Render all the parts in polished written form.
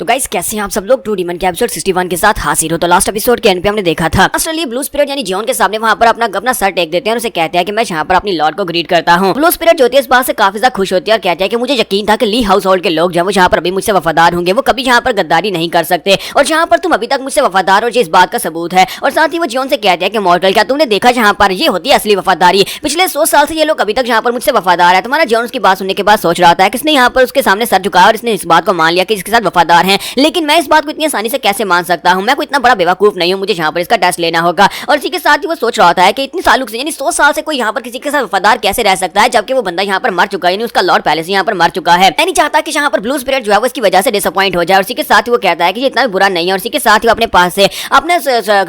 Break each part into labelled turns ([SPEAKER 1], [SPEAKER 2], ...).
[SPEAKER 1] तो गाइस कैसे हैं आप सब लोग। टू डीमन के एपिसोड 61 के साथ हाजिर हो। तो लास्ट एपिसोड के एंड पे हमने देखा था ऑस्ट्रेलिया ब्लू स्पिरिट यानी जियोन के सामने वहां पर अपना सर टेक देते हैं और उसे कहते हैं कि मैं यहाँ पर अपनी लॉर्ड को ग्रीट करता हूँ। ब्लू स्पिरिट जो होती है इस बात से काफी ज्यादा खुश होती है और कहते हैं कि मुझे यकीन था कि ली हाउस होल्ड के लोग जो यहाँ पर अभी मुझसे वफादार होंगे वो कभी यहाँ पर गद्दारी नहीं कर सकते और जहाँ पर तुम अभी तक मुझसे वफादार हो इस बात का सबूत है। और साथ ही वो जियोन से कहते हैं कि मॉर्टल क्या तुमने देखा जहाँ पर ये होती है असली वफादारी। पिछले 100 साल से ये लोग अभी तक यहाँ पर मुझसे वफादार है। तुम्हारा जियोन उसकी बात सुनने के बाद सोच रहा था कि इसने यहाँ पर उसके सामने सर झुकाया और इसने इस बात को मान लिया कि इसके साथ वफादार है, लेकिन मैं इस बात को इतनी आसानी से कैसे मान सकता हूँ। मैं कोई इतना बड़ा बेवकूफ नहीं हूँ, मुझे यहाँ पर इसका टेस्ट लेना होगा। और इसी के साथ ही वो सोच रहा था कि इतने सालों से यानी 100 साल से कोई यहाँ पर किसी के साथ वफादार कैसे रह सकता है जबकि वो बंदा यहाँ पर मर चुका है, यानी उसका लॉर्ड पहले से यहाँ पर मर चुका है। मैं नहीं चाहता कि यहाँ पर ब्लू स्पिरिट जो है वो इसकी वजह से डिसअपॉइंट हो जाए। और इसी के साथ ही वो कहता है कि ये इतना भी बुरा नहीं है। और इसी के साथ ही वो अपने पास से अपने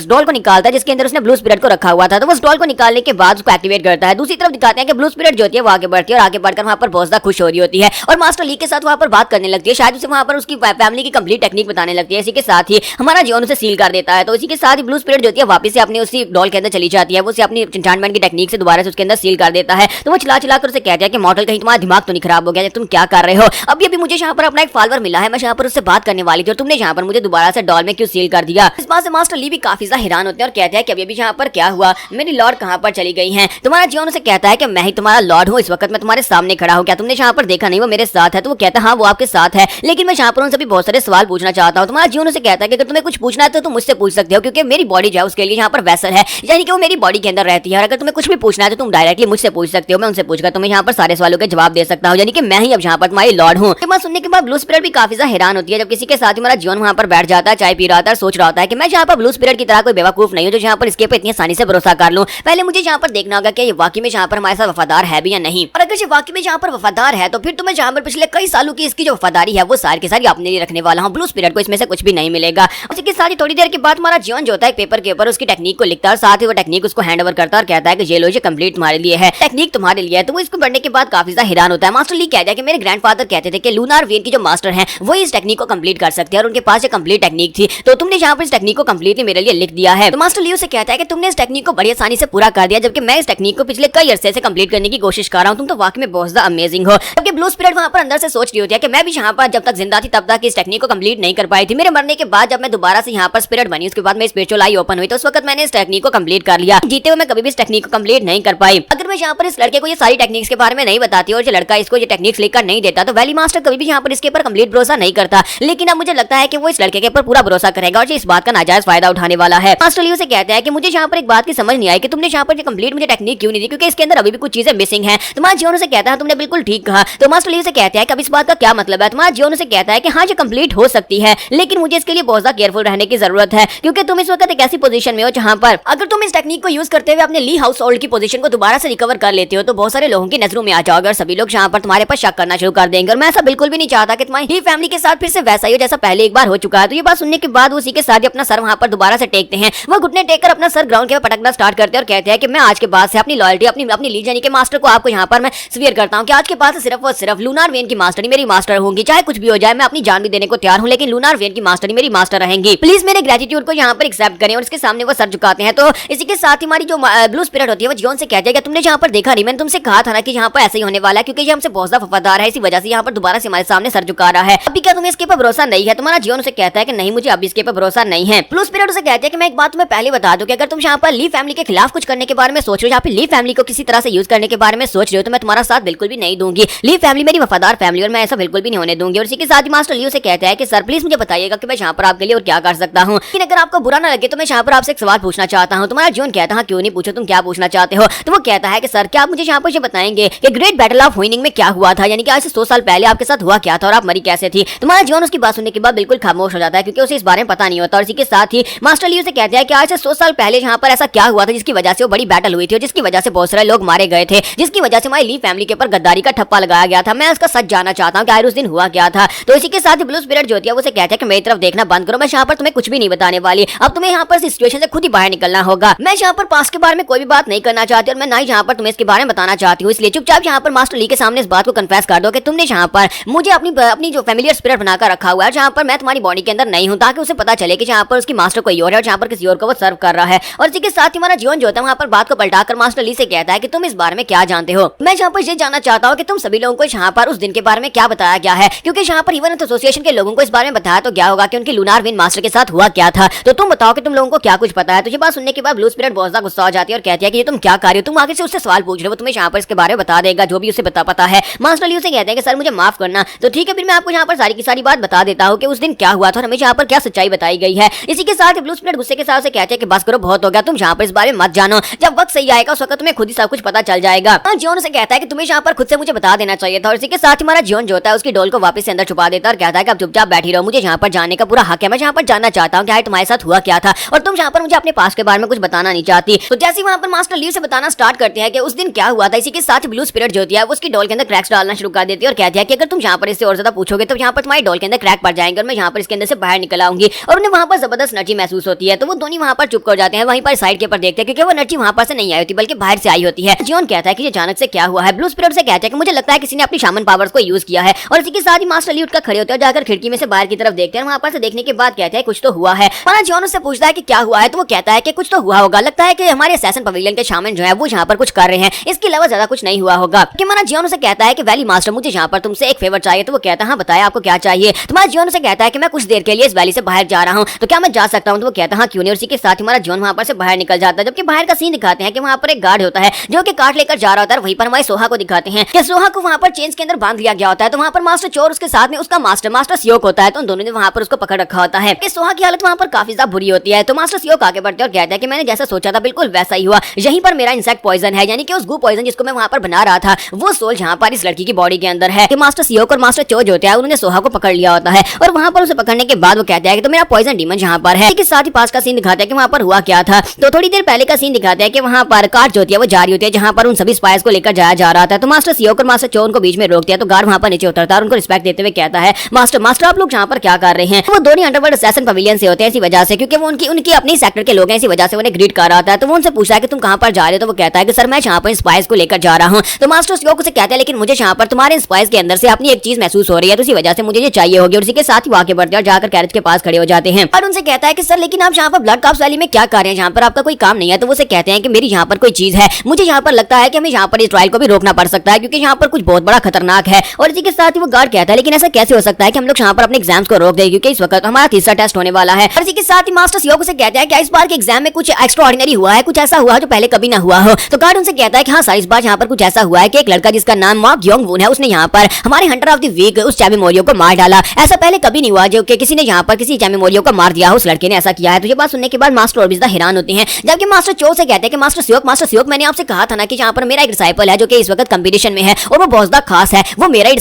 [SPEAKER 1] डॉल को निकालता है जिसके अंदर उसने ब्लू स्पिरिट को रखा हुआ था। तो उस डॉल को निकालने के बाद उसको एक्टिवेट करता है। दूसरी तरफ दिखाते हैं कि ब्लू स्पिरिट जो होती है वो आगे बढ़ती है और आगे बढ़कर वहाँ पर बहुत ज्यादा खुश हो रही होती है और मास्टर ली के साथ वहाँ पर बात करने लगती है। शायद उसे वहाँ पर उसकी फैमिली की कंप्लीट टेक्निक बताने लगती है। इसी के साथ ही हमारा जियोन उसे सील कर देता है। तो इसी के साथ ही ब्लू स्पिरिट जो होती है वापस से अपने उसी डॉल के अंदर चली जाती है। वो उसे अपनी एन्चेंटमेंट की टेक्निक से दोबारा से उसके अंदर सील कर देता है। तो वो चिल्ला कर उसे कहता है कि मॉडल कहीं तुम्हारा दिमाग तो नहीं खराब हो गया, तुम क्या कर रहे हो। अभी मुझे यहाँ पर अपना एक फॉलोअर मिला है, मैं यहाँ पर उससे बात करने वाली थी और तुमने यहाँ पर मुझे दोबारा से डॉल में क्यों सील कर दिया। इस बात से मास्टर ली भी काफी ज्यादा हैरान होते हैं और कहते हैं कि अभी यहाँ पर क्या हुआ, मेरी लॉर्ड कहाँ पर चली गई है। तुम्हारा जियोन उसे कहता है कि मैं ही तुम्हारा लॉर्ड हूँ, इस वक्त मैं तुम्हारे सामने खड़ा हूँ, क्या तुमने यहाँ पर देखा नहीं वो मेरे साथ है। तो वो कहता है हाँ वो आपके साथ है, लेकिन मैं यहाँ पर उनसे भी बहुत सारे सवाल पूछना चाहता हूँ। तुम्हारा जियोन उसे कहता है कि अगर तुम्हें कुछ पूछना है तो तुम मुझसे पूछ सकते हो क्योंकि मेरी बॉडी जो है उसके लिए यहाँ पर वैसल है, यानी कि वो मेरी बॉडी के अंदर रहती है। और अगर तुम्हें कुछ भी पूछना है तो तुम डायरेक्टली मुझसे पूछ सकते हो, मैं उनसे पूछकर तुम्हें यहाँ पर सारे सवालों के जवाब दे सकता हूँ, यानी कि मैं ही अब यहाँ पर तुम्हारी लॉर्ड हूँ। ये बात सुनने के बाद ब्लू स्पिरिट भी काफी ज्यादा हैरान होती है। जब किसी के साथ हमारा जियोन वहाँ पर बैठ जाता है, चाय पी रहा था, सोच रहा होता है कि मैं यहाँ पर ब्लू स्पिरिट की तरह कोई बेवकूफ नहीं हूँ जो यहाँ पर इसके पे इतनी आसानी से भरोसा कर लूँ। पहले मुझे यहाँ पर देखना होगा कि ये वाकई में यहाँ पर हमारे साथ वफादार है भी या नहीं, और अगर ये वाकई में यहाँ पर वफादार है तो फिर तुम्हें यहाँ पर पिछले कई सालों की इसकी जो वफादारी है वो सारी की सारी अपने लिए रखने वाला हूँ। ब्लू स्पिरिट को इसमें से कुछ भी नहीं मिलेगा। उसके साथ ही थोड़ी देर के बाद हमारा जियोन जो होता है पेपर के ऊपर उसकी टेक्निक को लिखता है और साथ ही वो टेक्निक उसको हैंड ओवर करता है और कहता है कि ये लो ये कंप्लीट तुम्हारे लिए है, टेक्निक तुम्हारे लिए है। तो वो इसको पढ़ने के बाद काफी ज्यादा हैरान होता है। मास्टर ली कहता है कि मेरे ग्रैंडफादर कहते थे कि लूनार वेन की जो मास्टर हैं वो इस टेक्निक को कंप्लीट कर सकते हैं और उनके पास ये कंप्लीट टेक्निक थी, तो तुमने यहाँ पर इस टेक्निक को कंप्लीटली मेरे लिए लिख दिया है। तो मास्टर ली उसे कहता है कि तुमने इस टेक्निक को बड़ी आसानी से पूरा कर दिया जबकि मैं इस टेक्निक को पिछले कई अरसे से कंप्लीट करने की कोशिश कर रहा हूँ, तुम तो वाकई में बहुत ज्यादा अमेजिंग हो। जबकि ब्लू स्पिरिट वहाँ पर अंदर से सोच रही होती है कि मैं भी यहाँ पर जब तक जिंदा थी तब तक इस टेक्निक को कंप्लीट नहीं कर पाई थी। मेरे मरने के बाद जब मैं दोबारा से यहाँ पर स्पिरिट बनी उसके बाद मेरी स्पिरिचुअल आई ओपन हुई तो उस वक्त मैंने इस टेक्निक को कंप्लीट कर लिया। जीते हुए मैं कभी भी इस टेक्निक को कंप्लीट नहीं कर पाई। अगर मैं यहाँ पर इस लड़के को ये सारी टेक्निक्स के बारे में नहीं बताती और ये लड़का इसको ये टेक्निक्स लेकर नहीं देता तो वैली मास्टर कभी भी यहाँ पर इसके ऊपर कंप्लीट भरोसा नहीं करता। लेकिन अब मुझे लगता है कि वो इस लड़के के ऊपर पूरा भरोसा करेगा और इस बात का नाजायज फायदा उठाने वाला है। मास्टर ली उसे कहता है कि मुझे यहाँ पर एक बात की समझ नहीं आई कि तुमने यहाँ पर कंप्लीट मुझे टेक्निक क्यों नहीं दी, क्योंकि इसके अंदर अभी भी कुछ चीजें मिसिंग है। तुम्हारा जियोन उसे कहता है तुमने बिल्कुल ठीक कहा। तो मास्टर ली उसे कहता है कि अब इस बात का क्या मतलब है। तुम्हारा जियोन उसे कहता है कि हाँ ये कंप्लीट हो सकती है लेकिन मुझे इसके लिए बहुत ज्यादा केयरफुल रहने की जरूरत है क्योंकि तुम इस वक्त एक ऐसी पोजीशन में हो जहाँ पर अगर तुम इस टेक्निक को यूज करते हुए अपने ली हाउस होल्ड की पोजीशन को दोबारा से रिकवर कर लेते हो तो बहुत सारे लोगों की नजरों में आ जाओगे और सभी लोग यहाँ पर तुम्हारे पर शक करना शुरू कर देंगे। और मैं ऐसा बिल्कुल भी नहीं चाहता कि तुम्हारी ही फैमिली के साथ फिर से वैसा ही हो जैसा पहले एक बार हो चुका है। तो ये बात सुनने के बाद उसी के साथ अपना सर वहाँ पर दोबारा से टेकते हैं। वो घुटने टेक कर अपना सर ग्राउंड के पटकना स्टार्ट करते हैं और कहते हैं कि मैं आज के बाद से अपनी लॉयल्टी अपनी ली जानी के मास्टर को आपको यहाँ पर मैं स्वीयर करता हूँ कि आज के बाद से सिर्फ और सिर्फ लूनार वेन की मास्टरी मेरी मास्टर होंगी, चाहे कुछ भी हो जाए। मैं अपनी जान भी देने को तैयार हूँ लेकिन लूनार वेन की मास्टरी मेरी मास्टर रहेंगी। प्लीज मेरे ग्रेटिट्यूड को यहाँ पर एक्सेप्ट करें। और इसके सामने वो सर झुकाते हैं। तो इसी के साथ ही हमारी जो ब्लू स्पिरिट होती है वो जियोन से कहती है कि तुमने यहाँ पर देखा नहीं, मैंने तुमसे कहा था ना कि यहाँ पर ऐसे ही होने वाला है क्योंकि ये हमसे बहुत ज्यादा वफादार है, इसी वजह से यहाँ पर दोबारा से हमारे सामने सर झुका रहा है। अभी क्या तुम्हें इसके पर भरोसा नहीं है। तुम्हारा जियोन उसे कहता है कि नहीं मुझे अभी इसके पर भरोसा नहीं है। ब्लू स्पिरिट उसे कहती है कि मैं एक बात तुम्हें पहले बता दूं कि अगर तुम यहाँ पर ली फैमिली के खिलाफ कुछ करने के बारे में सोच रहे हो, यहाँ पे ली फैमिली को किसी तरह से यूज करने के बारे में सोच रहे हो तो मैं तुम्हारा साथ बिल्कुल भी नहीं दूंगी। ली फैमिली मेरी वफादार फैमिली और मैं ऐसा बिल्कुल भी नहीं होने दूंगी। और इसी के साथ ही मास्टर ली उसे कहता है कि सर प्लीज मुझे बताइएगा कि मैं यहाँ पर आपके लिए और क्या कर सकता हूँ, लेकिन अगर आपको बुरा ना लगे तो मैं यहाँ पर आपसे एक सवाल पूछना चाहता हूँ। तुम्हारा जियोन कहता है क्यों नहीं पूछो, तुम क्या पूछना चाहते हो। तो वो कहता है कि सर क्या आप मुझे यहाँ पर ये बताएंगे कि ग्रेट बैटल ऑफ हुइनिंग में क्या हुआ था, यानी कि आज से 100 साल पहले आपके साथ हुआ क्या था और आप मरी कैसे थी। तुम्हारा जियोन उसकी बात सुनने के बाद बिल्कुल खामोश हो जाता है क्योंकि उसे इस बारे में पता नहीं होता। और इसी के साथ ही मास्टर ली उसे कहते हैं कि आज से 100 साल पहले यहाँ पर ऐसा क्या हुआ था जिसकी वजह से वो बड़ी बैटल हुई थी और जिसकी वजह से बहुत सारे लोग मारे गए थे, जिसकी वजह से हमारी ली फैमिली के ऊपर गद्दारी का ठप्पा लगाया गया था। मैं उसका सच जानना चाहता हूँ कि आखिर उस दिन हुआ क्या था। तो इसी के साथ ही ब्लू स्पिरिट जो होती है वो उसे कहते हैं कि मेरी तरफ देखना बंद करो, मैं यहाँ पर तुम्हें कुछ भी नहीं बताने वाली। अब तुम्हें यहाँ पर सिचुएशन से खुद ही बाहर निकलना होगा। मैं यहाँ पर पास्ट के बारे में कोई भी बात नहीं करना चाहती और मैं ना ही यहाँ पर तुम्हें इसके बारे में बताना चाहती हूँ, इसलिए चुपचाप यहाँ पर मास्टर ली के सामने इस बात को कन्फेस कर दो कि तुमने यहाँ पर मुझे अपनी जो फैमिलियर स्पिरिट बनाकर रखा हुआ है जहाँ पर मैं तुम्हारी बॉडी के अंदर नहीं हूँ, ताकि उसे पता चले कि यहाँ पर उसकी मास्टर कोई और है और जहाँ पर किसी और को वो सर्व कर रहा है। और इसी के साथ ही हमारा जियोन जो होता है वहाँ पर बात को पलटाकर मास्टर ली से कहता है कि तुम इस बारे में क्या जानते हो। मैं यहाँ पर ये जानना चाहता हूँ कि तुम सभी लोगों को यहाँ पर उस दिन के बारे में क्या बताया गया है, क्योंकि यहाँ पर इवन एसोसिएशन के लोगों को इस बारे में बताया तो क्या होगा कि उनके लूनार विंड मास्टर के साथ हुआ क्या था। तो तुम बताओ कि तुम लोगों को क्या कुछ पता है। तुझे बात सुनने के बाद ब्लू स्पिरिट बहुत ज्यादा गुस्सा हो जाती है और कहती है कि ये तुम क्या कर रहे हो, तुम आगे से उससे सवाल पूछ रहे हो, वो तुम्हें यहाँ पर इसके बारे में बता देगा जो भी उसे पता है। मास्टर ली उसे कहते हैं कि सर मुझे माफ करना। तो ठीक है, फिर मैं आपको यहाँ पर सारी की सारी बात बता देता हूँ कि उस दिन क्या हुआ था और हमें यहाँ पर क्या सच्चाई बताई गई है। इसी के साथ ब्लू स्पिरिट गुस्से के साथ से कहते हैं कि बस करो, बहुत हो गया, तुम यहाँ पर इस बारे में मत जानो, जब वक्त सही आएगा उस वक्त तुम्हें खुद ही सब कुछ पता चल जाएगा। जॉन से कहता है कि तुम्हें यहाँ पर खुद से मुझे बता देना चाहिए था। और इसी के साथ हमारा जॉन जो होता है उसकी डोल को वापस से अंदर छुपा देता है और कहता है कि अब चुपचाप बैठी रहो, मुझे यहाँ पर जाने का पूरा हक है, मैं यहाँ पर जानना चाहता हूँ कि तुम्हारे साथ हुआ क्या था और तुम यहाँ पर मुझे अपने पास के बारे में कुछ बताना नहीं चाहती। तो जैसे वहाँ पर मास्टर ली से बताना स्टार्ट करते हैं कि उस दिन क्या हुआ था। इसी के साथ ब्लू स्पिरिट जो होती है उसकी डोल के अंदर क्रैक्स डालना शुरू कर देती है और कहती है कि अगर तुम यहाँ पर इससे और ज्यादा पूछोगे तो यहाँ पर तुम्हारी डोल के अंदर क्रैक पड़ जाएंगे और मैं यहाँ पर इसके अंदर से बाहर निकल आऊंगी। और उन्हें वहाँ पर जबरदस्त एनर्जी महसूस होती है। तो वो दोनों वहाँ पर चुप कर जाते हैं, वहीं पर साइड के ऊपर देखते हैं क्योंकि वो एनर्जी वहाँ पर से नहीं आई होती बल्कि बाहर से आई होती है। जॉन कहता है कि अचानक से क्या हुआ है। ब्लू स्पिरिट से कहता है कि मुझे लगता है किसी ने अपनी शामन पावर्स को यूज किया है। और इसी के साथ ही मास्टर ली उठकर खड़े होते हैं, जाकर खिड़की में से बाहर की तरफ देखते हैं। वहाँ पर से देखने के बाद कहते हैं कुछ तो हुआ है। हमारा जॉन उससे पूछता है कि क्या हुआ है, तो वो कहता है कि कुछ तो हुआ होगा, लगता है कि हमारे असैसिन पवेलियन के शामन जो है वो यहाँ पर कुछ कर रहे हैं, इसके अलावा ज्यादा कुछ नहीं हुआ होगा। कि हमारा जॉन उसे कहता है कि वैली मास्टर मुझे यहाँ पर तुमसे एक फेवर चाहिए। तो वो कहता है हाँ बताया आपको क्या चाहिए। तुम्हारा जॉन उसे कहता है कि मैं कुछ देर के लिए इस वैली से बाहर जा रहा हूँ, तो क्या मैं जा सकता हूँ। तो वो कहता है हाँ क्यों नहीं। उसी के साथ हमारा जॉन वहाँ पर से बाहर निकल जाता है। जबकि बाहर का सीन दिखाते हैं कि वहाँ पर एक गार्ड होता है जो कि कार्ड लेकर जा रहा होता है। वहीं पर हमारे सोहा को दिखाते हैं कि सोहा को वहाँ पर चेंज के अंदर बांध लिया गया होता है। तो वहाँ पर मास्टर चोर उसके साथ में उसका मास्टर सियोक होता है। तो उन दोनों ने वहाँ पर उसको पकड़ रखा होता है। सोहा की हालत वहाँ पर काफी ज्यादा बुरी होती है। तो मास्टर सियोक आगे बढ़ते हैं और कहता है कि मैंने जैसा सोचा था बिल्कुल वैसा ही हुआ, यहीं पर मेरा इंसेक्ट पॉइजन है, यानी कि उस गू पॉइजन जिसको मैं वहाँ पर बना रहा था वो सोल जहाँ पर इस लड़की की बॉडी के अंदर है। कि मास्टर सियोक और मास्टर चो जो होता है उन्होंने सोहा को पकड़ लिया होता है और वहाँ पर उसे पकड़ने के बाद वो कहता है कि तो मेरा पॉइजन डीमन यहाँ पर है। साथ ही पास का सीन दिखाता है कि वहाँ पर हुआ क्या था। तो थोड़ी देर पहले का सीन दिखाता है कि वहाँ पर कार जो होती है वो जारी होती है जहाँ पर उन सभी स्पाइस को लेकर जाया जा रहा था। तो मास्टर सियोक और मास्टर चो उनको बीच में रोकते हैं। तो गार्ड वहाँ पर नीचे उतरता है और उनको रिस्पेक्ट देते हुए कहता है मास्टर आप लोग यहाँ पर क्या कर रहे हैं। वो दोनों अंडरवर्ल्ड असैसिन पवेलियन से होते हैं इसी वजह से, क्योंकि वो उनकी अपनी सेक्टर के लोग हैं, इसी वजह से उन्हें ग्रीट कर रहा था। तो वो उनसे पूछा है कि तुम कहाँ पर जा रहे हो। तो वो कहता है कि सर मैं यहाँ पर स्पाइस को लेकर जा रहा हूँ। तो मास्टर सियोक उसे कहता है लेकिन मुझे यहाँ पर तुम्हारे स्पाइस के अंदर से अपनी एक चीज महसूस हो रही है, तो इसी वजह से मुझे ये चाहिए होगी। और इसी के साथ ही आगे बढ़ते हैं और जाकर कैरेज के पास खड़े हो जाते हैं और उनसे कहता है कि सर लेकिन आप यहाँ पर ब्लड काप्स वैली में क्या कर रहे हैं, यहाँ पर आपका कोई काम नहीं है। तो वो उसे कहते हैं कि मेरी यहाँ पर कोई चीज है, मुझे यहाँ पर लगता है कि हमें यहाँ पर इस ट्रायल को भी रोकना पड़ सकता है क्योंकि यहाँ पर कुछ बहुत बड़ा खतरनाक है। और इसी के साथ ही वो गार्ड कहता है लेकिन ऐसा कैसे हो सकता है कि हम लोग यहाँ पर अपने एग्जाम्स को रोक दें क्योंकि इस वक्त हमारा तीसरा टेस्ट होने वाला है। और इसी के साथ ही मास्टर सियोक उसे कहता है कि इस बार के एग्जाम में कुछ एक्स्ट्रा ऑर्डिनरी हुआ है, कुछ ऐसा हुआ जो पहले कभी ना हुआ हो। तो गार्ड उनसे कहता है कि हाँ सर इस बार यहाँ पर कुछ ऐसा हुआ है कि एक लड़का जिसका नाम मॉक योंग वून है उसने यहाँ पर हमारे हंटर ऑफ द वीक उस चैमी मोरियो को मार डाला। ऐसा पहले कभी नहीं हुआ जो कि किसी ने यहाँ पर किसी चैमी मोरियो को मार दिया, उस लड़के ने ऐसा किया है। तो ये बात सुनने के बाद मास्टर और भी ज्यादा हैरान होते हैं। जबकि मास्टर चो से कहते हैं कि मास्टर सियोक मैंने आपसे कहा था ना कि यहाँ पर मेरा एक डिसाइपल है जो कि इस वक्त कंपटीशन में है और वो बहुत ज्यादा खास है, वो मेरा ही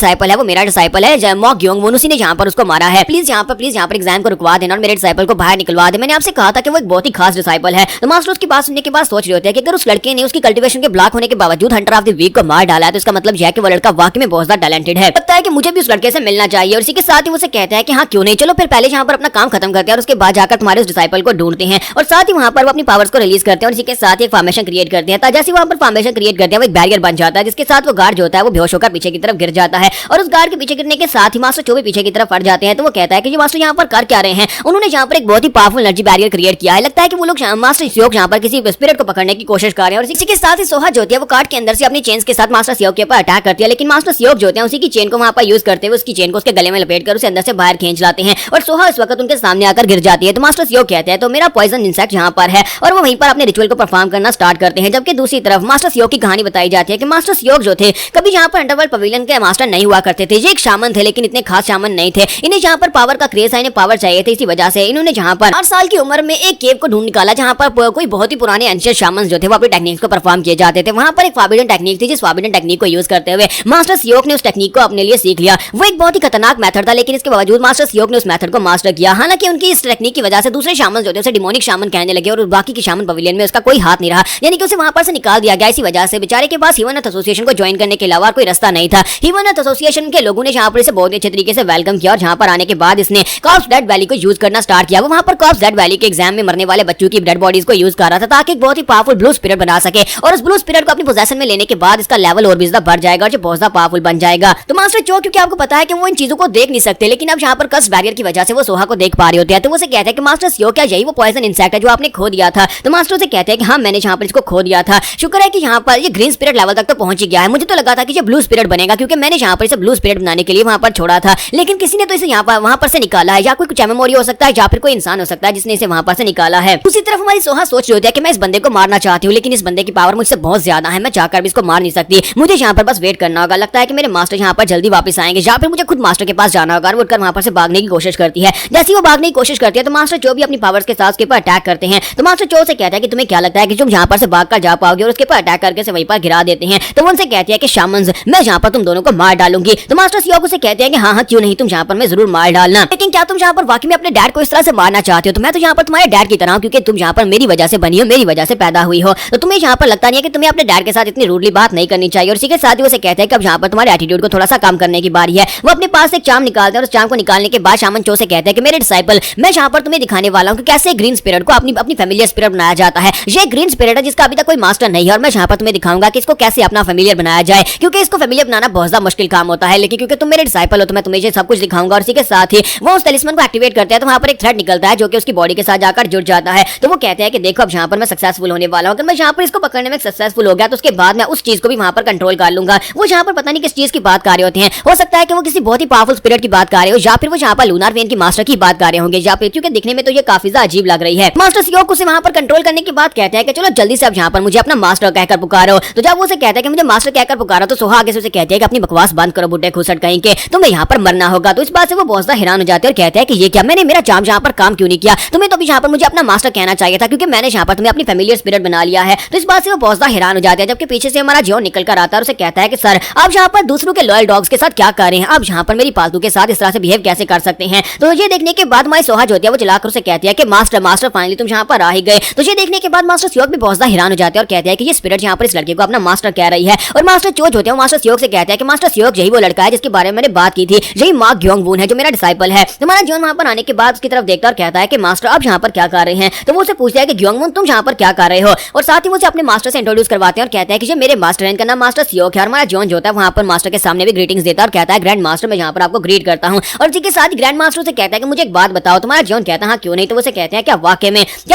[SPEAKER 1] डिसाइपल है मॉक योंग वून, उसी ने यहाँ पर उसको मारा है। प्लीज यहाँ पर एग्जाम को रुकवा देना और मेरे डिसाइपल को बाहर निकलवा दे, मैंने आपसे कहा था कि वो एक बहुत ही खास डिसाइपल है। तो मास्टर उसकी बात सुनने के बाद सोच रहे होते हैं कि अगर उस लड़के ने उसकी कल्टीवेशन के ब्लॉक होने के बावजूद हंटर ऑफ द वीक को मार डाला है तो इसका मतलब यह है कि वो लड़का वाकई में बहुत ज्यादा टैलेंटेड है। लगता है कि मुझे भी उस लड़के से मिलना चाहिए। और इसी के साथ ही उसे कहता है कि हाँ क्यों नहीं, चलो फिर पहले यहाँ पर अपना काम खत्म करते हैं और उसके बाद जाकर तुम्हारे उस डिसाइपल को ढूंढते हैं। और साथ ही वहाँ पर वो अपनी पावर्स को रिलीज करते हैं और इसी के साथ एक फॉर्मेशन क्रिएट करते हैं। जैसे वहाँ पर फॉर्मेशन क्रिएट करते हैं वो एक बैरियर बन जाता है जिसके साथ वो गार्ड जो होता है वो बेहोश होकर पीछे की तरफ गिर जाता है। और उस गार्ड के पीछे गिरने के साथ ही मास्टर चो भी पीछे की तरफ फट जाते हैं। तो वो कहता है कि मास्टर यहाँ पर कर क्या रहे हैं। उन्होंने यहाँ पर एक बहुत ही पावरफुल एनर्जी बैरियर क्रिएट किया है, लगता है कि वो लोग मास्टर सियोक यहाँ पर किसी स्पिरिट को पकड़ने की कोशिश कर रहे हैं। और इसी के साथ ही सोहा जो होती है वो कार्ड के अंदर से अपनी चेन्स के साथ मास्टर सियोक के ऊपर अटैक करती है, लेकिन मास्टर सियोक जो होते हैं उसी की चेन को वहाँ पर यूज करते हुए उसकी चेन को उसके गले में लपेट कर उसे अंदर से बाहर खींच लाते हैं और सोहा इस वक्त उनके सामने आकर गिर जाती है। तो मास्टर सियोक कहते हैं तो मेरा पॉइजन इंसेक्ट यहाँ पर है और वो वहीं पर अपने रिचुअल को परफॉर्म करना स्टार्ट करते हैं। जबकि दूसरी तरफ मास्टर सियोक की कहानी बताई जाती है कि मास्टर सियोक जो थे कभी यहाँ पर अंडरवर्ल्ड पवेलियन के मास्टर नहीं हुआ करते थे, ये एक शामन थे लेकिन इतने खास शामन नहीं थे। इन्हें यहाँ पर पावर का क्रेज है, इन्हें पावर चाहिए थे, इसी वजह से इन्होंने यहाँ पर 8 साल की उम्र में एक केव को ढूंढ निकाला जहाँ पर कोई बहुत ही पुराने एंशिएंट शामन जो थे वो अपनी टेक्निक्स को परफॉर्म किए जाते थे। वहाँ पर एक फॉरबिडन टेक्निक थी, जिस फॉरबिडन टेक्निक को यूज करते हुए मास्टर सियोक ने उस टेक्निक को अपने लिए सीख लिया। वो एक बहुत ही खतरनाक मेथड था लेकिन इसके बावजूद मास्टर सियोक ने उस मेथड को मास्टर किया। हालांकि उनकी इस टेक्निक की वजह से दूसरे शामन जो थे उसे डिमोनिक शामन कहने लगे और बाकी के शामन पवेलियन में उसका कोई हाथ नहीं रहा, यानी कि उसे वहां पर से निकाल दिया गया। इसी वजह से बेचारे के पास ह्यूमन अर्थ एसोसिएशन को ज्वाइन करने के अलावा कोई रास्ता नहीं था। ह्यूमन अर्थ एसोसिएशन के लोगों ने यहाँ पर इसे बहुत अच्छे तरीके से वेलकम किया और जहाँ पर आने के बाद इसने कॉर्प्स डेड वैली को यूज करना स्टार्ट किया। वो वहाँ पर कॉर्प्स डेड वैली के एग्जाम में मरने वाले बच्चों की डेड बॉडीज को यूज कर रहा था ताकि एक बहुत ही पावरफुल ब्लू स्पिरिट बना सके और उस ब्लू स्पिरिट को अपनी पोजेशन में लेने के बाद इसका लेवल और भी ज्यादा बढ़ जाएगा और जो बहुत ज्यादा पावरफुल बन जाएगा। तो मास्टर चो क्योंकि आपको पता है कि वो इन चीजों को देख नहीं सकते, लेकिन अब यहाँ पर कस्ट बैरियर की वजह से वो सोहा को देख पा रहे होते हैं। तो वो से कहते हैं कि मास्टर सियो क्या यही वो पॉइजन इंसेक्ट है जो आपने खो दिया था। तो मास्टर से कहते हैं कि हाँ मैंने यहाँ पर इसको खो दिया था, शुक्र है कि यहाँ पर ये ग्रीन स्पिरिट लेवल तक तो पहुंच गया है। मुझे तो लगा था कि ये ब्लू स्पिरिट बनेगा क्योंकि मैंने यहाँ पर इसे ब्लू स्पिरिट बनाने के लिए वहां पर छोड़ा था, लेकिन किसी ने तो इसे वहाँ पर से निकाला है, या कोई कुछ मेमोरी हो सकता है या फिर कोई इंसान हो सकता है जिसने इसे वहाँ पर से निकाला है। दूसरी तरफ हमारी सोहा सोच रही होती है कि मैं इस बंदे को मारना चाहती हूँ, लेकिन इस बंदे की पावर मुझसे बहुत ज्यादा है, मैं चाहकर भी इसको मार नहीं सकती। मुझे यहाँ पर बस वेट करना होगा। लगता है कि मेरे मास्टर यहाँ पर जल्दी वापस आएंगे, या फिर मुझे खुद मास्टर के पास जाना होगा। उठकर वहाँ पर से भागने की कोशिश करती है। जैसे वो भागने की कोशिश करती है तो मास्टर चो भी अपनी पावर्स के साथ उसके ऊपर अटैक करते हैं। तो मास्टर चो से कहता है कि तुम्हें क्या लगता है कि तुम यहाँ पर से भागकर जा पाओगे, और उसके ऊपर अटैक करके वहीं पर गिरा देते हैं। तो वो उनसे कहती है कि शामंस, मैं यहाँ पर तुम दोनों को मार डालूंगी। तो मास्टर सियोक से कहते हैं कि हाँ क्यों नहीं, तुम यहाँ पर मैं जरूर मार डालना, लेकिन क्या तुम यहाँ पर वाकई में अपने डैड को इस तरह से मारना चाहते हो? तो मैं तो यहाँ पर तुम्हारे डैड की तरह हूं, क्योंकि तुम यहाँ पर मेरी वजह से बनी हो, मेरी वजह से पैदा हुई हो। तो तुम्हें यहाँ पर लगता नहीं है कि तुम्हें अपने डैड के साथ इतनी रूडली बात नहीं करनी चाहिए। और इसी के साथ ही वो कहते हैं कि अब यहाँ पर तुम्हारे एटीट्यूड को थोड़ा सा कम करने की बारी है। वो अपने पास एक चार्म निकालते हैं, और उस चार्म को निकालने के बाद शामन चो से कहते हैं कि मेरे डिसाइपल, मैं यहाँ पर तुम्हें दिखाने वाला हूँ कि कैसे ग्रीन स्पिरिट को अपनी फैमिलियर स्पिरिट बनाया जाता है। ये ग्रीन स्पिरिट है जिसका अभी तक कोई मास्टर नहीं है, और मैं यहाँ पर तुम्हें दिखाऊंगा कि इसको कैसे अपना फैमिलियर बनाया जाए, क्योंकि इसको फैमिलियर बनाना बहुत ज्यादा मुश्किल काम होता है। लेकिन क्योंकि तुम मेरे डिसाइपल हो तो मैं तुम्हें ये सब कुछ दिखाऊंगा। और इसी के साथ ही वो उस टेलिस्मन को एक्टिवेट करते हैं। तो वहाँ पर एक थ्रेड निकलता है जो कि उसकी बॉडी के साथ जाकर जुड़ जाता है। तो वो कहते हैं कि देखो अब यहाँ पर मैं सक्सेसफुल होने वाला हूँ, अगर मैं यहाँ पर इसको पकड़ने में सक्सेसफुल हो गया तो उसके बाद मैं उस चीज को भी वहाँ पर कंट्रोल कर लूंगा। वो यहाँ पर पता नहीं किस चीज की बात कर रहे होते हैं। हो सकता है कि वो किसी बहुत ही पावरफुल स्पिरिट की बात कर रहे हो, या फिर वो यहाँ पर लूनार वेन की मास्टर की बात कर रहे होंगे, या फिर क्योंकि दिखने में तो ये काफी ज्यादा अजीब लग रही है। मास्टर सियोक उसे वहाँ पर कंट्रोल करने की बात कहते हैं कि चलो जल्दी से अब यहाँ पर मुझे अपना मास्टर कहकर पुकारो। तो जब वो उसे कहता है कि मुझे मास्टर कहकर पुकारो, तो सोहा आगे से उसे कहती है कि अपनी बकवास बंद करो बुड्ढे खुसट कहीं के, तुम्हें यहाँ पर मरना होगा। तो इस बात से वो बहुत ज्यादा हैरान हो जाते हैं और कहते हैं कि ये क्या, मैंने मेरा चार्म यहाँ पर काम क्यों नहीं किया? तुम्हें तो भी यहाँ पर मुझे अपना मास्टर कहना चाहिए था, क्योंकि मैंने यहाँ पर तुम्हें अपनी फैमिलियर स्पिरिट बना लिया है। तो इस बात से वो बहुत ज्यादा हैरान हो जाते हैं। जबकि पीछे से हमारा जियोन निकल कर आता है और उसे कहता है कि सर आप यहाँ पर दूसरों के लॉयल डॉग्स के साथ क्या कर रहे हैं? आप यहाँ पर मेरी पालतू के साथ इस तरह से बिहेव कैसे कर सकते हैं? तो ये देखने के बाद हमारी सोहा जो होती है वो चिल्लाकर उसे कहती है कि मास्टर मास्टर फाइनली तुम यहाँ पर आ ही गए। तो ये देखने के बाद मास्टर सियोक भी बहुत ज्यादा हैरान हो जाते हैं और कहते हैं कि ये स्पिरिट यहाँ पर इस लड़के को अपना मास्टर कह रही है। और मास्टर चो जो होते हैं मास्टर सियोक से कहते हैं कि मास्टर सियोक यही वो लड़का है जिसके बारे में मैंने बात की थी, यही मार्क ग्योंगवून है जो मेरा डिसाइपल है। हमारा जियोन वहाँ पर आने के बाद उसकी तरफ देखता और कहता है कि मास्टर आप यहाँ पर क्या कर रहे हैं? तो वो उसे पूछता है कि ग्योंगवून तुम यहाँ पर क्या कर रहे हो? और साथ ही वो अपने मास्टर से इंट्रोड्यूस करवाते हैं और कहते हैं कि ये मेरे मास्टर हैं, इनका नाम मास्टर सियोक है। और हमारा जियोन जो होता है वहाँ पर मास्टर के सामने भी ग्रीटिंग्स देता है और कहता है ग्रैंड मास्टर मैं यहाँ पर आपको ग्रीट करता हूँ। और इसी के साथ ही ग्रैंड मास्टर से कहता है कि मुझे एक बात बताओ। तुम्हारा जियोन कहता है हाँ क्यों नहीं। तो वो कहते हैं क्या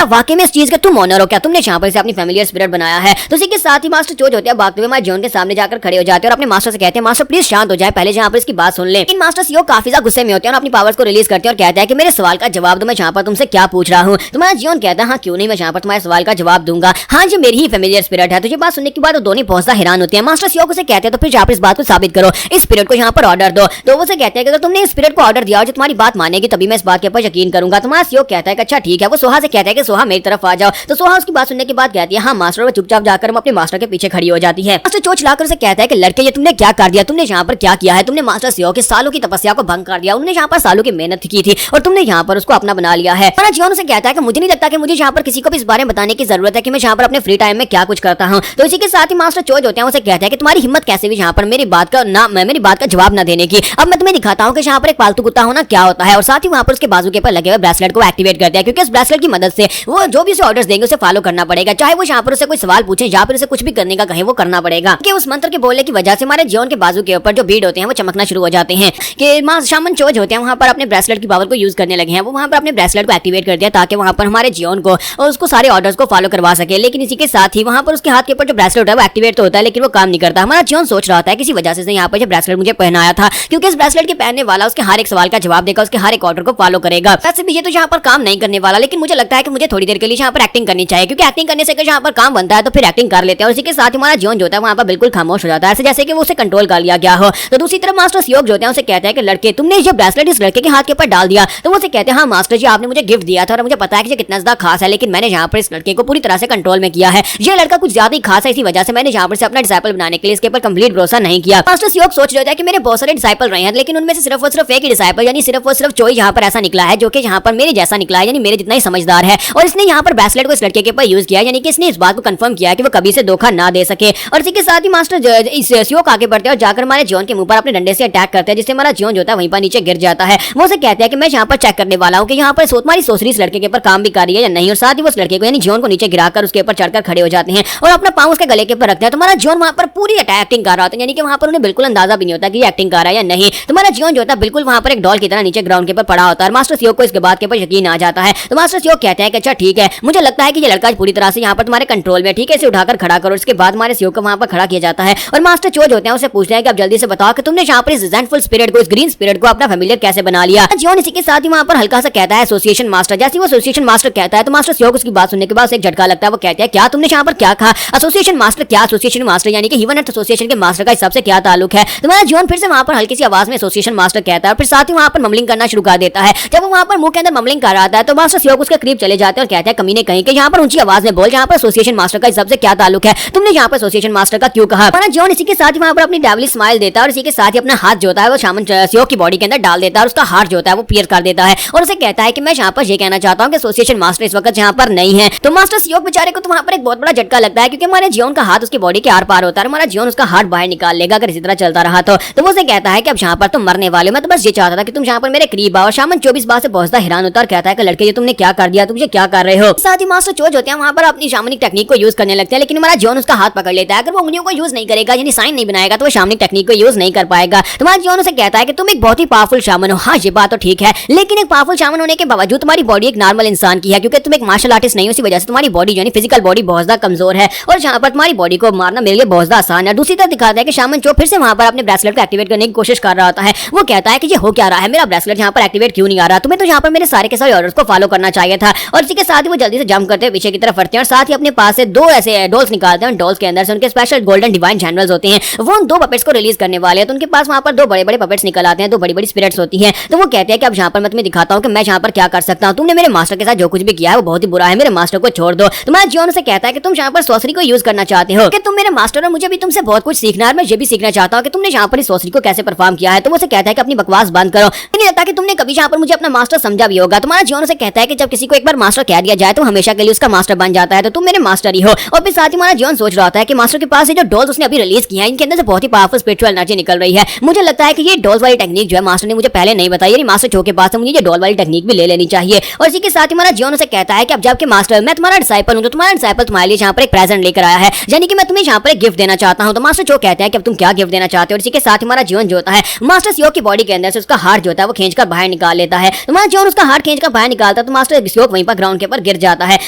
[SPEAKER 1] वाकई में इस चीज का तुम ऑनर हो? क्या तुमने यहाँ पर अपनी फैमिलियर स्पिरिट बनाया है? तो इसी के साथ ही मास्टर चो जो होते हैं भागते हुए हमारे जियोन के सामने जाकर खड़े हो जाते हैं और अपने मास्टर से कहते हैं मास्टर प्लीज शांत हो जाए, पहले यहाँ पर इसकी बात सुन ले। लेकिन मास्टर सियोक काफी ज्यादा गुस्से में होते हैं और अपनी पावर्स को रिलीज करते हैं और कहता है कि मेरे सवाल का जवाब दो, मैं यहाँ पर तुमसे क्या पूछ रहा हूँ? तुम्हारा जियोन कहता है हाँ क्यों नहीं, मैं यहाँ पर तुम्हारे सवाल का जवाब दूंगा। हाँ जी मेरी ही फैमिलियर स्पिरिट है। तो ये बात सुनने के बाद वो दोनों बहुत ज्यादा हैरान होते हैं। मास्टर सियोक उसे कहते हैं तो फिर यहाँ पर इस बात को साबित करो, इस स्पिरिट को यहाँ पर ऑर्डर दो। तो वो कहते हैं कि अगर तुमने इस स्पिरिट को ऑर्डर दिया और जो तुम्हारी बात मानेगी तभी मैं इस बात के ऊपर यकीन करूंगा। तुम्हारा सियोक कहता है कि अच्छा ठीक है। वो सोहा से कहता है कि सोहा मेरी तरफ आ जाओ। तो सोहा उसकी बात सुनने के बाद कहती है हाँ मास्टर। वो चुपचाप जाकर अपने मास्टर के पीछे खड़ी हो जाती है। मास्टर चोट लाकर उसे कहता है कि लड़के ये तुमने क्या कर दिया? तुमने यहाँ पर क्या किया है? तुमने मास्टर सियोक के सालों की तपस्या को भंग कर दिया। उन्होंने यहाँ पर सालों की मेहनत की थी और तुमने यहाँ पर उसको अपना बना लिया है। हमारा जियोन उसे कहता है कि मुझे नहीं लगता कि मुझे यहाँ पर किसी को भी इस बारे में बताने की जरूरत है कि मैं यहाँ पर अपने फ्री टाइम में क्या कुछ करता हूँ। तो इसी के साथ ही मास्टर चोज होते हैं उसे कहता है कि तुम्हारी हिम्मत कैसे भी यहाँ पर मेरी बात का जवाब न देने की। अब मैं तुम्हें दिखाता हूँ कि यहाँ पर एक पालतू कुत्ता होना क्या होता है। और साथ ही वहाँ पर उसके बाजू के ऊपर लगे हुए ब्रेसलेट को एक्टिवेट करते हैं, क्योंकि इस ब्रेसलेट की मदद से वो जो भी उसे ऑर्डर्स देंगे उसे फॉलो करना पड़ेगा, चाहे वो यहाँ पर उसे कोई सवाल पूछे या फिर उसे कुछ भी करने का कहे वो करना पड़ेगा। कि उस मंत्र के बोलने की वजह से हमारे जियोन के बाजू के ऊपर जो बीड होते हैं वो चमकना शुरू हो जाते हैं। कि शामन चोज होते हैं वहाँ पर अपने ब्रेसलेट की पावर को यूज करने लगे हैं। वो वहाँ पर अपने ब्रेसलेट को एक्टिवेट कर दिया ताकि वहाँ पर हमारे जियोन को और उसको सारे ऑर्डर्स को फॉलो करवा सके। लेकिन इसी के साथ ही वहाँ पर उसके हाथ के ऊपर जो ब्रेसलेट है वो एक्टिवेट तो होता है लेकिन वो काम नहीं करता। हमारा जियोन सोच रहा था किसी वजह से यहाँ पर जो ब्रेसलेट मुझे पहनाया था, क्योंकि इस ब्रेसलेट के पहनने वाला उसके हर एक सवाल का जवाब देगा, उसके हर एक ऑर्डर को फॉलो करेगा। वैसे भी ये तो यहाँ पर काम नहीं करने वाला, लेकिन मुझे लगता है कि मुझे थोड़ी देर के लिए यहाँ पर एक्टिंग करनी चाहिए, क्योंकि एक्टिंग करने से यहाँ पर काम बनता है तो फिर एक्टिंग कर लेते हैं। और इसी के साथ हमारा जियोन जो होता है वहाँ पर बिल्कुल खामोश हो जाता है, जैसे कि वो उसे कंट्रोल कर लिया गया हो। तो दूसरी तरफ मास्टर सियोक जो होते हैं उसे कहते हैं कि लड़के तुमने जो ब्रेसलेट इस लड़के के हाथ के ऊपर डाल दिया। तो वो उसे कहते हैं हाँ मास्टर जी आपने मुझे गिफ्ट दिया था और मुझे पता है कि कितना ज्यादा खास है, लेकिन मैंने यहाँ पर इस लड़के को पूरी तरह से कंट्रोल में किया है। ये लड़का कुछ ज्यादा ही खास है, इसी वजह से मैंने यहाँ पर से अपना डिसाइपल बनाने के लिए इसके ऊपर कंप्लीट भरोसा नहीं किया। मास्टर सियोक सोच रहे थे कि मेरे बहुत सारे डिसाइपल रहे हैं, लेकिन उनमें से सिर्फ और सिर्फ एक ही डिसाइपल यानी सिर्फ और सिर्फ चोई यहाँ पर ऐसा निकला है जो कि यहाँ पर मेरे जैसा निकला है, यानी मेरे जितना ही समझदार है। और इसने यहाँ पर ब्रेसलेट को इस लड़के के ऊपर यूज किया, यानी कि इसने इस बात को कंफर्म किया कि वो कभी से धोखा ना दे सके। और इसी के साथ ही मास्टर सियोक आगे बढ़ते हैं और जाकर हमारे जियोन के मुंह पर अपने डंडे से अटैक करते हैं, जिससे हमारा जियोन जो होता है वहीं पर नीचे गिर जाता है। वो उसे कहते हैं कि मैं यहाँ पर चेक करने वाला हूँ कि यहाँ पर तुम्हारी सोचरी इस लड़के के ऊपर काम भी कर रही है या नहीं। और साथ ही वो उस लड़के को यानी जियोन को नीचे गिराकर उसके ऊपर चढ़कर खड़े हो जाते हैं और अपना पाँव उसके गले के ऊपर रखते हैं। तुम्हारा जियोन वहाँ पर पूरी एक्टिंग कर रहा होता है, यानी कि वहाँ पर उन्हें बिल्कुल अंदाजा भी नहीं होता कि ये एक्टिंग कर रहा है या नहीं। तुम्हारा जियोन जो होता है बिल्कुल वहाँ पर एक डॉल की तरह नीचे ग्राउंड के ऊपर पड़ा होता है। मास्टर सियोक को इसके बात के ऊपर यकीन आ जाता है। तो मास्टर सियोक कहते हैं कि अच्छा ठीक है, मुझे लगता है कि ये लड़का पूरी तरह से यहाँ पर तुम्हारे कंट्रोल में, ठीक है, इसे उठाकर खड़ा करो। इसके बाद हमारे सियोक को वहाँ पर खड़ा किया जाता है और मास्टर चोज होते हैं उसे पूछते हैं कि अब जल्दी से बताओ कि तुमने यहाँ पर इस रिजेंटफुल स्पिरिट को, इस ग्रीन स्पिरिट को अपना फैमिलियर कैसे बना लिया। जियोन इसी के साथ ही वहाँ पर हल्का सा कहता है एसोसिएशन मास्टर। जैसे वो एसोसिएशन मास्टर कहता है तो मास्टर सियोक उसकी बात सुनने के बाद एक झटका लगता है। वो कहते हैं क्या तुमने यहाँ पर क्या कहा? एसोसिएशन मास्टर क्या? एसोसिएशन मास्टर यानी कि ह्यूमन अर्थ एसोसिएशन के मास्टर का इस सबसे क्या ताल्लुक है? तुम्हारा जियोन फिर से वहाँ पर हल्की सी आवाज में एसोसिएशन मास्टर कहता है और फिर साथ ही वहाँ पर ममलिंग करना शुरू कर देता है। जब वो वहाँ पर मुंह के अंदर ममलिंग कर रहा था तो मास्टर सियोक उसके करीब चले जाते हैं और कहते हैं कमीने कहीं कि यहाँ पर ऊंची आवाज में बोल, यहाँ पर एसोसिएशन मास्टर का इस सबसे क्या ताल्लुक है? तुमने यहाँ पर एसोसिएशन मास्टर का क्यों कहा? हमारा जियोन इसी के साथ ही वहाँ पर अपनी डेविलिश स्माइल देता है और इसी के साथ ही अपना हाथ जो होता है वो शामन सियोक की बॉडी के अंदर डाल देता है और उसका हार्ट जो होता है वो पियर कर देता है और उसे कहता है कि मैं यहाँ पर ये कहना चाहता हूँ कि एसोसिएशन मास्टर इस वक्त यहाँ पर नहीं है। तो मास्टर सियोक बेचारे को तो वहाँ पर एक बहुत बड़ा झटका लगता है क्योंकि हमारे जियोन का हाथ उसकी बॉडी के आर पार होता है। हमारा जियोन उसका हार्ट बाहर निकाल लेगा अगर इसी तरह चलता रहा तो वो उसे कहता है कि अब यहाँ पर तुम मरने वाले हो। मैं तो बस ये चाहता था कि तुम यहाँ पर मेरे करीब आओ। शामन 24 बार से पहुंचता हैरान होता है और कहता है कि लड़के ये तुमने क्या कर दिया, तुम ये क्या कर रहे हो? साथ ही मास्टर चोज होते हैं वहाँ पर अपनी शामनिक टेक्निक को यूज करने लगते हैं लेकिन हमारा जियोन उसका हाथ पकड़ लेता है। अगर वो उंगलियों को यूज नहीं करेगा यानी साइन नहीं बनाएगा तो वो शामनिक टेक्निक को यूज नहीं कर पाएगा। तुम्हारा जियोन उसे कहता है कि तुम एक बहुत ही पावरफुल शामन हो। हाँ ये बात तो ठीक है लेकिन एक पावरफुल शामन होने के बावजूद तुम्हारी बॉडी एक नॉर्मल इंसान की है क्योंकि तुम एक मार्शल आर्टिस्ट नहीं हो। इसी वजह से तुम्हारी बॉडी यानी फिजिकल बॉडी बहुत ज्यादा कमजोर है और जहाँ पर तुम्हारी बॉडी को मारना मेरे लिए बहुत ज्यादा आसान है। दूसरी तरफ दिखाता है कि शामन चो फिर से वहाँ पर अपने ब्रेसलेट को एक्टिवेट करने की कोशिश कर रहा होता है। वो कहता है कि ये हो क्या रहा है, मेरा ब्रेसलेट यहाँ पर एक्टिवेट क्यों नहीं आ रहा? तुम्हें तो यहाँ पर मेरे सारे के सारे ऑर्डर्स को फॉलो करना चाहिए था। और इसी के साथ ही वो जल्दी से जंप करते हैं पीछे की तरफ बढ़ते हैं और साथ ही अपने पास से दो ऐसे डॉल्स निकालते हैं। डॉल्स के अंदर से उनके स्पेशल गोल्डन डिवाइन जनरल्स होते हैं। वो उन दो पपेट्स को रिलीज करने वाले हैं तो उनके पास वहाँ पर दो बड़े बड़े पपेट्स निकल आते हैं, दो बड़ी बड़ी स्पिरिट्स होती है। तो वो कहते हैं कि अब यहाँ पर मैं तुम्हें दिखाता हूँ कि मैं यहाँ पर क्या कर सकता हूँ। तुमने मेरे मास्टर के साथ जो कुछ भी किया है वो बहुत ही बुरा है, मेरे मास्टर को छोड़ दो। तुम्हारा जियोन से कहता है कि तुम यहाँ पर सॉसरी को यूज करना चाहते हो कि तुम मेरे मास्टर और मुझे भी तुमसे बहुत कुछ सीखना है। मैं ये भी सीखना चाहता हूँ कि तुमने यहाँ पर इस सॉसरी को कैसे परफॉर्म किया है। तो वो कहता है कि अपनी बकवास बंद करो, नहीं लगता कि तुमने कभी यहाँ पर मुझे अपना मास्टर समझा भी होगा। तुम्हारा जियोन से कहता है कि जब किसी को एक बार मास्टर कह दिया जाए तो हमेशा के लिए उसका मास्टर बन जाता है, तो तुम मेरे मास्टर ही हो। और फिर साथ ही हमारा जियोन सोच रहा होता है कि मास्टर के पास ये जो डॉल्स उसने अभी रिलीज किया है इनके अंदर से बहुत ही पावरफुल स्पिरिचुअल एनर्जी निकल रही है। मुझे लगता है कि ये डॉल्स वाली टेक्निक जो है मास्टर ने मुझे पहले नहीं बताई, यानी मास्टर चो के पास मुझे ये डॉल वाली टेक्निक भी ले लेनी चाहिए। और इसी के साथ ही हमारा जियोन से कहता है कि अब जबकि मास्टर मैं तुम्हारा डिसाइपल हूं तो तुम्हारा डिसाइपल तुम्हारे लिए यहाँ पर एक प्रेजेंट लेकर आया है, यानी कि मैं तुम्हें यहाँ पर एक गिफ्ट देना चाहता हूँ। तो मास्टर चो कहते हैं कि अब तुम क्या गिफ्ट देना चाहते हो। और इसी के साथ हमारा जियोन जो होता है मास्टर सियोक की बॉडी के अंदर से उसका हार्ट जो होता है वो खींचकर बाहर निकाल लेता है। तो हमारा जियोन उसका हार्ट खींचकर बाहर निकालता है तो मास्टर सियोक वहीं पर ग्राउंड के ऊपर गिर जाता है।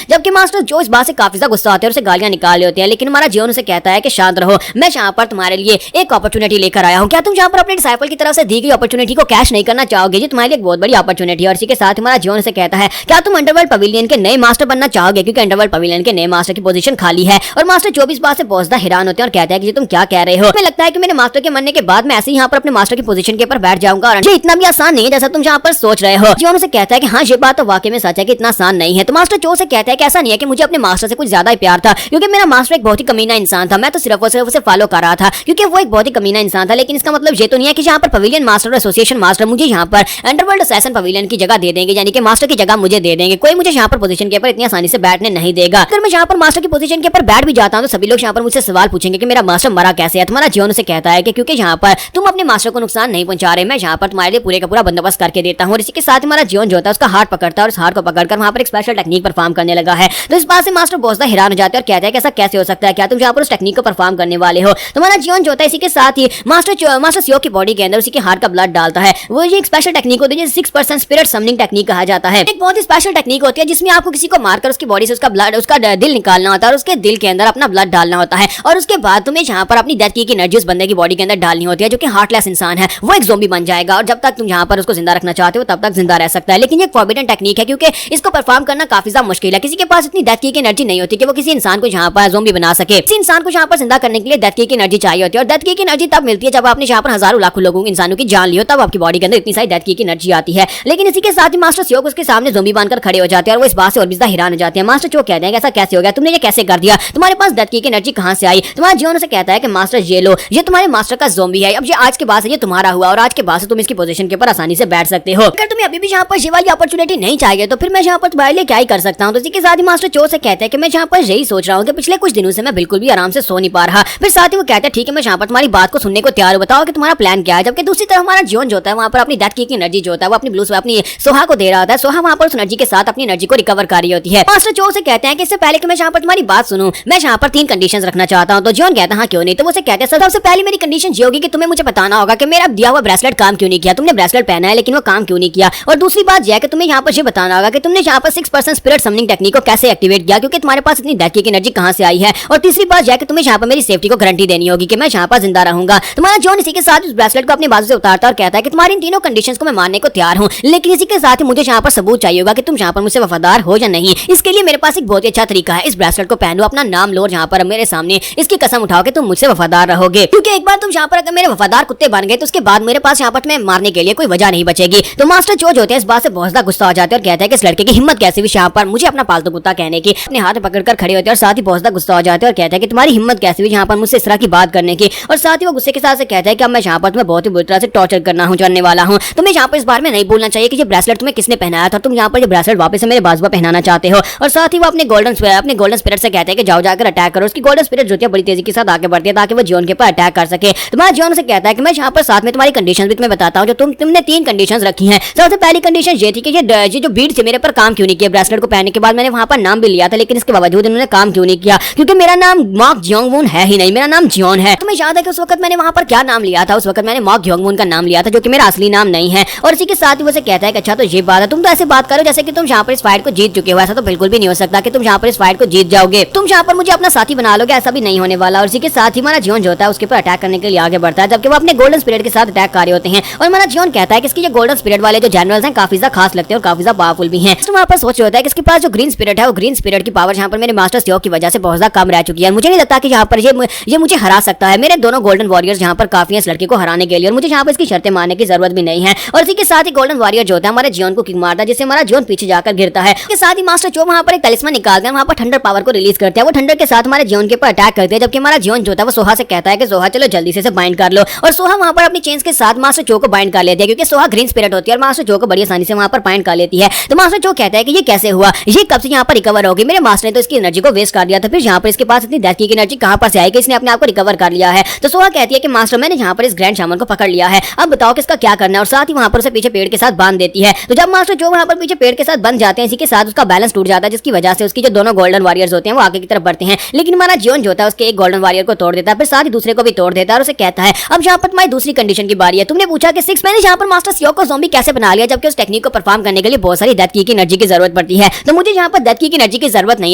[SPEAKER 1] जबकि मास्टर जो इस बात से काफी ज्यादा गुस्सा होते हैं और उसे गालियां निकाल रहे होते हैं, लेकिन हमारा जियोन उसे कहता है कि शांत रहो, मैं यहाँ पर तुम्हारे लिए एक अपॉर्चुनिटी लेकर आया हूँ। क्या तुम यहाँ पर अपने डिसाइपल की तरफ से दी गई अपॉर्चुनिटी को कैश नहीं करना चाहोगे? ये तुम्हारे लिए एक बहुत बड़ी अपॉर्चुनिटी है। और इसी के साथ हमारा जियोन से कहता है क्या तुम अंडरवर्ल्ड पवेलियन के नए मास्टर बनना चाहोगे, क्योंकि अंडरवर्ल्ड पवेलियन के नए मास्टर की पोजीशन खाली है। और मास्टर 24 बार से पहुंचता हैरान होते हैं और कहता है कि तुम क्या कह रहे हो? मुझे लगता है कि मेरे मास्टर के मरने के बाद मैं ऐसे ही यहाँ पर अपने मास्टर की पोजीशन के ऊपर बैठ जाऊंगा और ये इतना भी आसान नहीं है जैसा तुम यहाँ पर सोच रहे हो। जियोन से कहता है कि हाँ ये बात तो वाकई में सच है कि इतना आसान नहीं है। तो मास्टर चो से कहता है कि ऐसा नहीं है कि मुझे अपने मास्टर से कुछ ज्यादा ही प्यार था, क्योंकि मेरा मास्टर एक बहुत ही कमीना इंसान था। मैं तो सिर्फ और सिर्फ उसे फॉलो कर रहा था क्योंकि वो एक बहुत ही कमीना इंसान था। लेकिन इसका मतलब ये तो नहीं है कि यहाँ पर पवेलियन मास्टर और एसोसिएशन मास्टर मुझे यहाँ पर अंडरवर्ल्ड असैसिन पवेलियन की जगह दे देंगे, यानी कि मास्टर की जगह मुझे दे देंगे। कोई मुझे यहाँ पर पोजीशन के ऊपर इतनी आसानी से बैठने नहीं देगा। अगर मैं यहाँ पर मास्टर की पोजीशन के ऊपर बैठ भी जाता हूँ तो सभी लोग यहाँ पर मुझसे सवाल पूछेंगे कि मेरा मास्टर मरा कैसे है। तुम्हारा जियोन से कहता है कि क्योंकि यहाँ पर तुम अपने मास्टर को नुकसान नहीं पहुंचा रहे, मैं यहाँ पर तुम्हारे लिए पूरे का पूरा बंदोबस्त करके देता हूँ। और इसी के साथ हमारा जियोन जो होता है उसका हाथ पकड़ता है और उस हाथ को पकड़कर वहाँ पर एक स्पेशल टेक्निक परफॉर्म करने लगा है। तो इस बात से मास्टर बहुत ज्यादा हैरान हो जाते हैं और कहते हैं कि ऐसा कैसे हो सकता है, क्या तुम यहाँ पर उस टेक्निक को परफॉर्म करने वाले हो? तुम्हारा जियोन जो होता है इसी के साथ ही मास्टर सियोक की बॉडी के अंदर उसी के हार्ट का ब्लड डालता है। वो ये एक स्पेशल टेक्निक होती है जिसे 6% स्पिरिट समनिंग टेक्निक कहा जाता है। एक बहुत ही स्पेशल टेक्निक होती है जिसमें आपको किसी को मारकर उसकी बॉडी से उसका ब्लड उसका दिल निकालना होता है और उसके दिल के अंदर अपना ब्लड डालना होता है। और उसके बाद तुम्हें यहाँ पर अपनी डेथ की एनर्जी उस बंदे की बॉडी के अंदर डालनी होती है जो कि हार्टलेस इंसान है। वो एक ज़ोंबी बन जाएगा और जब तक तुम यहाँ पर उसको जिंदा रखना चाहते हो तब तक जिंदा रह सकता है। लेकिन ये फॉरबिडन टेक्निक है क्योंकि इसको परफॉर्म करना काफी ज्यादा मुश्किल है। किसी के पास इतनी डेथ की एनर्जी नहीं होती कि वो किसी इंसान को यहाँ पर ज़ोंबी बना सके। किसी इंसान को यहाँ पर जिंदा करने के लिए डेथ की एनर्जी चाहिए होती है। और डेथ की एनर्जी तब मिलती है जब आपने यहाँ पर हजारों लाखों लोगों इंसानों की जान ली हो, तब आपकी बॉडी के अंदर इतनी सारी डेथ की एनर्जी आती है। लेकिन इसी के साथ ही मास्टर सियोक उसके सामने ज़ोंबी बनकर खड़े हो जाते हैं और वो इस बात से और भी ज्यादा हैरान हो जाते हैं। मास्टर चो कहते हैं ऐसा कैसे हो गया, तुमने ये कैसे कर दिया, तुम्हारे पास डेथ की एनर्जी कहाँ से आई? तुम्हारा जियोन से कहता है कि मास्टर ये लो, ये तुम्हारे मास्टर का ज़ोंबी है। अब ये आज के बाद से ये तुम्हारा हुआ और आज के बाद से तुम इसकी पोजीशन के ऊपर आसानी से बैठ सकते हो। अगर तुम्हें अभी भी यहाँ पर ये वाली अपॉर्चुनिटी नहीं चाहिए तो फिर मैं यहाँ पर तुम्हारे लिए क्या ही कर सकता हूँ। तो इसी के साथ ही मास्टर चो से कहते हैं कि मैं यहाँ पर यही सोच रहा हूँ कि पिछले कुछ दिनों से मैं बिल्कुल भी आराम से सो नहीं पा रहा। फिर साथ ही वो कहते हैं ठीक है मैं यहाँ पर तुम्हारी बात को सुनने को तैयार हूँ, बताओ कि तुम्हारा प्लान क्या है। जबकि दूसरी तरफ हमारा जियोन जो होता है वहाँ पर अपनी डेथ की एनर्जी जो होता है वो अपनी ब्लूस अपनी सोहा को दे रहा होता है। सोहा वहाँ पर उस एनर्जी के साथ अपनी एनर्जी को रिकवर कर रही होती है। मास्टर चो से कहते हैं कि इससे पहले कि मैं यहाँ पर तुम्हारी बात सुनूं मैं यहाँ पर 3 कंडीशंस रखना चाहता हूँ। तो जियोन कहता है हाँ क्यों नहीं। तो वो कहते हैं सबसे पहले मेरी कंडीशन ये होगी कि तुम्हें मुझे बताना होगा कि मेरा दिया हुआ ब्रेसलेट काम क्यों नहीं किया। तुमने ब्रेसलेट पहना है लेकिन वो काम क्यों नहीं किया। और दूसरी बात यह है कि तुम्हें यहाँ पर ये बताना होगा कि तुमने यहाँ पर 6% स्पिरिट समनिंग टेक्निक को कैसे एक्टिवेट किया, क्योंकि तुम्हारे पास इतनी डेथ की एनर्जी कहाँ से आई है। और तीसरी बात यह है कि तुम्हें यहाँ पर मेरी सेफ्टी को गारंटी देनी होगी कि मैं यहाँ पर जिंदा रहूंगा। तुम्हारा जियोन इसी के साथ उस ब्रेसलेट को अपने बाजू से उतारता करता है और कहता है कि तुम्हारी इन तीनों कंडीशंस को मैं मानने को तैयार हूँ, लेकिन इसी के साथ ही मुझे यहाँ पर सबूत चाहिए होगा कि तुम यहाँ पर मुझसे वफादार हो या नहीं। इसके लिए मेरे पास एक बहुत ही अच्छा तरीका है, इस ब्रेसलेट को पहनो, अपना नाम लो और यहाँ पर मेरे सामने इसकी कसम उठाओ कि तुम मुझसे वफादार रहोगे, क्योंकि एक बार तुम यहाँ पर अगर मेरे वफादार कुत्ते बन गए तो उसके बाद मेरे पास यहाँ पर तुम्हें मारने के लिए कोई वजह नहीं बचेगी। तो मास्टर चो जो होते हैं इस बात से बहुत ज्यादा गुस्सा हो जाते हैं और कहते हैं कि इस लड़के की हिम्मत कैसे भी यहाँ पर मुझे अपना पालतू कुत्ता कहने की, अपने हाथ पकड़कर खड़े होते हैं और साथ ही बहुत ज्यादा गुस्सा हो जाते हैं और कहते हैं कि तुम्हारी हिम्मत कैसे भी यहाँ पर मुझसे इस तरह की बात करने की। और साथ ही वो गुस्से के साथ से कहता है कि अब मैं यहाँ पर तुम्हें बहुत ही बुरी तरह से टॉर्चर करना हूँ जानने वाला हूँ। तुम्हें यहाँ पर इस बारे में नहीं बोलना चाहिए कि ये ब्रेसलेट तुम्हें किसने पहनाया था, तुम यहाँ पर ये ब्रेसलेट वापस से मेरे बाजुआ पहनाना चाहते हो। और साथ ही वो अपने गोल्डन स्पिरिट से कहते हैं कि जाओ जाकर अटैक करो। उसकी गोल्डन स्पिरिट जो है बड़ी तेजी के साथ आगे बढ़ती है ताकि वो जियोन के ऊपर अटैक कर सके। तुम्हारा जियोन से कहता है कि मैं यहाँ पर साथ में तुम्हारी कंडीशन भी तुम्हें बताता हूँ, जो तुमने 3 कंडीशंस रखी हैं। सबसे पहली कंडीशन ये थी कि ये जो बीट से मेरे पर काम क्यों नहीं किया, ब्रेसलेट को पहनने के बाद मैंने वहां पर नाम भी लिया था, लेकिन इसके बावजूद इन्होंने काम क्यों नहीं किया, क्योंकि मेरा नाम मॉक जियोंगवून है ही नहीं, मेरा नाम जियोन है। तुम्हें याद है कि उस वक्त मैंने वहां पर क्या नाम लिया था? उस वक्त मैंने मॉक जियोंगवून का नाम लिया था, जो कि मेरा असली नाम नहीं है। और इसी के साथ ही वो कहता है कि अच्छा तो ये बात है, तुम तो ऐसे बात करो जैसे कि तुम यहाँ पर इस फाइट को जीत चुके हो। ऐसा तो बिल्कुल भी नहीं हो सकता कि तुम यहाँ पर इस फाइट को जीत जाओगे, तुम यहाँ पर मुझे अपना साथी बना लोगे, ऐसा भी नहीं होने वाला। और इसी के साथ ही हमारा जियोन जो होता है उसके ऊपर अटैक करने के लिए आगे बढ़ता है, जबकि वो अपने गोल्डन स्पिरिट के साथ अटैक कर रहे होते हैं। और हमारा जियोन कहता है कि इसके जो गोल्डन स्पिरिट वाले जो जनरल्स हैं काफी ज्यादा खास लगते हैं और काफी ज्यादा पावरफुल भी हैं। तो वहाँ पर सोच रहा होता है कि इसके पास जो ग्रीन स्पिरिट है वो ग्रीन स्पिरिट की पावर यहाँ पर मेरे मास्टर स्योक की वजह से बहुत ज्यादा कम रह चुकी है। मुझे नहीं लगता कि यहाँ पर ये मुझे हरा सकता है। मेरे दोनों गोल्डन वॉरियर्स यहाँ पर काफी है इस लड़के को हराने के लिए, और मुझे यहाँ पर इसकी शर्तें मानने की जरूरत भी नहीं है। और इसी के साथ ही गोल्डन वॉरियर जो होता है हमारे जियोन को किक मारता है, जिससे हमारा जियोन पीछे जाकर गिरता है। इसके साथ ही मास्टर चो वहाँ पर एक तलिस्मान निकालते हैं, वहाँ पर ठंडर पावर को रिलीज करते हैं। वो ठंडर के साथ हमारे जियोन के ऊपर अटैक करते हैं, जबकि हमारा जियोन जो होता है वो सोहा से कहता है कि सोहा चलो जल्दी से बाइंड कर लो। और सोहा वहाँ पर अपनी चेन्स के साथ मास्टर चो को बाइंड कर लेती है, क्योंकि सोहा ग्रीन स्पिरिट होती है और मास्टर चो को बड़ी आसानी से वहाँ पर बाइंड कर लेती है। तो मास्टर चो कहता है कि ये कैसे हुआ, ये कब से यहाँ पर रिकवर होगी, मेरे मास्टर ने तो इसकी एनर्जी को वेस्ट कर दिया था, फिर यहाँ पर इसके पास इतनी डेथ की एनर्जी कहाँ पर से आएगी, इसने अपने आप को रिकवर कर लिया है। तो सोहा कहती है कि मास्टर मैंने यहाँ पर इस ग्रैंड शामन को पकड़ लिया है, अब बताओ किसका क्या करना है। और साथ ही वहाँ पर उसे पीछे पेड़ के साथ बांध देती है। तो जब मास्टर चो वहाँ पर पीछे पेड़ के साथ बंध जाते हैं, इसी के साथ उसका बैलेंस टूट जाता है, जिसकी वजह से उसकी जो दोनों गोल्डन वॉरियर्स होते हैं वो आगे की तरफ बढ़ते हैं। लेकिन हमारा जियोन जो होता है उसके एक गोल्डन वॉरियर को तोड़ देता है, फिर साथ ही दूसरे को भी तोड़ देता है और उसे कहता है अब यहाँ पर तुम्हारी दूसरी कंडीशन की बारी है। तुमने पूछा कि 6 मैंने यहाँ पर मास्टर स्योक को ज़ॉम्बी कैसे बना लिया, जबकि उस टेक्निक को परफॉर्म करने के लिए बहुत सारी डेथ की एनर्जी की जरूरत पड़ती है। तो मुझे यहाँ पर डेथ की एनर्जी की जरूरत नहीं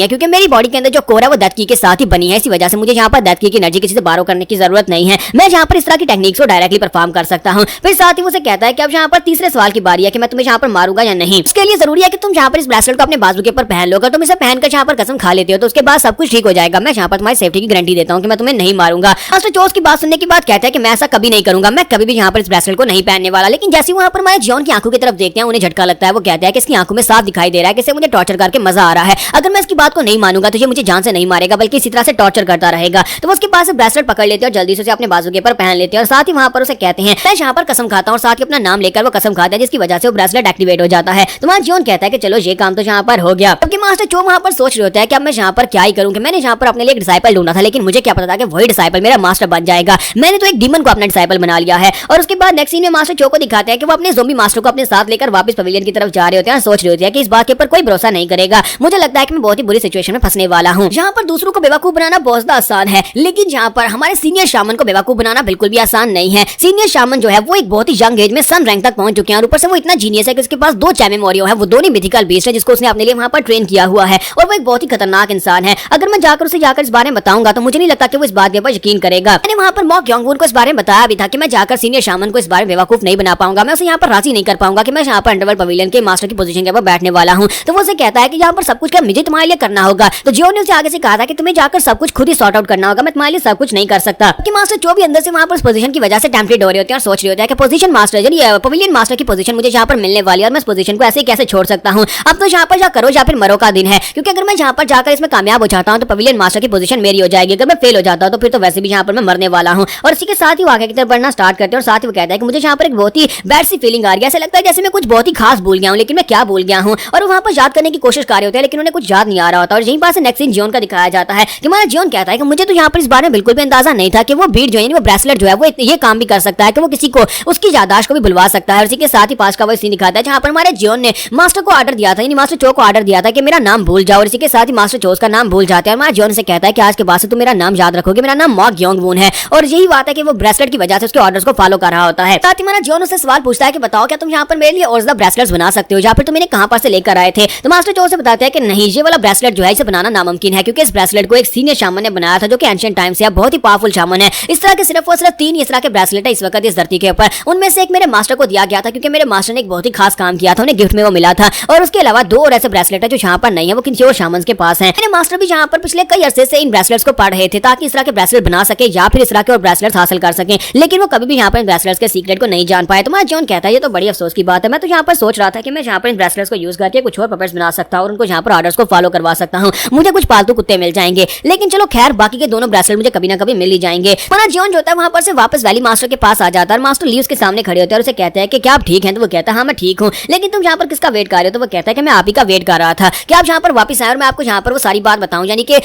[SPEAKER 1] है, क्योंकि मेरी बॉडी के अंदर जो कोर है वो डेथ की के साथ ही बनी है। इसी वजह से मुझे यहाँ पर डेथ की एनर्जी किसी से बारो करने की जरूरत नहीं है, मैं यहाँ पर इस तरह की टेक्निक्स को डायरेक्टली परफॉर्म कर सकता हूँ। फिर साथ ही वो कहता है कि अब यहाँ पर तीसरे सवाल की बारी है कि मैं तुम्हें यहाँ पर मारूंगा या नहीं। उसके लिए जरूरी है कि तुम यहाँ पर इस ब्रेसलेट को अपने बाजू के ऊपर पहन लो। अगर तुम इसे पहनकर यहाँ पर कसम खा लेते हो तो उसके बाद सब कुछ ठीक हो जाएगा। मैं यहाँ पर तुम्हारी सेफ्टी की गारंटी देता हूँ कि मैं तुम्हें नहीं मारूंगा। मास्टर चोस की बात सुनने के बाद कहता है कि मैं ऐसा कभी नहीं करूंगा, मैं कभी भी यहाँ पर इस ब्रेसलेट को नहीं पहनने वाला। लेकिन जैसे वहाँ पर हमारे जियोन की आंखों की तरफ देखते हैं उन्हें झटका लगता है। वो कहता है कि इसकी आंखों में साफ दिखाई दे रहा है कि इसे मुझे टॉर्चर करके मजा आ रहा है। अगर मैं इसकी बात को नहीं मानूंगा तो ये मुझे जान से नहीं मारेगा, बल्कि इसी तरह से टॉर्चर करता रहेगा। तो वो उसके पास ब्रेसलेट पकड़ लेते हैं और जल्दी से उसे अपने बाजू के ऊपर पहन लेते हैं। और साथ ही वहाँ पर उसे कहते हैं मैं यहाँ पर कसम खाता हूँ, साथ ही अपना नाम लेकर वो कसम खाता है, जिसकी वजह से वो ब्रेसलेट एक्टिवेट हो जाता है। तो वहाँ जियोन कहता है कि चलो ये काम तो यहाँ पर हो गया। क्योंकि मास्टर चो वहाँ पर सोच रहे होता है कि अब मैं यहाँ पर क्या ही करूँ, कि मैंने यहाँ पर अपने लिए एक डिसाइपल ढूंढा था, लेकिन मुझे क्या पता था कि वही डिसाइपल मेरा मास्टर बन जाएगा। मैंने तो एक डीमन को अपना डिसाइपल बना लिया है। और उसके बाद नेक्स्ट सीन में मास्टर चो को दिखाते हैं कि वो अपने ज़ॉम्बी मास्टर को अपने साथ लेकर वापस पवेलियन की तरफ जा रहे होते हैं और सोच रहे होते हैं कि इस बात के ऊपर कोई भरोसा नहीं करेगा। मुझे लगता है कि मैं बहुत ही बुरी सिचुएशन में फंसने वाला हूँ। यहाँ पर दूसरों को बेवकूफ बनाना बहुत ज्यादा आसान है, लेकिन यहाँ पर हमारे सीनियर शामन को बेवकूफ बनाना बिल्कुल भी आसान नहीं है। सीनियर शामन जो है वो एक बहुत ही यंग एज में सन रैंक तक पहुंच चुके हैं, और ऊपर से वो इतना जीनियस है कि उसके पास 2 चैमेमोरियो है, वो दोनों मिथिकल बीस्ट है जिसको उसने अपने लिए वहाँ पर ट्रेन किया हुआ है, और वो एक बहुत ही खतरनाक इंसान है। अगर मैं जाकर उसे जाकर इस बारे में बताऊंगा तो मुझे नहीं लगता कि वो इस बात के ऊपर यकीन करेगा। मैंने वहाँ पर मॉक जियोंगवून को इस बारे में बताया भी था कि मैं जाकर सीनियर शामन को इस बारे में बेवकूफ नहीं बना पाऊंगा, मैं उसे यहाँ पर राजी नहीं कर पाऊंगा कि मैं यहाँ पर अंडरवर्ल्ड पवेलियन के मास्टर की पोजीशन के ऊपर बैठने वाला हूँ। तो वो उसे कहता है कि यहाँ पर सब कुछ मुझे तुम्हारे लिए करना होगा। तो जियो ने उसे आगे से कहा था कि तुम्हें जाकर सब कुछ खुद ही सॉर्ट आउट करना होगा, मैं तुम्हारे लिए सब कुछ नहीं कर सकता। कि मास्टर चो भी अंदर से वहाँ पर उस पोजीशन की वजह से टेम्पटेड हो रहे होते हैं और सोच रहे होते हैं कि पोजीशन मास्टर यानी पवेलियन मास्टर की पोजीशन मुझे यहाँ पर मिलने वाली है, और मैं इस पोजीशन को ऐसे कैसे छोड़ सकता हूँ। अब तो यहाँ पर जा करो या फिर मरो का दिन है, क्योंकि अगर मैं यहाँ पर जाकर इसमें कामयाब हो जाता हूँ तो पवेलियन मास्टर की पोजीशन मेरी हो जाएगी। अगर मैं फेल हो जाता हूँ तो फिर तो वैसे भी यहाँ पर मैं मरने वाला हूँ। और इसी के साथ ही आगे की तरफ बढ़ना स्टार्ट करते हैं, और साथ ही वो कहता है कि मुझे यहाँ पर एक बहुत ही बैड सी फीलिंग आ रही है, ऐसा लगता है जैसे मैं कुछ बहुत ही खास भूल गया हूँ, लेकिन मैं क्या भूल गया हूँ। और वहाँ पर याद करने की कोशिश कर रहे होते हैं, लेकिन उन्हें कुछ याद नहीं आ रहा होता। और यहीं पास नेक्स्ट सीन जियोन का दिखाया जाता है कि हमारा जियोन कहता है कि मुझे तो यहाँ पर इस बारे में बिल्कुल भी अंदाजा नहीं था कि वो बीट जो है वो ब्रेसलेट जो है वो ये काम भी कर सकता है कि वो किसी को उसकी याददाश्त को भी भुलवा सकता है। और इसी के साथ ही पास का वो सीन दिखाता है जहाँ पर हमारे जियोन ने मास्टर को ऑर्डर दिया था, यानी मास्टर चो को ऑर्डर दिया था कि मेरा नाम भूल जाओ। और इसी के साथ ही मास्टर चो का नाम भूल जाते हैं, और हमारा जियोन से कहता है कि आज के बाद से तुम मेरा नाम याद रखोगे, मेरा नाम मॉक जियोंगवून है। और यही बात है कि वो ब्रेसलेट की वजह से उसके ऑर्डर्स को फॉलो कर रहा होता है। साथ ही हमारा जियोन उससे सवाल पूछता है कि बताओ क्या तुम यहाँ पर मेरे लिए और ज्यादा ब्रेसलेट्स बना सकते हो, या फिर तुम इन्हें कहाँ पर से लेकर आए थे। तो मास्टर चो से बताते हैं कि नहीं, ये वाला ब्रेसलेट जो है इसे बनाना नामुमकिन है, क्योंकि इस ब्रेसलेट को एक सीनियर शामन ने बनाया था जो कि एंशिएंट टाइम से बहुत ही पावरफुल शामन है। इस तरह के सिर्फ और सिर्फ 3 इस तरह के ब्रेसलेट है इस वक्त इस धरती लड़की के ऊपर। उनमें से एक मेरे मास्टर को दिया गया था क्योंकि मेरे मास्टर ने एक बहुत ही खास काम किया था, उन्हें गिफ्ट में वो मिला था। और उसके अलावा 2 और ऐसे ब्रेसलेट है जो यहाँ पर नहीं है, वो किसी और शामन के पास है। मेरे मास्टर भी यहाँ पर पिछले कई अरसे से इन ब्रेसलेट्स को पढ़ रहे थे ताकि इस तरह के ब्रेसलेट बना सके या फिर इस तरह के और ब्रेसलेट्स हासिल कर सके, लेकिन वो कभी भी यहाँ पर इन ब्रेसलेट्स के सीक्रेट को नहीं जान पाए। तो जॉन कहता है ये तो बड़ी अफसोस की बात है। मैं तो यहाँ पर सोच रहा था कि मैं यहाँ पर इन ब्रेसलेट्स को यूज करके कुछ और पपेट्स बना सकता हूँ और उनको यहाँ पर ऑर्डर्स को फॉलो करवा सकता हूँ, मुझे कुछ पालतू कुत्ते मिल जाएंगे। लेकिन चलो खैर, बाकी के दोनों ब्रेसलेट मुझे कभी ना कभी मिल ही जाएंगे। हमारा जॉन जो होता है वहाँ पर से वापस वैली मास्टर के पास आ जाता है और मास्टर ली उसके सामने खड़े होते हैं और उसे कहते हैं कि क्या आप ठीक हैं? तो वो कहता है हाँ मैं ठीक हूँ, लेकिन तुम यहाँ पर किसका वेट कर रहे हो? तो वो कहता है कि मैं आप ही का वेट कर रहा था कि आप यहाँ पर वापस आए और मैं आपको यहाँ पर वो सारी बात बताऊं, यानी कि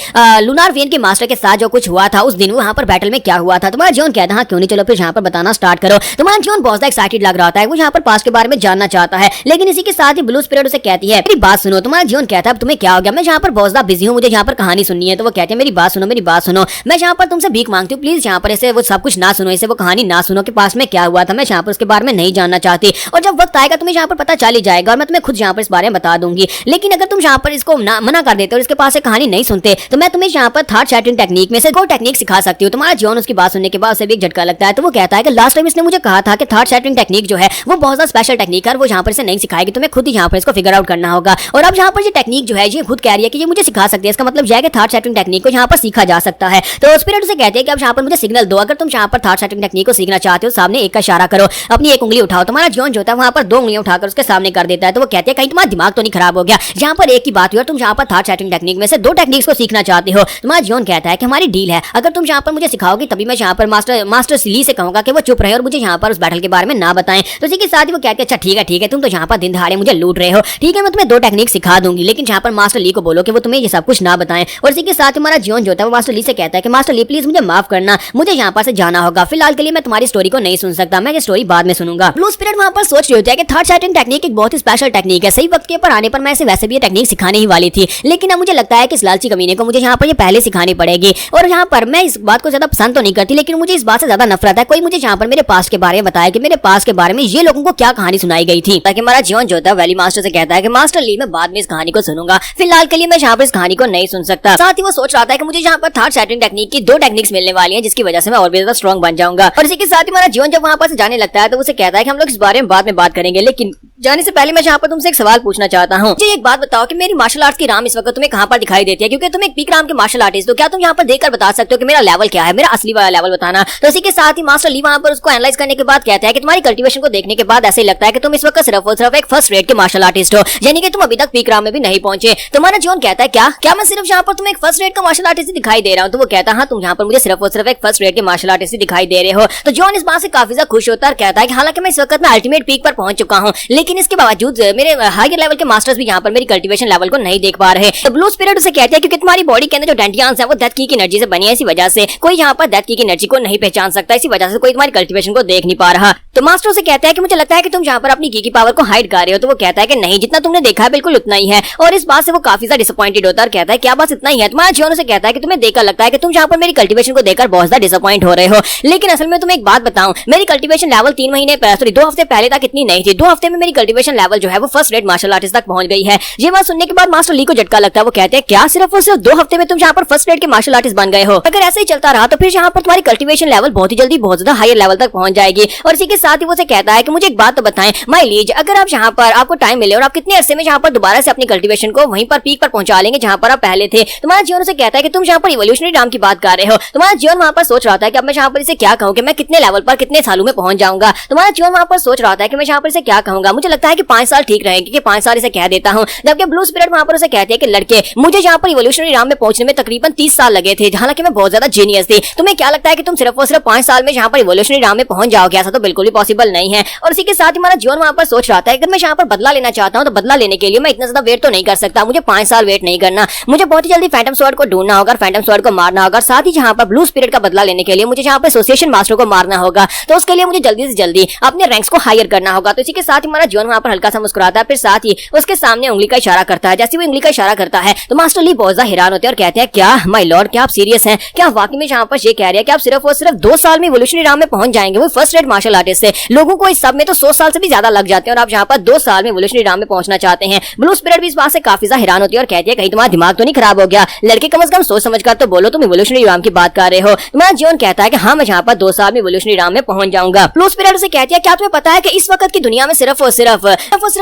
[SPEAKER 1] लूनार वेन के मास्टर के साथ जो कुछ हुआ था उस दिन, वो यहाँ पर बैटल में क्या हुआ था। तुम्हारा जॉन कहता है हाँ क्यों नहीं, चलो फिर यहाँ पर बताना स्टार्ट करो। तुम्हारा जॉन बहुत एक्साइटेड लग रहा है, वो यहाँ पर पास्ट के बारे में जानना चाहता है, लेकिन इसी के साथ ही ब्लू स्पिरिट उसे कहती है मेरी बात सुनो। तुम्हारा जॉन कहता है तुम्हें क्या हो गया? मैं यहाँ पर बहुत ज्यादा बिजी हूँ, मुझे यहाँ पर कहानी सुननी है। तो वो कहते हैं मेरी बात सुनो, मेरी बात सुनो, मैं यहाँ पर तुमसे भीख मांगती हूँ, प्लीज यहाँ पर ऐसे वो सब कुछ ना सुनो, इसे वो कहानी ना सुनो कि पास में क्या हुआ था, मैं यहाँ पर उसके बारे में नहीं जानना चाहती। और जब वक्त आएगा तुम्हें यहाँ पर पता चल ही जाएगा और मैं तुम्हें खुद यहाँ पर इस बारे में बता दूंगी। लेकिन अगर तुम यहाँ पर इसको मना कर देते और इसके पास से कहानी नहीं सुनते तो मैं तुम्हें यहाँ पर थॉट शैटरिंग टेक्निक में से 2 टेक्निक सिखा सकती हूँ। तुम्हारा जॉन उसकी बात सुनने के बाद उसे भी एक झटका लगता है। तो वो कहता है कि लास्ट टाइम इसने मुझे कहा था कि थॉट शैटरिंग टेक्निक जो है वो बहुत ज्यादा स्पेशल टेक्निक है और वो यहाँ पर इसे नहीं सिखाएगी, तुम्हें खुद ही यहाँ पर इसको फिगर आउट करना होगा। और अब यहाँ पर ये टेक्निक जो है ये खुद कह रही है कि ये मुझे सिखा सकती है, इसका मतलब यह है कि थॉट शैटरिंग टेक्निक को यहाँ पर सीखा जा सकता है। तो स्पिरिट उसे कहते हैं कि अब यहाँ पर मुझे सिग्नल दो, अगर तुम यहाँ पर थॉट शैटरिंग टेक्निक को सीखना चाहते हो सामने एक का इशारा करो, अपनी एक उंगली उठाओ। तुम्हारा जॉन जो होता है वहाँ पर 2 उंगलियां उठाकर उसके सामने कर देता है। तो वो कहते हैं कहीं तुम्हारा दिमाग तो नहीं खराब हो गया, यहाँ पर एक की बात हुई और तुम यहाँ पर थॉट शैटरिंग टेक्निक में से 2 टेक्निक्स को सीखना चाहते हो। तुम्हारा जॉन कहता है कि हमारी डील है, अगर तुम यहाँ पर मुझे सिखाओगे तभी मैं यहाँ पर मास्टर ली से कहूंगा कि वो चुप रहे और मुझे यहाँ पर उस बैटल के बारे में ना बताएं। तो इसी के साथ ही वो कहते हैं अच्छा ठीक है, तुम तो यहाँ पर दिन दहाड़े मुझे लूट रहे हो, ठीक है मैं तुम्हें 2 टेक्निक सिखा दूंगी, लेकिन यहाँ पर मास्टर ली को बोलो कि वो तुम्हें ये सब कुछ ना बताएं। और इसी के साथ हमारा जॉन जो होता है वो मास्टर ली से कहता है कि मास्टर ली प्लीज मुझे माफ करना, मुझे यहाँ पर से जाना होगा, फिलहाल के लिए मैं तुम्हारी स्टोरी को नहीं सुन सकता, मैं ये स्टोरी बाद में सुनूंगा। ब्लू स्पिरिट वहाँ पर सोच रही होती है कि थॉट शैटरिंग टेक्निक एक बहुत ही स्पेशल टेक्निक है, सही वक्त के ऊपर आने पर मैं इसे वैसे भी ये टेक्निक सिखाने ही वाली थी, लेकिन अब मुझे लगता है कि इस लालची कमीने को मुझे यहाँ पर ये पहले सिखानी पड़ेगी। और यहाँ पर मैं इस बात को ज्यादा पसंद तो नहीं करती, लेकिन मुझे इस बात से ज्यादा नफरत है कोई मुझे यहाँ पर मेरे पास्ट के बारे में बताया कि मेरे पास्ट के बारे में ये लोगों को क्या कहानी सुनाई गई थी। ताकि हमारा जॉन जो होता है वैली मास्टर से कहता है कि मास्टर ली मैं बाद में इस कहानी को सुनूंगा, फिलहाल के लिए मैं यहाँ पर इस कहानी को नहीं सुन सकता। साथ ही वो सोच रहा था कि मुझे यहाँ पर थॉट शैटरिंग टेक्निक की 2 टेक्निक्स मिलने वाली हैं, जिसकी वजह से मैं और भी ज्यादा स्ट्रॉन्ग बन जाऊंगा। और इसी के साथ ही हमारा जॉन जब वहाँ पर जाने लगता है तो उसे कहता है कि हम लोग इस बारे में बाद में बात करेंगे, लेकिन जाने से पहले मैं यहाँ पर तुमसे एक सवाल पूछना चाहता हूँ। मुझे एक बात बताओ कि मेरी मार्शल आर्ट्स की राम इस वक्त तुम्हें कहाँ पर दिखाई देती है? क्योंकि तुम एक पीक राम के मार्शल आर्टिस्ट हो, क्या तुम यहाँ पर देखकर बता सकते हो कि मेरा लेवल क्या है, मेरा असली वाला लेवल बताना। तो इसी के साथ ही मास्टर ली वहाँ पर उसको एनालाइज करने के बाद कहता है कि तुम्हारी कल्टीवेशन को देखने के बाद ऐसे ही लगता है कि तुम इस वक्त सिर्फ और सिर्फ एक फर्स्ट रेट के मार्शल आर्टिस्ट हो, यानी कि तुम अभी तक पीक राम में भी नहीं पहुंचे। तुम्हारा जॉन कहता है क्या मैं सिर्फ यहाँ पर तुम्हें एक फर्स्ट रेट का मार्शल आर्टिस्ट दिखाई दे रहा हूँ? तो वो कहता है हाँ तुम यहाँ पर मुझे सिर्फ और सिर्फ एक फर्स्ट रेट के मार्शल आर्टिस्ट दिखाई दे रहे हो। तो जॉन इस बात से काफी ज्यादा खुश होता है और कहता है कि हालांकि मैं इस वक्त में अल्टीमेट पीक पर पहुंच चुका हूँ, लेकिन इसके बावजूद मेरे हायर लेवल के मास्टर्स भी यहाँ पर मेरी कल्टीवेशन लेवल को नहीं देख पा रहे। तो ब्लू स्पिरिट उसे कहते हैं क्योंकि तुम्हारी बॉडी के अंदर जो डेंटियांस है वो डेथ की एनर्जी से बनी है, इसी वजह से कोई यहाँ पर डेथ की एनर्जी को नहीं पहचान सकता, इसी वजह से कोई तुम्हारी कल्टीवेशन को देख नहीं पा रहा। तो मास्टर उसे कहता है कि मुझे लगता है कि तुम यहाँ पर अपनी की पावर को हाइड कर रहे हो। तो वो कहता है कि नहीं, जितना तुमने देखा है बिल्कुल उतना ही है। और इस बात से वो काफी ज्यादा डिसअपॉइंटेड होता है और कहता है क्या बस इतना ही है? तुम्हारा जॉन उसे कहता है कि तुम्हें देखकर लगता है कि तुम यहाँ पर मेरी कल्टीवेशन को देखकर बहुत ज्यादा डिसअपॉइंट हो रहे हो, लेकिन असल में तुम्हें एक बात बताऊं, मेरी कल्टीवेशन लेवल 3 महीने 2 हफ्ते पहले तक इतनी नहीं थी। 2 हफ्ते में मेरी कल्टीवेशन लेवल जो है वो फर्स्ट रेट मार्शल आर्टिस्ट तक पहुंच गई है। ये बात सुनने के बाद मास्टर ली को झटका लगता है। वो कहते हैं क्या सिर्फ और सिर्फ 2 हफ्ते में तुम यहाँ पर फर्स्ट रेट के मार्शल आर्टिस्ट बन गए हो? अगर ऐसे ही चलता रहा तो फिर यहाँ पर तुम्हारी कल्टीवेशन लेवल बहुत ही जल्दी बहुत ज्यादा हायर लेवल तक पहुंच जाएगी। और इसी के साथ ही वो कहता है कि मुझे एक बात तो बताएं माय लीज, अगर आप यहाँ पर आपको टाइम मिले और आप कितने अरसे में यहाँ पर दोबारा से अपनी कल्टीवेशन को वहीं पर पीक पर पहुंचा लेंगे जहाँ पर आप पहले थे? तुम्हारा जीवन से कहता है कि तुम यहाँ पर इवोल्यूशनरी राम की बात कर रहे हो। तुम्हारा जीवन वहाँ पर सोच रहा था कि अब मैं यहाँ पर इसे क्या कहूँ कि मैं कितने लेवल पर कितने सालों में पहुंच जाऊंगा। तुम्हारा जीवन वहाँ पर सोच रहा था कि मैं यहाँ पर इसे क्या कहूंगा, मुझे लगता है कि 5 साल ठीक रहेंगे कि 5 साल इसे कह देता हूँ। जबकि ब्लू स्पिरिट वहाँ पर उसे कहते हैं कि लड़के मुझे यहाँ पर इवोल्यूशनरी राम में पहुंचने में तकरीबन 30 साल लगे थे, हालांकि मैं बहुत ज्यादा जीनियस थी। तुम्हें क्या लगता है कि तुम सिर्फ और सिर्फ 5 साल में यहाँ पर इवोल्यूशनरी राम में पहुंच जाओगे? ऐसा तो बिल्कुल भी पॉसिबल नहीं है। और इसी के साथ ही हमारा जीवन वहाँ पर सोच रहा था अगर मैं यहाँ पर बदला लेना चाहता हूँ तो बदला लेने के लिए मैं इतना ज्यादा वेट तो नहीं कर सकता, मुझे 5 साल वेट नहीं करना, मुझे बहुत ही जल्दी फैंटम स्वॉर्ड को ढूंढना होगा, फैंटम स्वॉर्ड को मारना होगा। साथ ही यहाँ पर ब्लू स्पिरिट का बदला लेने के लिए मुझे यहाँ पर एसोसिएशन मास्टर को मारना होगा, तो उसके लिए मुझे जल्दी से जल्दी अपने रैंक्स को हायर करना होगा। तो इसी के साथ ही हमारा जीवन वहाँ पर हल्का सा मुस्कुराता है, फिर साथ ही उसके सामने उंगली का इशारा करता है। जैसे वो उंगली का इशारा करता है तो मास्टर ली बहुत ज्यादा हैरान होते हैं और कहते हैं क्या माय लॉर्ड, क्या आप सीरियस हैं? क्या वाकई में यहाँ पर ये कह रहे हैं कि आप सिर्फ और सिर्फ 2 साल में इवोल्यूशनरी राम में पहुंच जाएंगे, वो फर्स्ट रेट मार्शल आर्टिस्ट से लोगों को इस सब में तो 100 साल से भी ज्यादा लग जाते हैं और आप यहाँ पर 2 साल में इवोल्यूशनरी राम में पहुंचना चाहते हैं। ब्लू स्पिरिट भी इस बात से काफी ज्यादा हैरान होती है और कहती है कहीं तुम्हारा दिमाग तो नहीं खराब हो गया, लड़के कम से कम सोच समझ कर तो बोलो, तुम इवोल्यूशनरी राम की बात कर रहे हो। तुम्हारा जियोन कहता है कि हाँ मैं यहाँ पर 2 साल में इवोल्यूशनरी राम में पहुंच जाऊंगा। ब्लू स्पिरिट से कहती है क्या तुम्हें पता है कि इस वक्त की दुनिया में सिर्फ और सिर्फ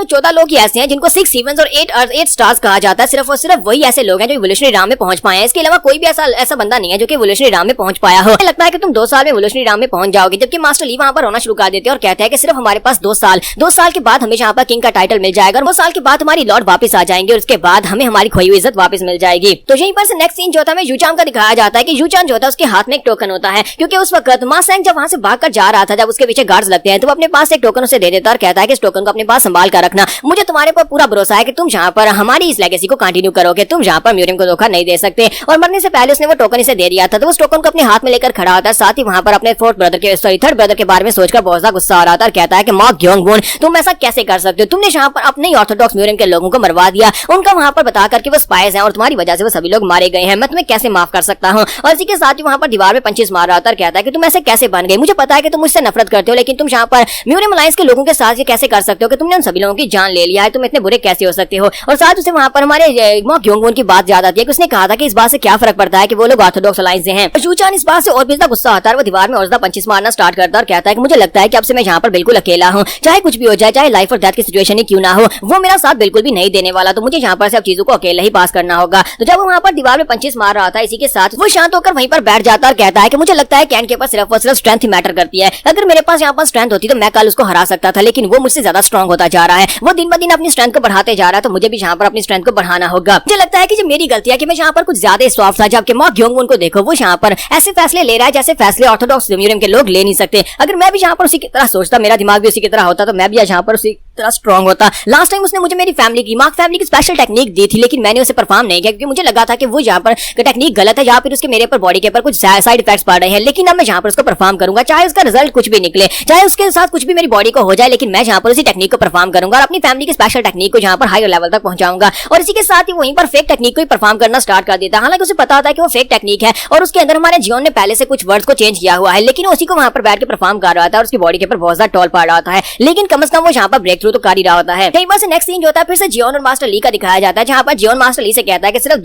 [SPEAKER 1] 14 लोग ही ऐसे हैं जिनको 6 हेवंस और 8 स्टार्स कहा जाता है। सिर्फ और सिर्फ वही ऐसे लोग हैं जो इवोल्यूशनरी राम में पहुंच पाए हैं। इसके अलावा कोई भी ऐसा बंदा नहीं है जो कि इवोल्यूशनरी राम में पहुंच पाया हो। लगता है कि तुम 2 साल में इवोल्यूशनरी राम में पहुंच जाओगे। जबकि मास्टर ली वहां पर रोना शुरू कर देते हैं और कहते हैं कि सिर्फ हमारे पास 2 साल के बाद हमें यहाँ पर किंग का टाइटल मिल जाएगा और 2 साल के बाद हमारी लॉर्ड वापस आ जाएंगे और उसके बाद हमें हमारी खोई हुई इज्जत वापस मिल जाएगी। तो यहीं पर से नेक्स्ट सीन जो होता है यूचांग का दिखाया जाता है कि यूचांग जो होता है उसके हाथ में एक टोकन होता है, क्योंकि उस वक्त मा सेंग जब वहां से भागकर जा रहा था, जब उसके पीछे गार्ड्स लगते हैं तो वो अपने पास एक टोकन उसे दे देता है और कहता है कि इस टोकन को अपने पास संभाल कर रखना, मुझे तुम्हारे पर पूरा भरोसा है कि तुम यहाँ पर हमारी इस लेगेसी को कंटिन्यू करोगे, तुम यहाँ पर म्यूरियम को धोखा नहीं दे सकते। और मरने से पहले उसने वो टोकन इसे दे दिया था, तो उस टोकन को अपने हाथ में लेकर खड़ा होता है। साथ ही वहां पर अपने थर्ड ब्रदर के बारे में सोचकर बहुत ज्यादा गुस्सा आ रहा था और कहता है कि माँ ग्योंगबुन तुम ऐसा कैसे कर सकते हो, तुमने यहाँ पर अपने ऑर्थोडॉक्स म्यूरियम के लोगों को मरवा दिया, उनका वहां पर बता करके वो स्पाइस हैं और तुम्हारी वजह से वो सभी लोग मारे गए हैं, मैं तुम्हें कैसे माफ कर सकता हूँ। और इसी के साथ ही वहां पर दीवार में पंचेस मार रहा था और कहता है कि तुम ऐसे कैसे बन गए, मुझे पता है कि तुम मुझसे नफरत करते हो, लेकिन तुम यहाँ पर म्यूरियम अलायंस के लोगों के साथ ये कैसे कर सकते हो कि तुमने उन सभी लोगों की जान ले लिया है, तुम इतने बुरे कैसे हो सकते हो। और साथ उसे वहां पर हमारे मॉ ग्योंगबुन की बात याद आती है कि उसने कहा था कि इस बात से क्या फर्क पड़ता है कि वो लोग ऑर्थोडॉक्स अलायंस से हैं। यूचान इस बात से और भी ज्यादा गुस्सा आता है, वो दीवार में और ज्यादा पंचेस मारना स्टार्ट करता है और कहता है कि मुझे लगता है कि अब से मैं यहाँ पर बिल्कुल अकेला हूँ, चाहे कुछ भी हो जाए, चाहे लाइफ और डेथ की सिचुएशन ही क्यों ना हो, वो मेरा साथ बिल्कुल भी नहीं देने वाला, तो मुझे यहाँ पर से अब चीजों को अकेला ही पास करना होगा। तो जब वो वहाँ पर दीवार में पंचेस मार रहा था, इसी के साथ वो शांत होकर वहीं पर बैठ जाता और कहता है कि मुझे लगता है कैन के पास सिर्फ और सिर्फ स्ट्रेंथ ही मैटर करती है, अगर मेरे पास यहाँ पर स्ट्रेंथ होती तो मैं कल उसको हरा सकता था, लेकिन वो मुझसे ज्यादा स्ट्रॉन्ग होता जा रहा है, वो दिन ब दिन अपनी स्ट्रेंथ को बढ़ाते जा रहा है, तो मुझे भी यहाँ पर अपनी स्ट्रेंथ को बढ़ाना होगा। मुझे लगता है कि जो मेरी गलती है कि मैं यहाँ पर कुछ ज्यादा सॉफ्ट था, जबकि मॉ ग्योंगबुन को देखो वो यहाँ पर ऐसे फैसले ले रहा है जैसे फैसले ऑर्थोडॉक्स म्यूरियम के लोग ले नहीं सकते। अगर मैं भी यहाँ पर उसी की तरह सोचता, मेरा दिमाग भी उसी की तरह होता, तो मैं भी यहाँ पर उसी तरह स्ट्रॉन्ग होता। लास्ट टाइम उसने मुझे मेरी मार्क फैमिली की स्पेशल टेक्निक दी थी, लेकिन मैंने उसे परफॉर्म नहीं किया क्योंकि मुझे लगा था कि वो यहाँ पर टेक्निक गलत है, यहाँ पर उसके मेरे पर बॉडी के ऊपर कुछ साइड इफेक्ट्स पड़ रहे हैं, लेकिन अब मैं यहाँ पर उसको परफॉर्म करूंगा, चाहे उसका रिजल्ट कुछ भी निकले, चाहे उसके साथ कुछ भी मेरी बॉडी को हो जाए, लेकिन मैं यहाँ पर उसी टेक्निक को परफॉर्म करूंगा और अपनी फैमिली की स्पेशल टेक्निक को यहाँ पर हायर लेवल तक पहुंचाऊंगा। और इसी के साथ ही वहीं पर फेक टेक्निक को परफॉर्म करना स्टार्ट कर देता है। हालांकि उसे पता था कि वो फेक टेक्निक है और उसके अंदर हमारे जियोन ने पहले से कुछ वर्ड्स को चेंज किया हुआ है, लेकिन उसी को वहां पर बैठ के परफॉर्म कर रहा था और उसकी बॉडी के ऊपर बहुत ज्यादा टॉल पड़ रहा है, लेकिन कम से कम वो यहाँ पर ब्रेक थ्रू तो कर ही रहा होता है। कई बार से नेक्स्ट सीन जो होता है फिर से जियोन और मास्टर ली का दिखाया जाता है, जहाँ पर जियोन मास्टर ली से कहता है कि सिर्फ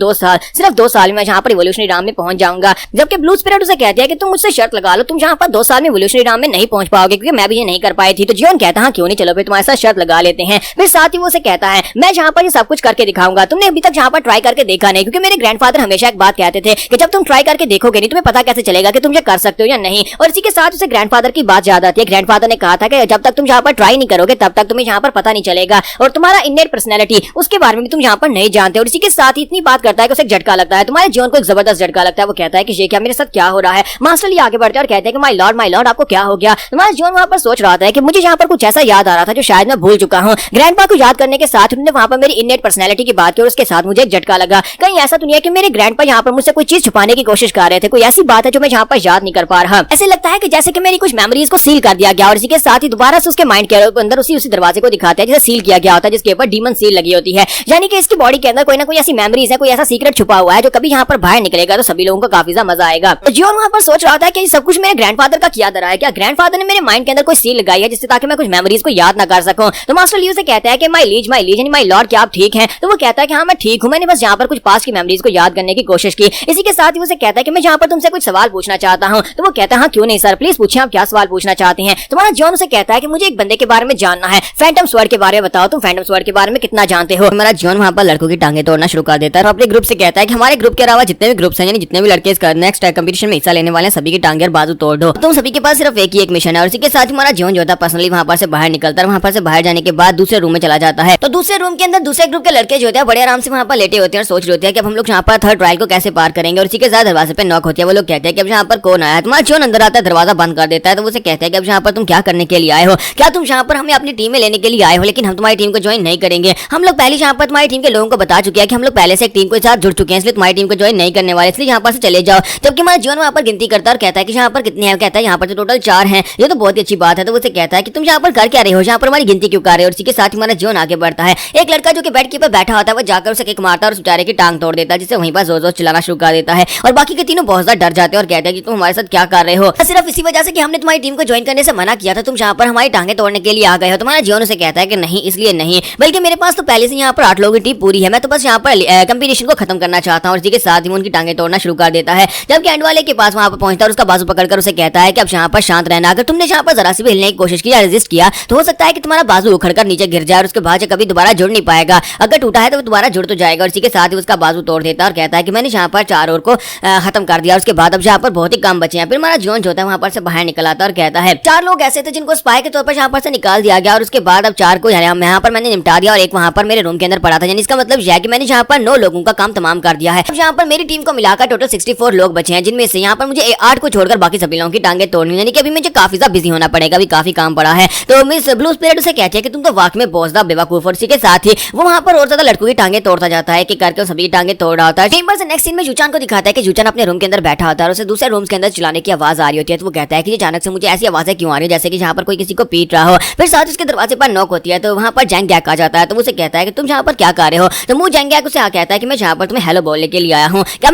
[SPEAKER 1] 2 साल में यहाँ पर इवोल्यूशनरी राम में पहुंच जाऊंगा, जबकि ब्लू स्पिरिट उसे कहती है कि तुम मुझसे शर्त लगा लो, तुम यहाँ पर 2 साल में इवोल्यूशनरी राम में नहीं पहुंच पाओगे क्योंकि मैं भी ये नहीं कर पाई थी। तो जियोन कहता है क्यों नहीं, चलो फिर तुम्हारे साथ शर्त लगा लेते हैं। फिर साथ ही वो उसे कहता है मैं यहाँ पर ये सब कुछ करके दिखाऊंगा, तुमने अभी तक यहाँ पर ट्राई करके देखा नहीं, क्योंकि मेरे ग्रैंडफादर हमेशा एक बात कहते थे कि जब तुम ट्राई करके देखोगे नहीं तुम्हें पता कैसे चलेगा कि तुम ये कर सकते हो या नहीं। और इसी के साथ उसे ग्रैंडफादर की बात याद आती है। ग्रैंडफादर ने कहा था कि जब तक तुम यहाँ पर ट्राई नहीं करोगे तब तक तुम्हें यहाँ पर पता नहीं चलेगा और तुम्हारा इननेट पर्सनैलिटी उसके बारे में भी तुम यहाँ पर नहीं जानते। और इसी के साथ ही इतनी बात करता है कि उसे झटका लगता है, तुम्हारे जीवन को एक जबरदस्त झटका लगता है। वो कहता है कि ये क्या मेरे साथ क्या हो रहा है। मास्टर ली आगे बढ़ते और कहते हैं कि माय लॉर्ड आपको क्या हो गया। तुम्हारा जीवन वहाँ पर सोच रहा था कि मुझे यहाँ पर कुछ ऐसा याद आ रहा था जो शायद मैं भूल चुका हूँ। ग्रैंडपा को याद करने के साथ उन्होंने वहाँ पर मेरी इननेट पर्सनैलिटी की बात की और उसके साथ मुझे एक झटका लगा। कहीं ऐसा तो नहीं है कि मेरे ग्रैंडपा यहाँ पर मुझसे कोई चीज छुपाने की कोशिश कर रहे थे, कोई ऐसी बात है जो मैं यहाँ पर याद नहीं कर पा रहा। ऐसे लगता है कि जैसे कि मेरी कुछ मेमोरीज को सील कर दिया गया और इसी के साथ ही दोबारा से उसके माइंड के अंदर उसी दरवाजे को दिखाते हैं जिसे सील किया गया होता है, जिसके ऊपर डीमन सील लगी होती है। यानी कि इसकी बॉडी के अंदर कोई ना कोई ऐसी मेमोरीज है, कोई ऐसा सीक्रेट छुपा हुआ है जो कभी यहाँ पर बाहर निकलेगा तो सभी लोगों को काफी ज्यादा मजा आएगा। तो जियोन वहाँ पर सोच रहा था कि सब कुछ मेरे ग्रैंडफादर का किया धरा है, क्या ग्रैंडफादर ने मेरे माइंड के अंदर कोई सील लगाई है जिससे ताकि मैं कुछ मेमोरीज को याद ना कर सकूं। तो मास्टर लियो से कहता है कि माय लीज यानी माय लॉर्ड क्या आप ठीक हैं। तो वो कहता है कि हाँ मैं ठीक हूँ, मैंने बस यहाँ पर कुछ पास्ट की मेमोरीज को याद करने की कोशिश की। इसी के साथ ही उसे कहता है कि मैं यहाँ पर तुमसे कुछ सवाल पूछना चाहता हूँ। तो वो कहता है हाँ क्यों नहीं सर, प्लीज पूछिए आप क्या सवाल पूछना चाहते हैं। तुम्हारा जियोन उसे कहता है कि मुझे एक बंदे के बारे में जानना है, फैंटम स्वॉर्ड के बारे में बताओ, तुम फैंटम स्वॉर्ड के बारे में कितना जानते हो। हमारा जियोन वहाँ पर लड़कों की टांगे तोड़ना शुरू कर देता है और अपने ग्रुप से कहता है कि हमारे ग्रुप के अलावा जितने भी ग्रुप्स हैं, यानी जितने भी लड़के इस नेक्स्ट कंपटीशन में हिस्सा लेने वाले हैं, सभी की टांगे और बाजू तोड़ दो। तुम सभी के पास सिर्फ एक मिशन है। और इसी के साथ हमारा जियोन जो होता है पर्सनली वहाँ पर से बाहर निकलता है। वहाँ पर से बाहर जाने के बाद दूसरे रूम में चला जाता है। तो दूसरे रूम के अंदर दूसरे ग्रुप के लड़के जो होते हैं बड़े आराम से वहाँ पर लेटे होते हैं और सोच रहे होते हैं कि अब हम लोग यहाँ पर थर्ड ट्रायल को कैसे पार करेंगे। और इसी के साथ दरवाजे पे नॉक होती है। वो लोग कहते हैं कि अब यहाँ पर कौन आया। तुम्हारा जियोन अंदर आता है, दरवाजा बंद कर देता है। तो वो कहते हैं कि अब यहाँ पर तुम क्या करने के लिए आए हो, क्या तुम यहाँ पर हमें अपनी टीम में लेने लेने के लिए आए हो, लेकिन हम तुम्हारी टीम को ज्वाइन नहीं करेंगे। हम लोग पहले यहाँ पर तुम्हारी टीम के लोगों को बता चुके हैं कि हम लोग पहले से एक टीम के साथ जुड़ चुके हैं, इसलिए तुम्हारी टीम को ज्वाइन नहीं करने वाले, इसलिए यहाँ पर से चले जाओ। जबकि हमारा जीवन वहाँ पर गिनती करता है और कहता है कि यहाँ पर कितने हैं, कहता है यहाँ पर तो टोटल 4 हैं। ये तो बहुत ही अच्छी बात है। तो उसे कहता है कि तुम यहाँ पर कर क्या रहे हो, यहाँ पर हमारी गिनती क्यों कर रहे हो। और इसी के साथ हमारा जीवन आगे बढ़ता है। एक लड़का जो कि बेड के ऊपर बैठा होता है वो जाकर उसे किक मारता है और उस बेचारे की टांग तोड़ देता है, जिससे वहीं पर जोर जोर चिल्लाना शुरू कर देता है। और बाकी के तीनों बहुत ज्यादा डर जाते हैं और कहते हैं कि तुम हमारे साथ क्या कर रहे हो, सिर्फ इसी वजह से कि हमने तुम्हारी टीम को ज्वाइन करने से मना किया था, तुम यहाँ पर हमारी टांगे तोड़ने के लिए आ गए हो। तुम्हारा जीवन उसे कहता है कि नहीं, इसलिए नहीं, बल्कि मेरे पास तो पहले से यहाँ पर 8 लोगों की टीम पूरी है, मैं तो बस यहाँ पर कंपटीशन को खत्म करना चाहता हूँ। और इसी के साथ ही उनकी टांगे तोड़ना शुरू कर देता है। जबकि एंड वाले के पास वहाँ पर पहुंचता है और उसका बाजू पकड़कर उसे कहता है कि अब यहाँ पर शांत रहना, अगर तुमने यहाँ पर जरा सी भी हिलने की कोशिश की या रेजिस्ट किया तो हो सकता है कि तुम्हारा बाजू उखड़कर नीचे गिर जाए और उसके बाद कभी दोबारा जुड़ नहीं पाएगा। अगर टूटा है तो दोबारा जुड़ तो जाएगा। और इसी के साथ ही उसका बाजू तोड़ देता है और कहता है कि मैंने यहाँ पर 4 और को खत्म कर दिया। उसके बाद अब यहाँ पर बहुत ही कम बचे हैं। फिर हमारा जीवन जो होता है वहाँ पर से बाहर निकल आता है और कहता है 4 लोग ऐसे थे जिनको स्पाई के तौर पर यहाँ पर से निकाल दिया गया और उसके बाद अब 4 को यहाँ पर मैंने निपटा दिया और एक वहाँ पर मेरे रूम के अंदर पड़ा था। यानी इसका मतलब यह है कि मैंने यहाँ पर 9 लोगों का काम तमाम कर दिया है। अब यहाँ पर मेरी टीम को मिलाकर टोटल 64 लोग बचे हैं, जिनमें से यहाँ पर मुझे 8 को छोड़कर बाकी सभी लोगों की टांगे तोड़नी, यानी कि अभी मुझे काफी ज्यादा बिजी होना पड़ेगा, अभी काफी काम पड़ा है। तो मिस ब्लू स्पिरिट उसे कहती है कि तुम तो वाकई में बहुत ज्यादा बेवकूफ। और इसी के साथ ही वो वहाँ पर और ज्यादा लड़कों की टांगे तोड़ता जाता है कि करके सभी टांगे तोड़ रहा होता है। टीम पर से नेक्स्ट सीन में जूचान को दिखाता है कि जूचान अपने रूम के अंदर बैठा होता है और उसे दूसरे रूम के अंदर चिल्लाने की आवाज आ रही होती है। तो वो कहता है कि अचानक से मुझे ऐसी आवाजें क्यों आ रही है जैसे कि यहाँ पर कोई किसी को पीट रहा हो। फिर साथ उसके दरवाजे पर नॉक होती है तो वहाँ पर जैंग गैक आ जाता है। तो उसे कहता है कि तुम यहाँ पर क्या कर रहे हो। तो मुझे जैंग गैक उसे कहता है कि मैं यहाँ पर तुम्हें हेलो बोलने के लिए आया हूँ, क्या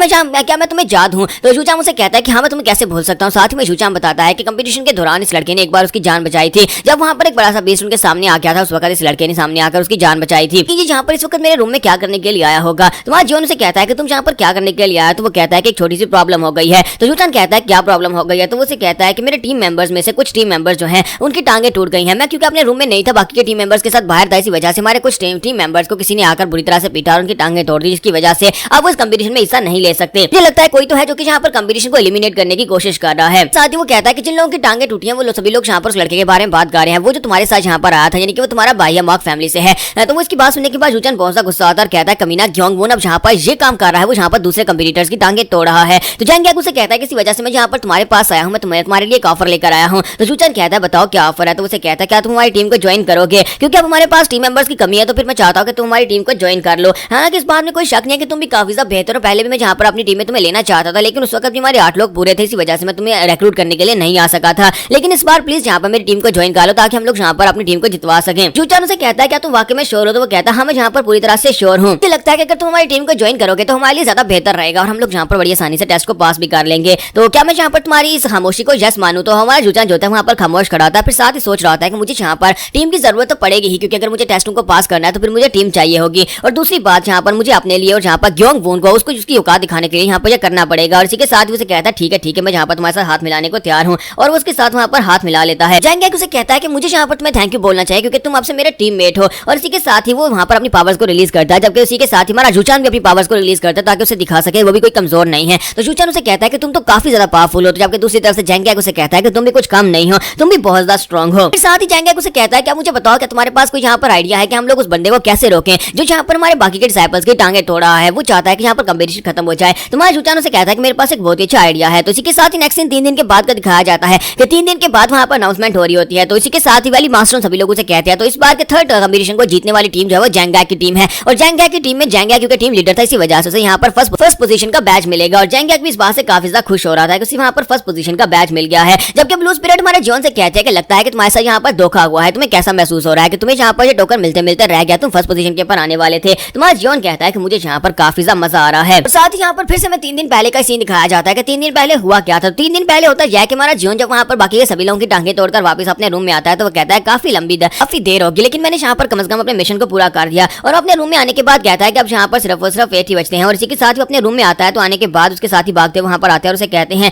[SPEAKER 1] मैं तुम्हें याद हूँ। तो जूचान उसे कहता है कि हाँ मैं तुम्हें कैसे भूल सकता हूँ। साथ ही में जूचान बताता है कि कंपटीशन के दौरान इस लड़के ने एक बार उसकी जान बचाई थी, जब वहाँ पर एक बड़ा सा बेस उनके सामने आ गया था। उस वक्त इस लड़के ने सामने आकर उसकी जान बचाई थी कि यहाँ पर इस वक्त मेरे रूम में क्या करने के लिए आया होगा। तुम्हारा जीवन उसे कहता है कि तुम यहाँ पर क्या करने के लिए आया। तो वो कहता है कि एक छोटी सी प्रॉब्लम हो गई है। तो जूचान कहता है क्या प्रॉब्लम हो गई है। तो वो उसे कहता है कि मेरे टीम मेंबर्स में से कुछ टीम मेंबर्स जो हैं उनकी टांगे टूट गई हैं। मैं क्योंकि अपने रूम में नहीं था, बाकी के टीम मेंबर्स के साथ बाहर था, इसी वजह से हमारे कुछ टीम मेंबर्स को किसी ने आकर बुरी तरह से पीटा और उनकी टांगे तोड़ दी, जिसकी वजह से अब वो इस कंपटीशन में हिस्सा नहीं ले सकते। मुझे लगता है कोई तो है जो कि यहाँ पर कंपटीशन को एलिमिनेट करने की कोशिश कर रहा है। साथ ही वो कहता है कि जिन लोगों की टांगे टूटी हैं वो सभी लोग यहाँ पर उस लड़के के बारे में बात कर रहे हैं, वो जो तुम्हारे साथ यहाँ पर आया था, यानी कि वो तुम्हारा भाई है, मॉक फैमिली से है। तो वो इसकी बात सुनने के बाद जूचान बहुत सा गुस्सा आता है और कहता है कमीना ग्योंगवून अब यहाँ पर ये काम कर रहा है, वो यहाँ पर दूसरे कंपटीटर्स की टांगे तोड़ रहा है। तो जैंग गैक उसे कहता है कि इसी वजह से मैं यहाँ पर तुम्हारे पास आया हूँ, मैं तुम्हारे लिए एक ऑफर लेकर आया हूँ। तो जूचान कहता है बताओ क्या ऑफर है। तो उसे कहता है क्या तुम हमारी टीम को ज्वाइन करोगे, क्योंकि अब हमारे पास टीम मेंबर्स की कमी है, तो फिर मैं चाहता हूँ कि तुम हमारी टीम को ज्वाइन कर लो। हालांकि इस बात में कोई शक नहीं है कि तुम भी काफी ज्यादा बेहतर हो, पहले भी मैं यहाँ पर अपनी टीम में तुम्हें लेना चाहता था, लेकिन उस वक्त भी हमारे 8 लोग पूरे थे, इसी वजह से मैं तुम्हें रिक्रूट करने के लिए नहीं आ सका था। लेकिन इस बार प्लीज यहाँ पर मेरी टीम को ज्वाइन कर लो ताकि हम लोग यहाँ पर अपनी टीम को जितवा सकें। जूचान उसे कहता है क्या तुम वाकई में श्योर हो। तो वो कहता है हाँ मैं यहाँ पर पूरी तरह से श्योर हूँ। मुझे लगता है कि अगर तुम हमारी टीम को ज्वाइन करोगे तो हमारे लिए ज्यादा बेहतर रहेगा और हम लोग यहाँ पर बड़ी आसानी से टेस्ट को पास भी कर लेंगे। तो क्या मैं यहाँ पर तुम्हारी इस खामोशी को यस मानूं। तो हमारा जूचान जो है वहाँ पर खामोश खड़ा होता है, फिर साथ ही सोच रहा होता है कि मुझे यहाँ पर टीम की जरूरत तो पड़ेगी ही, क्योंकि अगर मुझे टेस्टों को पास करना है तो फिर मुझे टीम चाहिए होगी। और दूसरी बात यहाँ पर मुझे अपने लिए और यहाँ पर ग्योंगवून को उसको उसकी औकात दिखाने के लिए यहाँ पर यह करना पड़ेगा। और इसी के साथ भी उसे कहता है ठीक है मैं यहाँ पर तुम्हारे साथ हाथ मिलाने को तैयार हूँ। और वो उसके साथ वहाँ पर हाथ मिला लेता है। जैंग गैक उसे कहता है कि मुझे यहाँ पर तुम्हें थैंक यू बोलना चाहिए क्योंकि तुम आपसे मेरे टीममेट हो। और इसी के साथ ही वो वहाँ पर अपनी पावर्स को रिलीज करता है, जबकि उसी के साथ ही हमारा जूचान भी अपनी पावर्स को रिलीज करता है ताकि उसे दिखा सके वो भी कोई कमजोर नहीं है। तो जूचान उसे कहता है कि तुम तो काफी ज्यादा पावरफुल हो। तो जबकि दूसरी तरफ से जैंग गैक उसे कहता है कि तुम भी कुछ कम नहीं हो, तुम भी बहुत ज्यादा स्ट्रॉन्ग हो। फिर साथ ही जैंग गैक उसे कहता है क्या मुझे बताओ क्या तुम्हारे पास कोई यहाँ पर आइडिया है कि हम लोग उस बंदे को कैसे रोकें जो यहाँ पर हमारे बाकी के डिसाइपल्स की टांगे तोड़ रहा है। वो चाहता है कि यहाँ पर कंपटीशन खत्म हो जाए। तुम्हारा जूचान उसे कहता है कि मेरे पास एक बहुत ही अच्छा आइडिया है। तो इसी के साथ ही नेक्स्ट दिन 3 दिन के बाद का दिखाया जाता है कि 3 दिन के बाद वहाँ पर अनाउंसमेंट हो रही होती है। तो इसी के साथ ही वाली मास्टर सभी लोगों से कहते हैं तो इस बार के थर्ड कंपटीशन को जीतने वाली टीम जो है वो जैंग गैक की टीम है। और जैंग गैक की टीम में जैंग गैक क्योंकि टीम लीडर था, इसी वजह से यहाँ पर फर्स्ट पोजीशन का बैच मिलेगा। और जैंग गैक भी इस बात से काफी ज्यादा खुश हो रहा था कि वहाँ पर फर्स्ट पोजीशन का बैच मिल गया है। जबकि ब्लू स्पिरिट हमारे जॉन से कहते हैं कि लगता है कि तुम्हारे साथ यहाँ पर धोखा हुआ है, तुम्हें कैसा महसूस हो रहा है कि तुम्हें यहाँ पर ये टोकन मिलते मिलते रह गया, तुम फर्स्ट पोजीशन के ऊपर आने वाले थे। तुम्हारा जॉन कहता है कि मुझे यहाँ पर काफी ज्यादा मजा आ रहा है। साथ ही यहाँ पर फिर से मैं 3 दिन पहले का सीन दिखाया जाता है कि 3 दिन पहले हुआ क्या था। 3 दिन पहले होता है कि हमारा जॉन जब वहाँ पर बाकी के सभी लोगों की टांगे तोड़कर वापस अपने रूम में आता है तो वो कहता है काफी देर होगी, लेकिन मैंने यहाँ पर कम से कम अपने मिशन को पूरा कर दिया। और अपने रूम में आने के बाद कहता है कि अब यहाँ पर सिर्फ 8 ही बचते हैं। और इसी के साथ ही अपने रूम में आता है तो आने के बाद उसके साथ ही भागते वहाँ पर आते हैं और उसे कहते हैं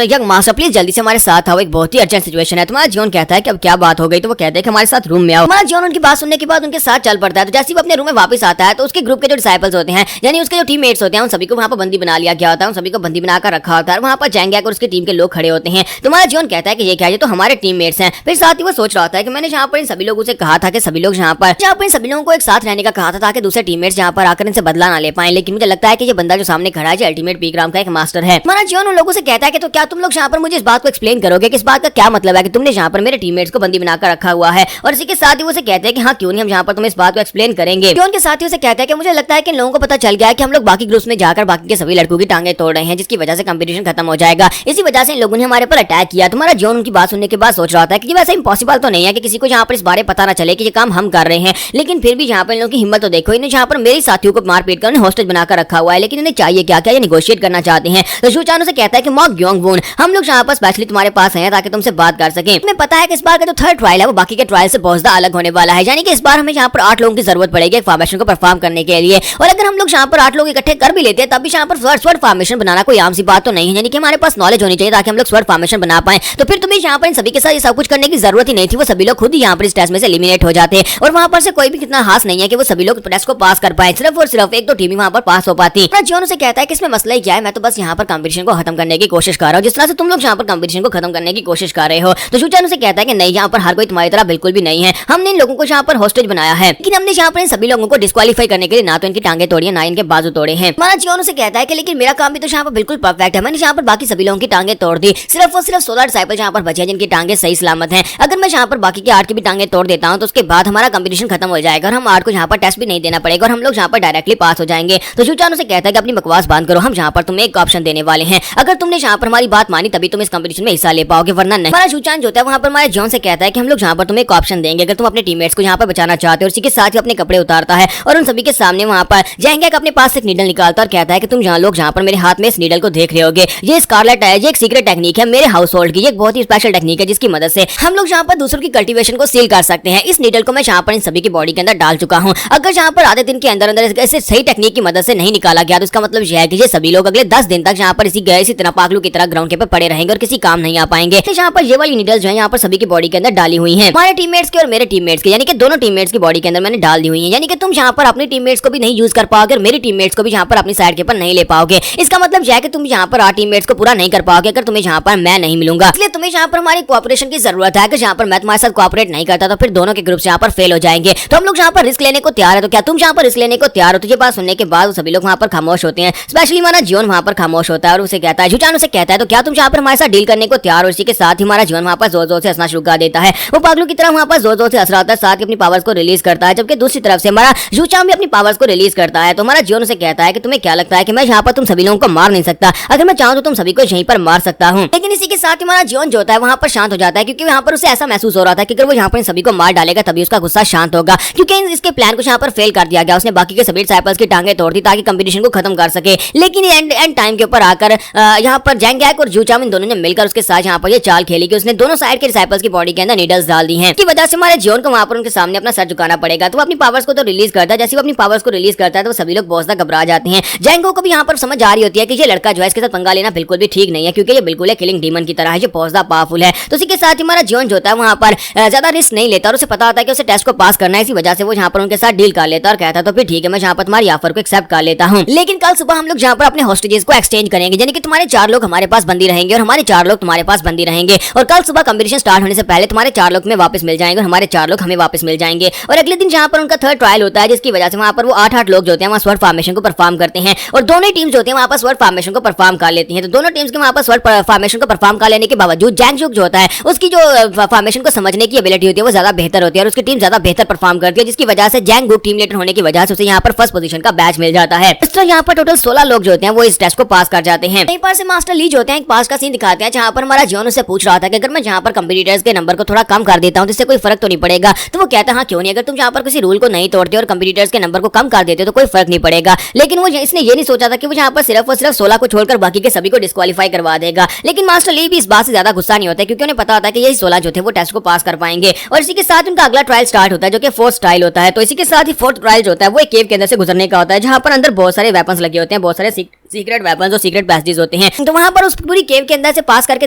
[SPEAKER 1] यंग मास्टर प्लीज जल्दी से हमारे साथ आओ, एक बहुत ही अर्जेंट सिचुएशन है। तुम्हारा जॉन कहता है कि अब क्या बात हो गई। तो वो कहते हैं कि हमारे साथ रूम में आओ। हमारा जॉन उनकी बात सुनने के बाद उनके साथ चल पड़ता है। तो जैसे ही अपने रूम में वापस आता है तो उसके ग्रुप के जो डिसाइपल्स होते हैं यानी उसके जो टीममेट्स होते हैं उन सभी को वहाँ पर बंदी बना लिया गया होता है, उन सभी को बंदी बनाकर रखा होता है। वहाँ पर जैंग गैक और उसकी टीम के लोग खड़े होते हैं। तुम्हारा जॉन कहता है कि ये क्या, ये तो हमारे टीममेट्स हैं। फिर साथ ही वो सोच रहा होता है कि मैंने यहाँ पर इन सभी लोगों से कहा था कि सभी लोग यहाँ पर इन सभी लोगों को एक साथ रहने का कहा था ताकि दूसरे टीममेट्स यहाँ पर आकर इनसे बदला ना ले पाए। लेकिन मुझे लगता है कि ये बंदा जो सामने खड़ा है अल्टीमेट पीकराम का एक मास्टर है। हमारा जॉन उन लोगों से कहता है कि तो क्या तुम लोग यहाँ पर मुझे इस बात को एक्सप्लेन करोगे कि इस बात का क्या मतलब है कि तुमने यहाँ पर मेरे टीममेट्स को बंदी बनाकर रखा हुआ है। और इसी के साथ ही वो कहते हैं कि हाँ क्यों नहीं, हम यहाँ पर तुम्हें इस बात को एक्सप्लेन करेंगे। जियोन के साथ ही उसे कहता है कि मुझे लगता है कि इन लोगों को पता चल गया है कि हम लोग बाकी ग्रुप्स में जाकर बाकी के सभी लड़कों की टांगे तोड़ रहे हैं, जिसकी वजह से कंपटीशन खत्म हो जाएगा। इसी वजह से इन लोगों ने हमारे पर अटैक किया। तुम्हारा जियोन उनकी बात सुनने के बाद सोच रहा था कि वैसे इम्पॉसिबल तो नहीं है कि किसी को यहाँ पर इस बारे पता ना चले कि ये काम हम कर रहे हैं, लेकिन फिर भी यहाँ पर इन लोगों की हिम्मत तो देखो, इन्हें यहाँ पर मेरे साथियों को मारपीट कर हॉस्टेज बनाकर रखा हुआ है, लेकिन इन्हें चाहिए क्या क्या, ये निगोशिएट करना चाहते हैं। तो शूचान उसे कहता है कि मॉक ग्योंगवून, हम लोग यहाँ पर स्पेशली तुम्हारे पास हैं ताकि तुमसे बात कर सकें। तुम्हें पता है कि इस बार का जो थर्ड ट्रायल है वो बाकी के ट्रायल से बहुत ज्यादा अलग होने वाला है, यानी कि इस बार हमें यहाँ पर 8 लोगों की जरूरत पड़ेगी एक फॉर्मेशन को परफॉर्म करने के लिए। और अगर हम लोग यहाँ पर 8 लोग इकट्ठे कर भी लेते हैं तब भी यहाँ पर स्वर्ड फॉर्मेशन बनाना कोई आम सी बात तो नहीं है, यानी कि हमारे पास नॉलेज होनी चाहिए ताकि हम लोग स्वर्ड फॉर्मेशन बना पाए। तो फिर तुम्हें यहाँ पर इन सभी के साथ ये सब कुछ करने की जरूरत ही नहीं थी, वो सभी लोग खुद ही यहाँ पर इस टेस्ट में से एलिमिनेट हो जाते हैं। और वहाँ पर से कोई भी कितना खास नहीं है कि वो सभी लोग टेस्ट को पास कर पाए, सिर्फ और सिर्फ एक दो टीम ही वहाँ पर पास हो पाती। जियोन उसे कहता है कि इसमें मसला ही क्या है, मैं तो बस यहाँ पर कंपटीशन को खत्म करने की कोशिश कर रहा हूँ, जिस तरह से तुम लोग यहाँ पर कंपटीशन को खत्म करने की कोशिश कर रहे हो। तो शूचान उसे कहता है कि नहीं, यहाँ पर हर कोई तुम्हारी तरह बिल्कुल भी नहीं है, हमने इन लोगों को यहाँ पर हॉस्टेज बनाया है, लेकिन हमने यहाँ पर इन सभी लोगों को डिस्क्वालीफाई करने के लिए ना तो इनकी टांगे तोड़ी है ना इनके बाजू तोड़े हैं। हमारा जियोन उसे कहता है कि लेकिन मेरा काम भी तो यहाँ पर बिल्कुल परफेक्ट है, मैंने यहाँ पर बाकी सभी लोगों की टांगे तोड़ दी, सिर्फ और सिर्फ 16 डिसाइपल यहाँ पर बचे हैं जिनकी टांगे सही सलामत हैं। अगर मैं यहाँ पर बाकी के 8 की भी टांगे तोड़ देता हूँ तो उसके बाद हमारा कंपटीशन खत्म हो जाएगा और हम 8 को यहाँ पर टेस्ट भी नहीं देना पड़ेगा और हम लोग यहाँ पर डायरेक्टली पास हो जाएंगे। तो शूचान उसे कहता है कि अपनी बकवास बंद करो, हम यहाँ पर तुम्हें एक ऑप्शन देने वाले हैं, अगर तुमने यहाँ पर हमारी बात मानी तभी तुम इस कंपटीशन में हिस्सा ले पाओगे, वरना नहीं। हमारा शूचान जो है वहाँ पर हमारे जियोन से कहता है कि हम लोग यहाँ पर तुम्हें एक ऑप्शन देंगे, अगर तुम अपने टीममेट्स को यहाँ पर बचाना चाहते हो। और इसी के साथ ही अपने कपड़े उतारता है और उन सभी के सामने वहाँ पर जैंगैक अपने पास एक नीडल निकालता और कहता है कि तुम यहाँ लोग यहाँ पर मेरे हाथ में इस नीडल को देख रहे होगे, ये स्कारलेट है, ये एक सीक्रेट टेक्निक है मेरे हाउस होल्ड की, ये एक बहुत ही स्पेशल टेक्निक है जिसकी मदद से हम लोग यहाँ पर दूसरों की कल्टीवेशन को सील कर सकते हैं। इस नीडल को मैं यहाँ पर इन सभी की बॉडी के अंदर डाल चुका हूँ, अगर यहाँ पर आधे दिन के अंदर अंदर इसे सही टेक्निक की मदद से नहीं निकाला गया तो इसका मतलब यह है कि ये सभी लोग अगले 10 दिन तक यहाँ पर इसी तरह पागलू की तरह ग्राउंड के पर पड़े रहेंगे और किसी काम नहीं आ पाएंगे। तो यहाँ पर ये वाली नीडल्स जो है यहाँ पर सभी की बॉडी के अंदर डाली हुई है, हमारे टीममेट्स की और मेरे टीममेट्स की, यानी कि दोनों टीममेट्स की बॉडी के अंदर मैंने डाल दी हुई है, यानी कि तुम यहाँ पर अपने टीममेट्स को भी नहीं यूज कर पाओगे और मेरे टीममेट्स को भी यहाँ पर अपनी साइड के ऊपर नहीं ले पाओगे। इसका मतलब यह है कि तुम यहाँ पर 8 टीममेट्स को पूरा नहीं कर पाओगे अगर तुम्हें यहाँ पर मैं नहीं मिलूंगा, इसलिए तुम्हें यहाँ पर हमारी कोऑपरेशन की जरूरत है। अगर यहाँ पर मैं तुम्हारे साथ कोऑपरेट नहीं करता तो फिर दोनों के ग्रुप यहाँ पर फेल हो जाएंगे। तो हम लोग यहाँ पर रिस्क लेने को तैयार है, तो क्या तुम यहाँ पर रिस्क लेने को तैयार हो? तो ये बात सुनने के बाद सभी लोग वहाँ पर खामोश होते हैं, स्पेशली हमारा जियोन वहाँ पर खामोश होता है और उसे कहता है, शूचान उसे कहता है तो क्या तुम यहाँ पर हमारे साथ डील करने को तैयार हो? इसी के साथ ही हमारा जियोन वहाँ पर जोर जोर से हंसना शुरू कर देता है, वो पागलों की तरह वहाँ पर जोर जोर से हंस रहा होता है, साथ ही अपनी पावर्स को रिलीज करता है, जबकि दूसरी तरफ से हमारा शूचान भी अपनी पावर्स को रिलीज करता है। तो हमारा जियोन उसे कहता है कि तुम्हें क्या लगता है कि मैं यहाँ पर तुम सभी लोगों को मार नहीं सकता? अगर मैं चाहूँ तो तुम सभी को यहीं पर मार सकता हूँ। लेकिन इसी के साथ हमारा जियोन जो होता है वहाँ पर शांत हो जाता है, क्योंकि वहाँ पर उसे ऐसा महसूस हो रहा था कि अगर वो यहाँ पर सभी को मार डालेगा तभी उसका गुस्सा शांत होगा, क्योंकि इसके प्लान को यहाँ पर फेल कर दिया गया। उसने बाकी के सभी डिसाइपल्स की टांगे तोड़ दी ताकि कंपटीशन को खत्म कर सके, लेकिन एंड टाइम के ऊपर आकर यहाँ पर जैंगैक और जूचाम इन दोनों ने मिलकर उसके साथ यहाँ पर ये चाल खेली कि उसने दोनों साइड के डिसाइपल्स की बॉडी के अंदर नीडल्स डाल दी हैं, की वजह से हमारे जियोन को वहाँ पर उनके सामने अपना सर झुकाना पड़ेगा। तो वो अपनी पावर्स को तो रिलीज करता है, जैसे वो अपनी पावर्स को रिलीज करता है तो सभी लोग बहुत ज्यादा घबरा जाते हैं। जैंगो को भी यहाँ पर समझ आ रही होती है कि ये लड़का जो है इसके साथ पंगा लेना बिल्कुल भी ठीक नहीं है, क्योंकि ये बिल्कुल है किलिंग डीमन की तरह है, ये बहुत ज्यादा पावरफुल है। तो इसी के साथ ही हमारा जियोन जो होता है वहाँ पर ज्यादा रिस्क नहीं लेता और उसे पता होता है कि उसे टेस्ट को पास करना है, इसी वजह से वो यहाँ पर उनके साथ डील कर लेता और कहता तो फिर ठीक है, मैं यहाँ पर तुम्हारी ऑफर को एक्सेप्ट कर लेता हूँ, लेकिन कल सुबह हम लोग यहाँ पर अपने हॉस्टेजेस को एक्सचेंज करेंगे, यानी कि तुम्हारे 4 लोग हमारे पास बंदी रहेंगे और हमारे 4 लोग तुम्हारे पास बंदी रहेंगे, और कल सुबह कंपटीशन स्टार्ट होने से पहले तुम्हारे 4 लोग में वापस मिल जाएंगे और हमारे 4 लोग हमें वापस मिल जाएंगे। और अगले दिन जहाँ पर उनका थर्ड ट्रायल होता है, जिसकी वजह से वहाँ पर वो 8 लोग जो होते हैं वहाँ स्वर्ड फॉर्मेशन को परफॉर्म करते हैं और दोनों टीम्स जो होती हैं वहाँ पर स्वर्ड फॉर्मेशन को परफॉर्म कर लेती हैं। तो दोनों टीम्स के वहाँ पर स्वर्ड फॉर्मेशन को परफॉर्म कर लेने के बावजूद जैंगजुक जो होता है उसकी जो फॉर्मेशन को समझने की एबिलिटी होती है वो ज्यादा बेहतर होती है और उसकी टीम ज्यादा बेहतर परफॉर्म करती है, जिसकी वजह से जैंगजुक टीम लीडर होने की वजह से उसे यहाँ पर फर्स्ट पोजीशन का बैच मिल जाता है। इस तरह यहाँ पर टोटल 16 लोग जो होते हैं वो इस टेस्ट को पास कर जाते हैं। यहीं पर से मास्टर ली जो होते हैं एक पास का सीन दिखाते हैं, जहाँ पर हमारा जियोन उससे पूछ रहा था कि अगर मैं यहाँ पर कंपटीटर्स के नंबर को थोड़ा कम कर देता हूँ तो इससे कोई फर्क तो नहीं पड़ेगा? तो वो कहता है हाँ क्यों नहीं, अगर तुम यहाँ पर किसी रूल को नहीं तोड़ते और कंपटीटर्स के नंबर को कम कर देते तो कोई फर्क नहीं पड़ेगा। लेकिन वो इसने ये नहीं सोचा था कि वो यहाँ पर सिर्फ और सिर्फ 16 को छोड़कर बाकी के सभी को डिस्क्वालीफाई करवा देगा। लेकिन मास्टर ली भी इस बात से ज्यादा गुस्सा नहीं होता, क्योंकि उन्हें पता होता है कि यही 16 जो थे वो टेस्ट को पास कर पाएंगे। और इसी के साथ उनका अगला ट्रायल स्टार्ट होता है जो कि 4th ट्रायल होता है। तो इसी के साथ ही 4th ट्रायल जो होता है वो एक केव के अंदर से गुजरने का होता है, जहाँ पर अंदर बहुत सारे वेपन्स लगे होते हैं, बहुत सारे सीक्रेट वेपन्स और सीक्रेट पैसेजेस होते हैं। तो वहां पर उस पूरी केव के अंदर से पास करके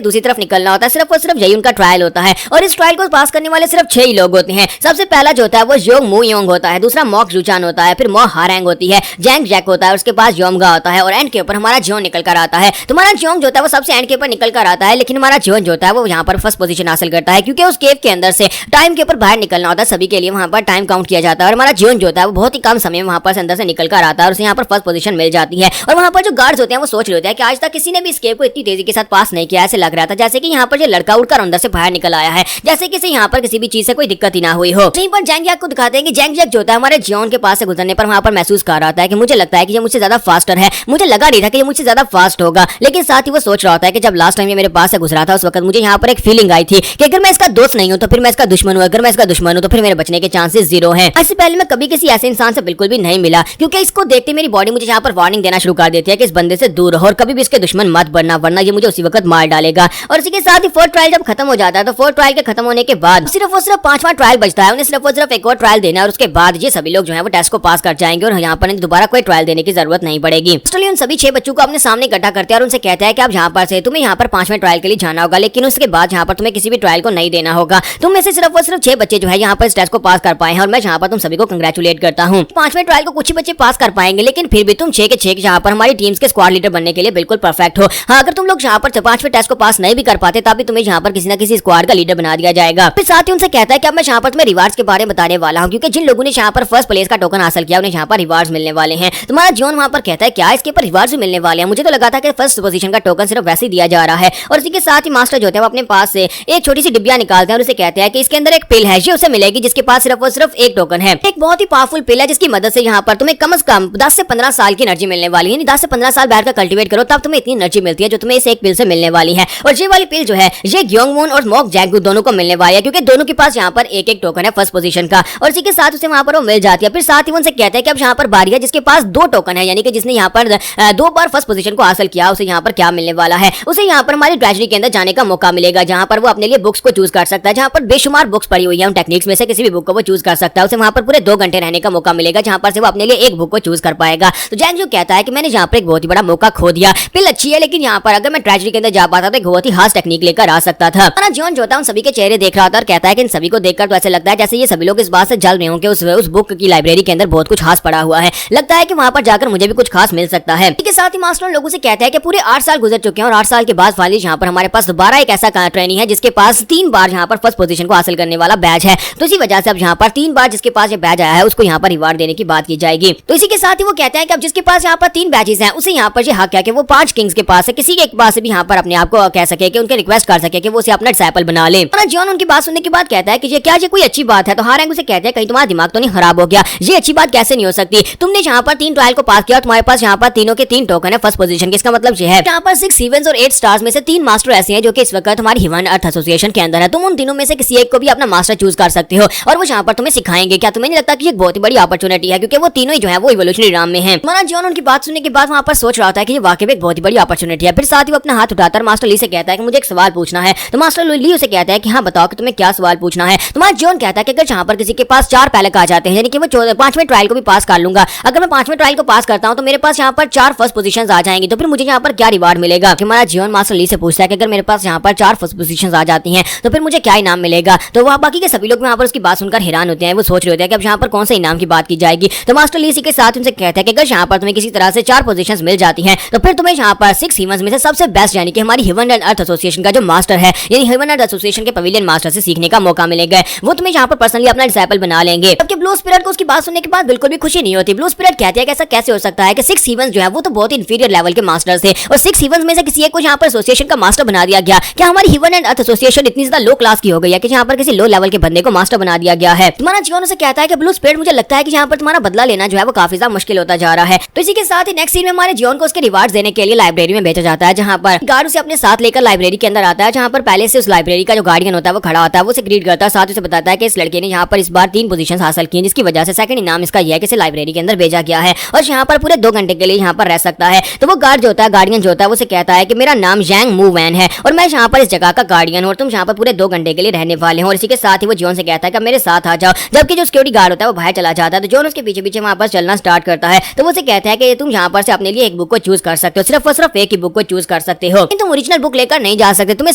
[SPEAKER 1] दूसरी तरफ निकलना होता है, सिर्फ और सिर्फ यही उनका ट्रायल होता है। और इस ट्रायल को पास करने वाले सिर्फ 6 ही लोग होते हैं। सबसे पहला जो होता है वो योंग मू योंग होता है, दूसरा मॉक जूचान होता है, फिर मो हारेंग होती है, जैंग जैक होता है, उसके पास योमगा होता है और एंड के ऊपर हमारा जियोन निकल कर आता है। तुम्हारा जियोंग जो होता है वो सबसे एंड के ऊपर निकल कर आता है, लेकिन हमारा जियोन जो होता है वो यहाँ पर फर्स्ट पोजीशन हासिल करता है, क्योंकि उस केव के अंदर से टाइम के ऊपर बाहर निकलना होता है, सभी के लिए वहाँ पर टाइम काउंट किया जाता है। और हमारा जियोन जो होता है वो बहुत ही कम समय में वहाँ पर अंदर से निकल कर आता है और उसे यहाँ पर फर्स्ट पोजीशन मिल जाती है। और वहाँ पर जो गार्ड्स होते हैं वो सोच रहे होते हैं कि आज तक किसी ने भी इस केव को इतनी तेजी के साथ पास नहीं किया, ऐसे लग रहा था जैसे कि यहाँ पर जो लड़का उड़कर अंदर से बाहर निकल आया है, जैसे कि यहाँ पर किसी भी चीज चीज से कोई दिक्कत ही ना हुई हो। यहीं पर जैंग जैक को दिखाते हैं कि जैंग जैक जो होता है हमारे जियोन के पास से गुजरने पर वहाँ पर महसूस कर रहा होता है कि मुझे लगता है कि ये मुझसे ज्यादा फास्टर है। मुझे लगा नहीं था कि ये मुझसे ज्यादा फास्ट होगा, लेकिन साथ ही वो सोच रहा होता है कि जब लास्ट टाइम ये मेरे पास से गुजरा था उस वक्त मुझे यहाँ पर एक फीलिंग आई थी कि अगर मैं इसका दोस्त नहीं हूँ तो फिर मैं इसका दुश्मन हूँ, अगर मैं इसका दुश्मन हूँ तो फिर मेरे बचने के चांसेस जीरो हैं। इससे पहले मैं कभी किसी ऐसे इंसान से बिल्कुल भी नहीं मिला, क्योंकि इसको देखते मेरी बॉडी मुझे यहाँ पर वार्निंग देना शुरू कर देती है कि इस बंदे से दूर रहो और कभी भी इसके दुश्मन मत बनना, वरना ये मुझे उसी वक्त मार डालेगा। और इसी के साथ ही फोर्थ ट्रायल जब खत्म हो जाता है तो फोर्थ ट्रायल के खत्म होने के बाद सिर्फ और सिर्फ 5वां ट्रायल बचता है। उन्हें सिर्फ और सिर्फ एक और ट्रायल देना है और उसके बाद ये सभी लोग जो है वो टेस्ट को पास कर जाएंगे और यहाँ पर दोबारा कोई ट्रायल देने की जरूरत नहीं पड़ेगी। उन सभी 6 बच्चों को अपने सामने इकट्ठा करते हैं और उनसे कहता है कि आप यहाँ पर से तुम्हें यहाँ पर 5वें ट्रायल के लिए जाना होगा, लेकिन उसके बाद यहाँ पर तुम्हें किसी भी ट्रायल को नहीं देना होगा। तुम में से सिर्फ और सिर्फ 6 बच्चे जो है यहाँ पर इस टेस्ट को पास कर पाए हैं और मैं यहाँ पर तुम सभी को कंग्रेचुलेट करता हूँ। 5वें ट्रायल को कुछ ही बच्चे पास कर पाएंगे, लेकिन फिर भी तुम 6 के 6 यहाँ पर हमारी टीम्स के स्क्वाड लीडर बनने के लिए बिल्कुल परफेक्ट हो। हाँ, अगर तुम लोग यहाँ पर 5वें टेस्ट को पास नहीं भी कर पाते तब भी तुम्हें यहाँ पर किसी न किसी स्क्वाड का लीडर बना दिया जाएगा। फिर साथ ही उनसे कहता है कि अब मैं यहाँ पर तुम्हें रिवार्ड्स के बारे में बताने वाला हूँ, क्योंकि जिन लोगों ने यहाँ पर फर्स्ट प्लेस का टोकन हासिल किया उन्हें यहाँ पर रिवार्ड्स मिलने वाले हैं। तुम्हारा जियोन वहाँ पर कहता है क्या इसके ऊपर रिवार्ड्स भी मिलने वाले हैं? मुझे तो लगा था कि फर्स्ट पोजीशन का टोकन सिर्फ वैसे ही दिया जा रहा है। और इसी के साथ ही मास्टर जो होते हैं वो अपने पास से एक छोटी सी डिब्बिया निकालते हैं और उसे कहते हैं कि इसके अंदर एक पिल है, ये उसे मिलेगी जिसके पास सिर्फ और सिर्फ एक टोकन है। एक बहुत ही पावरफुल पिल है जिसकी मदद से यहाँ पर तुम्हें कम से कम 10 से 15 साल की एनर्जी मिलने वाली है। 10 से 15 साल बैठ कर कल्टीवेट करो तब तुम्हें इतनी एनर्जी मिलती है जो तुम्हें इस एक पिल से मिलने वाली है। और ये वाली पिल जो है ये ग्योंगमून और स्मोक जैंगू दोनों को मिलने वाली है, क्योंकि दोनों के पास यहाँ पर एक एक टोकन है फर्स्ट पोजीशन का। और इसी के साथ उसे वहाँ पर वो मिल जाती है। फिर साथ ही उनसे कहते हैं कि अब यहाँ पर बारी है जिसके पास 2 टोकन है, यानी कि जिसने यहाँ पर 2 बार फर्स्ट पोजीशन को हासिल किया उसे यहाँ पर क्या मिलने वाला है? उसे यहाँ पर हमारी ट्रेजरी के अंदर जाने का मौका मिलेगा, जहाँ पर वो अपने लिए बुक्स को चूज कर सकता है, जहाँ पर बेशुमार बुक्स पड़ी हुई है। उन टेक्निक्स में से किसी भी बुक को वो चूज कर सकता है। उसे वहाँ पर पूरे 2 घंटे रहने का मौका मिलेगा, जहाँ पर से वो अपने लिए एक बुक को चूज कर पाएगा। तो जैंग जो कहता है कि मैंने यहाँ पर एक बहुत ही बड़ा मौका खो दिया। पिल अच्छी है, लेकिन यहाँ पर अगर मैं ट्रेजरी के अंदर जा पाता तो एक बहुत ही खास टेक्निक लेकर आ सकता था। जियोन जो था उन सभी के चेहरे देख रहा था और कहता है कि इन सभी को देखकर तो ऐसे लगता है जैसे ये सभी लोग इस बात से जल रहे होंगे उस बुक की लाइब्रेरी के अंदर बहुत कुछ खास पड़ा हुआ है। लगता है कि वहाँ पर जाकर मुझे भी कुछ खास मिल सकता है। इसके साथ ही मास्टर लोगों से कहता है कि पूरे 8 साल गुजर चुके हैं और 8 साल के बाद फाइनली यहाँ पर हमारे पास दोबारा एक ऐसा ट्रेनी है जिसके पास 3 बार यहाँ पर फर्स्ट पोजीशन को हासिल करने वाला बैच है। तो इसी वजह से अब यहाँ पर 3 बार जिसके पास ये बैच आया है उसको यहाँ पर रिवार्ड देने की बात की जाएगी। तो इसी के साथ ही वो कहते हैं कि अब जिसके पास यहाँ पर 3 बैचेस हैं उसे यहाँ पर ये हक है कि वो 5 किंग्स के पास है, किसी के पास भी यहाँ पर अपने आप को कह सके कि उनके रिक्वेस्ट कर सके कि वो उसे अपना डिसाइपल बना ले। जियोन उनकी बात सुनने के बाद कहता है कि ये कोई अच्छी बात है? तो हारेंग उसे कहते हैं कहीं तुम्हारा दिमाग तो नहीं खराब हो गया? ये अच्छी बात कैसे नहीं हो सकती? तुमने यहाँ पर 3 ट्रायल को पास किया और तुम्हारे पास यहाँ पर तीनों के 3 टोकन है फर्स्ट पोजीशन के। इसका मतलब ये है यहाँ पर 6 7 और 8 स्टार्स में से 3 मास्टर ऐसे हैं जो कि इस वक्त हमारी ह्यूमन अर्थ एसोसिएशन के अंदर है। तुम उन तीनों में से किसी एक को भी अपना मास्टर चूज कर सकते हो और वो यहाँ पर तुम्हें सिखाएंगे। क्या तुम्हें नहीं लगता कि ये बहुत ही बड़ी अपॉर्चुनिटी है? क्योंकि वो तीनों ही जो है वो इवोल्यूशनरी राम में है। हमारा जियोन उनकी बात सुनने के बाद वहाँ पर सोच रहा था कि ये वाकई में एक बहुत ही बड़ी अपॉर्चुनिटी है। फिर साथ ही वो अपना हाथ उठाकर मास्टर ली से कहता है कि मुझे एक सवाल पूछना है। तो मास्टर ली उसे कहता है कि हाँ बताओ कि तुम्हें क्या सवाल पूछना है। तुम्हारा जियोन कहता है कि अगर यहाँ पर किसी के पास 4 पैलक आ जाते हैं, यानी कि वो 5वें ट्रायल को भी पास कर लूंगा, अगर मैं 5वें ट्रायल को पास करता हूँ तो मेरे पास यहाँ पर 4 फर्स्ट पोजीशंस आ जाएंगी, तो फिर मुझे यहाँ पर क्या रिवार्ड मिलेगा? हमारा जियोन मास्टर ली से पूछता है कि अगर मेरे पास यहाँ पर 4 फर्स्ट पोजीशंस आ जाती हैं तो फिर मुझे क्या इनाम मिलेगा? तो वहाँ बाकी के सभी लोग यहाँ पर उसकी बात सुनकर हैरान होते हैं। वो सोच रहे होते हैं कि अब यहाँ पर कौन से इनाम की बात की जाएगी। तो मास्टर ली इसी के साथ उनसे कहता है कि अगर यहाँ पर तुम्हें किसी तरह से 4 पोजीशंस मिल जाती हैं तो फिर तुम्हें यहाँ पर 6 ह्यूमंस में से सबसे बेस्ट यानी कि हमारी ह्यूमन एंड अर्थ एसोसिएशन का जो मास्टर है, यानी ह्यूमन अर्थ एसोसिएशन के पवेलियन मास्टर से सीखने का मौका मिलेगा। वो तुम्हें यहाँ पर पर्सनली अपना डिसाइपल बना लेंगे। जबकि ब्लू स्पिरिट को उसकी बात सुनने के बाद बिल्कुल भी खुशी नहीं होती। ब्लू स्पिरिट कहती है कि ऐसा कैसे हो सकता है कि 6 ह्यूमंस जो है वो तो बहुत इंफीरियर लेवल के मास्टर्स थे और 6 ह्यूमंस में से किसी एक को यहाँ पर एसोसिएशन का मास्टर बना दिया गया। क्या हमारी ह्यूमन एंड अर्थ एसोसिएशन इतनी ज्यादा लो क्लास की हो गई है कि यहाँ पर किसी लो लेवल के बंदे को मास्टर बना दिया गया है? तुम्हारा जीवन उसे कहता है कि ब्लू स्पिरिट मुझे लगता है कि यहाँ पर तुम्हारा बदला लेना जो है वो काफी ज्यादा मुश्किल होता जा रहा है। तो इसी के साथ ही नेक्स्ट सीन में हमारे जीवन को उसके रिवार्ड देने के लिए लाइब्रेरी में भेजा जाता है, जहाँ पर गार्ड उसे अपने साथ लेकर लाइब्रेरी के अंदर आता है, जहाँ पर पहले से उस लाइब्रेरी का जो गार्डियन होता है वो खड़ा होता है। वो उसे ग्रीट करता है, साथ ही उसे बताता है कि इस लड़के ने यहाँ पर इस बार 3 पोजीशंस हासिल की हैं, जिसकी वजह से सेकंड इनाम इसका यह है कि इसे लाइब्रेरी के अंदर भेजा गया है और यहाँ पर पूरे 2 घंटे के लिए यहाँ पर रह सकता है। तो वो गार्ड जो होता है, गार्डियन जो होता है, वो उसे कहता है कि मेरा नाम जैंग मू वैन है और मैं यहाँ पर इस जगह का गार्डियन हूँ और तुम यहाँ पर पूरे 2 घंटे के लिए रहने वाले हो। और इसी के साथ ही वो जॉन से कहता है कि मेरे साथ आ जाओ। जबकि जो सिक्योरिटी गार्ड होता है वो बाहर चला जाता है, तो जॉन उसके पीछे पीछे वहाँ पर चलना स्टार्ट करता है। तो वो उसे कहता है कि तुम यहाँ पर से अपने लिए एक बुक को चूज कर सकते हो, सिर्फ और सिर्फ एक ही बुक को चूज कर सकते हो, लेकिन तुम ओरिजिनल बुक लेकर नहीं जा सकते, तुम्हें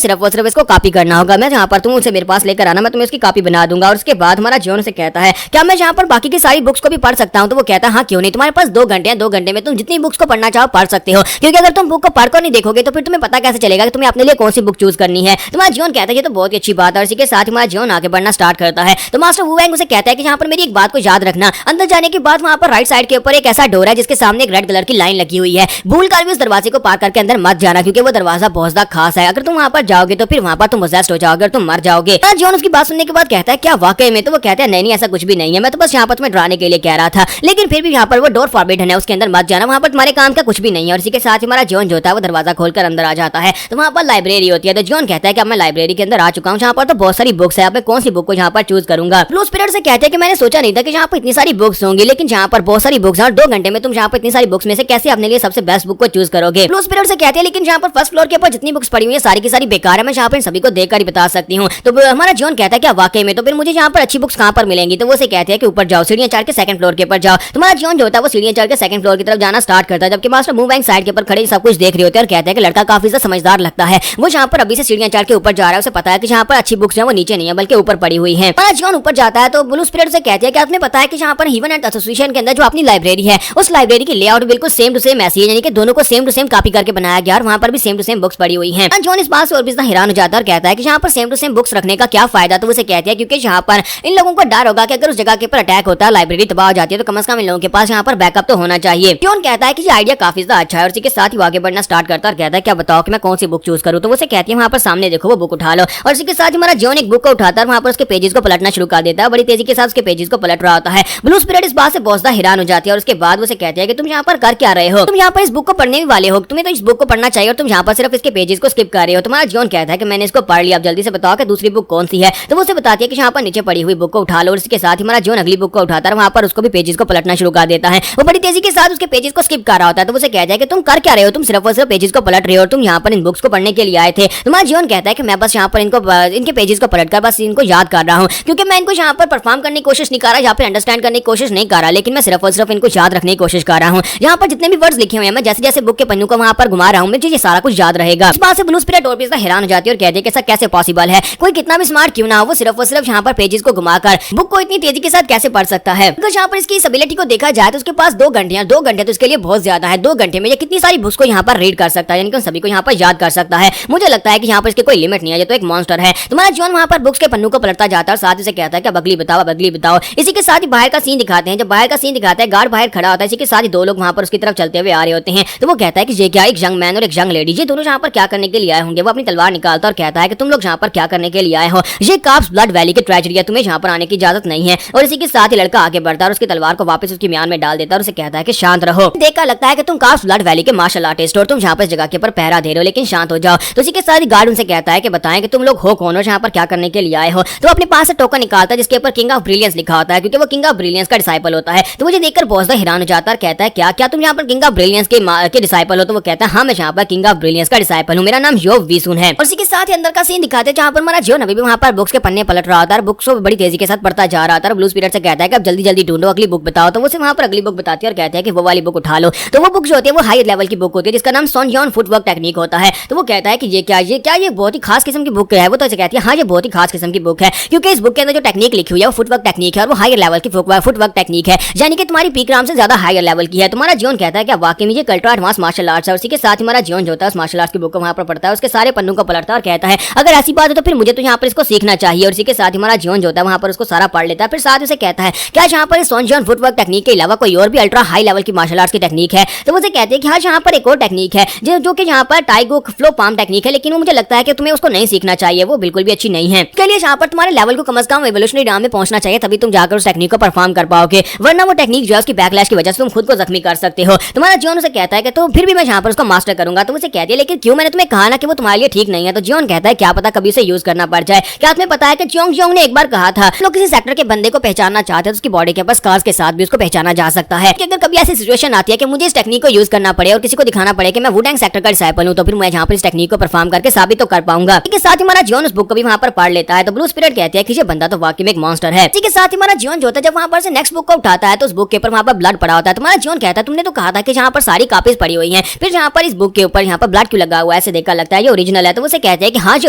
[SPEAKER 1] सिर्फ और सिर्फ इसको कॉपी करना होगा। मैं यहाँ पर तुम उसे मेरे पास लेकर आना, मैं तुम्हें उसकी कॉपी बना दूंगा। और उसके बाद हमारा जॉन से कहता है क्या मैं यहाँ पर बाकी की सारी बुक्स को भी पढ़ सकता हूँ? तो वो कहता है हाँ क्यों नहीं, तुम्हारे पास 2 घंटे हैं, 2 घंटे में तुम जितनी बुक्स को पढ़ना चाहो पढ़ सकते हो, क्योंकि अगर तुम बुक को पढ़कर नहीं देखोगे तो फिर तुम्हें पता कैसे चलेगा कि तुम्हें अपने लिए कौन सी बुक चूज करनी है। तुम्हारा जीवन कहता है ये तो बहुत ही अच्छी बात है। और इसी के साथ हमारा जीवन आगे बढ़ना स्टार्ट करता है। तो मास्टर वू वैंग उसे कहता है कि यहाँ पर मेरी एक बात को याद रखना, अंदर जाने के बाद वहाँ पर राइट साइड के ऊपर एक ऐसा डोर है जिसके सामने एक रेड कलर की लाइन लगी हुई है, भूल कर भी उस दरवाजे को पार करके अंदर मत जाना, क्योंकि वो दरवाजा बहुत ज्यादा खास है। अगर तुम वहाँ पर जाओगे तो फिर वहाँ पर तुम पोजेस्ड हो जाओगे और तुम मर जाओगे। जीवन उसकी उसकी बात सुनने के बाद कहता है क्या वाकई में? तो वो कहता है नहीं ऐसा कुछ भी नहीं है, मैं तो बस यहाँ पर तुम्हें डराने के लिए कह रहा था, लेकिन फिर भी यहाँ पर वो डोर फॉरबिडन है, उसके अंदर मत जाना, वहाँ पर तुम्हारे काम का कुछ भी नहीं है। और इसी के साथ हमारा जॉन जो होता है वो दरवाजा खोलकर अंदर आ जाता है, तो वहाँ पर लाइब्रेरी होती है। तो जॉन कहता है कि अब मैं लाइब्रेरी के अंदर आ चुका हूँ, जहाँ पर तो बहुत सारी बुक्स है, अब मैं कौन सी बुक को यहाँ पर चूज करूंगा। ब्लू स्पिरिट से कहते हैं कि मैंने सोचा नहीं था कि यहाँ पर इतनी सारी बुक्स होंगी, लेकिन जहाँ पर बहुत सारी बुक्स हैं और 2 घंटे में तुम यहाँ पर इतनी सारी बुक्स में से कैसे अपने लिए सबसे बेस्ट बुक को चूज करोगे। ब्लू स्पिरिट से कहते हैं लेकिन जहाँ पर फर्स्ट फ्लोर के ऊपर जितनी बुक्स पड़ी हुई है सारी की सारी बेकार है, मैं यहाँ पर सभी को देखकर ही बता सकती हूँ। तो हमारा जॉन कहता है कि वाकई में? तो फिर मुझे यहाँ पर अच्छी बुक्स कहाँ पर मिलेंगी? तो वो से कहते हैं कि ऊपर जाओ, सीढ़ियां चढ़ के सेकंड फ्लोर के ऊपर जाओ। तुम्हारा जॉन जो होता है वो सीढ़ियां चढ़ के सेकंड फ्लोर की तरफ जाना स्टार्ट करता है, जबकि मास्टर मूव बैंक साइड के ऊपर खड़े सब कुछ देख रहे होते हैं और कहते हैं कि लड़का काफी ज्यादा समझदार लगता है। वो यहाँ पर अभी से सीढ़ियां चढ़ के ऊपर जा रहा है, उसे पता है कि यहाँ पर अच्छी बुक्स है वो नीचे नहीं है बल्कि ऊपर पड़ी हुई है। हमारा जॉन ऊपर जाता है तो ब्लू स्पिरिट से कहते हैं कि आपने पता है कि यहाँ पर हीवन एंड एसोसिएशन के अंदर जो अपनी लाइब्रेरी है उस लाइब्रेरी की लेआउट बिल्कुल सेम टू सेम ऐसी है, यानी कि दोनों को सेम टू सेम कॉपी करके बनाया गया और वहाँ पर भी सेम टू सेम बुक्स पड़ी हुई है। जॉन इस बात से और भी हैरान हो जाता है और कहता है कि यहाँ पर सेम टू सेम बुक्स रखने का क्या फायदा? तो उसे कहते हैं क्योंकि यहाँ पर इन लोगों को डर होगा कि अगर उस जगह के ऊपर अटैक होता है, लाइब्रेरी तबाह हो जाती है, तो कम से कम इन लोगों के पास यहाँ पर बैकअप तो होना चाहिए। जॉन कहता है कि ये आइडिया काफी ज्यादा अच्छा है और इसी के साथ ही आगे बढ़ना स्टार्ट करता है और कहता है क्या बताओ कि मैं कौन सी बुक चूज करूँ। तो उसे कहती है वहाँ पर सामने देखो वो बुक उठा लो, और इसी के साथ ही हमारा जॉन एक बुक को उठाता है, वहाँ पर उसके पेजेस को पलटना शुरू कर देता है, बड़ी तेजी के साथ उसके पेजेस को पलट रहा होता है। ब्लू स्पिरिट इस बात से बहुत ज्यादा हैरान हो जाती है और उसके बाद उसे कहती है कि तुम यहाँ पर कर क्या रहे हो? तुम यहाँ पर इस बुक को पढ़ने वाले हो, तुम्हें तो इस बुक को पढ़ना चाहिए और तुम यहाँ पर सिर्फ इसके पेजेस को स्किप कर रहे हो। तुम्हारा जॉन कहता है कि मैंने इसको पढ़ लिया, अब जल्दी से बताओ कि दूसरी बुक कौन सी है। तो वो उसे बताती है कि यहाँ पर नीचे पड़ी हुई बुक को उठा लो, और इसके साथ ही हमारा जॉन अगली बुक को उठाता है, वहाँ पर उसको भी पेजेस को पलटना शुरू कर देता है। वो बड़ी तेजी के साथ उसके पेजेस को स्किप कर रहा होता है। तो उसे कहता है कि तुम कर क्या रहे हो? तुम सिर्फ और सिर्फ पेजेस को पलट रहे हो, तुम यहाँ पर इन बुक्स को पढ़ने के लिए आए थे। तुम्हारा जॉन कहता है कि मैं बस यहाँ पर इनके पेजेस को पलटकर बस इनको याद कर रहा हूँ, क्योंकि मैं इनको यहाँ पर परफॉर्म करने की कोशिश नहीं कर रहा, यहाँ पर अंडरस्टैंड करने की कोशिश नहीं कर रहा, लेकिन मैं सिर्फ और सिर्फ इनको याद रखने की कोशिश कर रहा हूँ। यहाँ पर जितने भी वर्ड्स लिखे हुए हैं मैं जैसे जैसे बुक के पन्नों को वहाँ पर घुमा रहा हूँ, मुझे ये सारा कुछ याद रहेगा। इस बात से ब्लू स्पिरिट और भी हैरान हो जाती है और कहती है कि ऐसा कैसे पॉसिबल है? कोई कितना भी स्मार्ट क्यों ना हो, वो सिर्फ और सिर्फ यहाँ पर पेजेस को घुमाकर बुक को इतनी तेजी के साथ कैसे पढ़ सकता है? अगर यहाँ पर इसकी इस एबिलिटी को देखा जाए तो उसके पास 2 घंटे 2 घंटे तो इसके लिए बहुत ज्यादा है। 2 घंटे में ये कितनी सारी बुक्स को यहाँ पर रीड कर सकता है, यानी कि सभी को यहाँ पर याद कर सकता है। मुझे लगता है कि यहाँ पर इसके कोई लिमिट नहीं है, ये तो एक मॉन्स्टर है। तुम्हारा जॉन वहाँ पर बुक्स के पन्नों को पलटता जाता है और साथ ही से कहता है कि अगली बताओ, अगली बताओ। इसी के साथ ही बाहर का सीन दिखाते हैं। जब बाहर का सीन दिखाता है, गार्ड बाहर खड़ा होता है, इसी के साथ ही 2 लोग वहाँ पर उसकी तरफ चलते हुए आ रहे होते हैं। तो वो कहता है कि ये क्या, एक यंग मैन और एक यंग लेडी, ये दोनों यहाँ पर क्या करने के लिए आए होंगे? वो अपनी तलवार निकालता और कहता है कि तुम लोग यहाँ पर क्या करने के लिए आए हो? ये कार्ब्स ब्लड वैली की ट्रेजेडी है, तुम्हें यहाँ पर आने की इजाजत नहीं है। और इसी के साथ ही लड़का आगे बढ़ता है और उसकी तलवार को वापस उसकी म्यान में डाल देता है और उसे कहता है कि शांत रहो। देखकर लगता है कि तुम कार्ब्स ब्लड वैली के मार्शल आर्टिस्ट हो और तुम यहाँ पर इस जगह के ऊपर पहरा दे रहे हो, लेकिन शांत हो जाओ। तो इसी के साथ ही गार्ड उनसे कहता है कि बताएं कि तुम लोग हो कौन हो, यहाँ पर क्या करने के लिए आए हो? तो अपने पास से टोकन निकालता है जिसके ऊपर किंग ऑफ ब्रिलियंस लिखा होता है, क्योंकि वो किंग ऑफ ब्रिलियंस का डिसाइपल होता है। तो मुझे देखकर बहुत ज्यादा हैरान हो जाता है, कहता है क्या तुम यहाँ पर किंग ऑफ ब्रिलियंस के डिसाइपल हो? तो वो कहता है हाँ मैं यहाँ पर किंग ऑफ ब्रिलियंस का डिसाइपल हूँ, मेरा नाम योव वीसून है। और इसी के साथ ही अंदर का सीन दिखाते हैं जहाँ पर हमारा जॉन अभी भी वहाँ पर बुक्स के पन्ने पलट रहा था, बुक्स को बड़ी तेजी के साथ पढ़ता जा रहा था। ब्लू स्पिरिट से कहता है कि अब जल्दी जल्दी ढूंढो, अगली बुक बताओ। तो वो वहाँ पर अगली बुक बताती है और कहते हैं कि वो वाली बुक उठा लो। तो वो बुक जो होती है वो हाई लेवल की बुक होती है जिसका नाम सोन यॉन फुटवर्क टेक्निक होता है। तो वो कहता है कि ये बहुत ही खास किस्म की बुक है। वो तो ऐसे कहती है हाँ ये बहुत ही खास किस्म की बुक है, क्योंकि इस बुक के अंदर जो टेक्निक लिखी हुई है वो फुटवर्क टेक्निक है और वो हायर लेवल की फुटवर्क टेक्निक है, यानी कि तुम्हारी पीक राम से ज्यादा हायर लेवल की है। तुम्हारा जॉन कहता है कि वाकई में ये अल्ट्रा एडवांस मार्शल आर्ट्स है। उसी के साथ हमारा जॉन जो होता है उस मार्शल आर्ट्स की बुक को वहाँ पर पढ़ता है, उसके सारे पन्नों को पलटता है और कहता है अगर ऐसी बात है तो फिर मुझे तो यहाँ पर इसको सीखना चाहिए। और इसी के साथ हमारा जॉन जो होता है वहाँ पर उसको सारा पढ़ लेता है, फिर साथ उसे कहता है क्या यहाँ पर सोन जॉन फुटवर्क टेक्निक के अलावा कोई और भी अल्ट्रा हाई लेवल की मार्शल आर्ट्स की टेक्निक है? तो मुझे कहते हैं कि हाँ यहाँ पर एक और टेक्निक है जो कि यहाँ पर टाइगो फ्लो पाम टेक्निक है, लेकिन वो मुझे लगता है कि तुम्हें उसको नहीं सीखना चाहिए, वो बिल्कुल भी अच्छी नहीं है। इसके लिए यहाँ पर तुम्हारे लेवल को कम से कम एवोल्यूशनरी डाम में पहुंचना चाहिए, तभी तुम जाकर उस टेक्निक को परफॉर्म कर पाओगे, वरना वो टेक्निक जो है उसकी बैकलैश की वजह से तुम खुद को जख्मी कर सकते हो। तुम्हारा जॉन उसे कहता है कि तो फिर भी मैं यहाँ पर उसको मास्टर करूंगा। तो मुझे कहती है लेकिन क्यों, मैंने तुम्हें कहा ना कि वो तुम्हारे लिए ठीक नहीं है। तो जॉन कहता है क्या पता कभी उसे यूज करना पड़ जाए। क्या तुम्हें पता है कि जोंग ने एक बार कहा था लोग किसी सेक्टर के बंदे को पहचानना चाहते हैं तो उसकी बॉडी के ऊपर स्कार्स के साथ भी उसको पहचाना जा सकता है। अगर कभी ऐसी सिचुएशन आती है कि मुझे इस टेक्निक को यूज करना पड़े और किसी को दिखाना पड़े कि मैं वुडेंग सेक्टर का डिसाइपल हूं, तो फिर मैं यहाँ पर इस टेक्निक को परफॉर्म करके साबित तो कर पाऊंगा। इसके साथ हमारा जॉन उस बुक को भी वहाँ पर पढ़ लेता है। तो ब्लू स्पिरिट कहती है कि ये बंदा तो वाकई में एक मॉन्स्टर है। इसके साथ हमारा जॉन जो होता है जब वहाँ पर से नेक्स्ट बुक को उठाता है तो उस बुक के ऊपर वहाँ पर ब्लड पड़ा होता है। तुम्हारा जॉन कहता है तुमने तो कहा था कि यहाँ पर सारी कॉपीज पड़ी हुई हैं, फिर यहाँ पर इस बुक के ऊपर यहाँ पर ब्लड क्यों लगा हुआ है? ऐसे देखकर लगता है ये ओरिजिनल है। तो उसे कहते हैं कि हाँ ये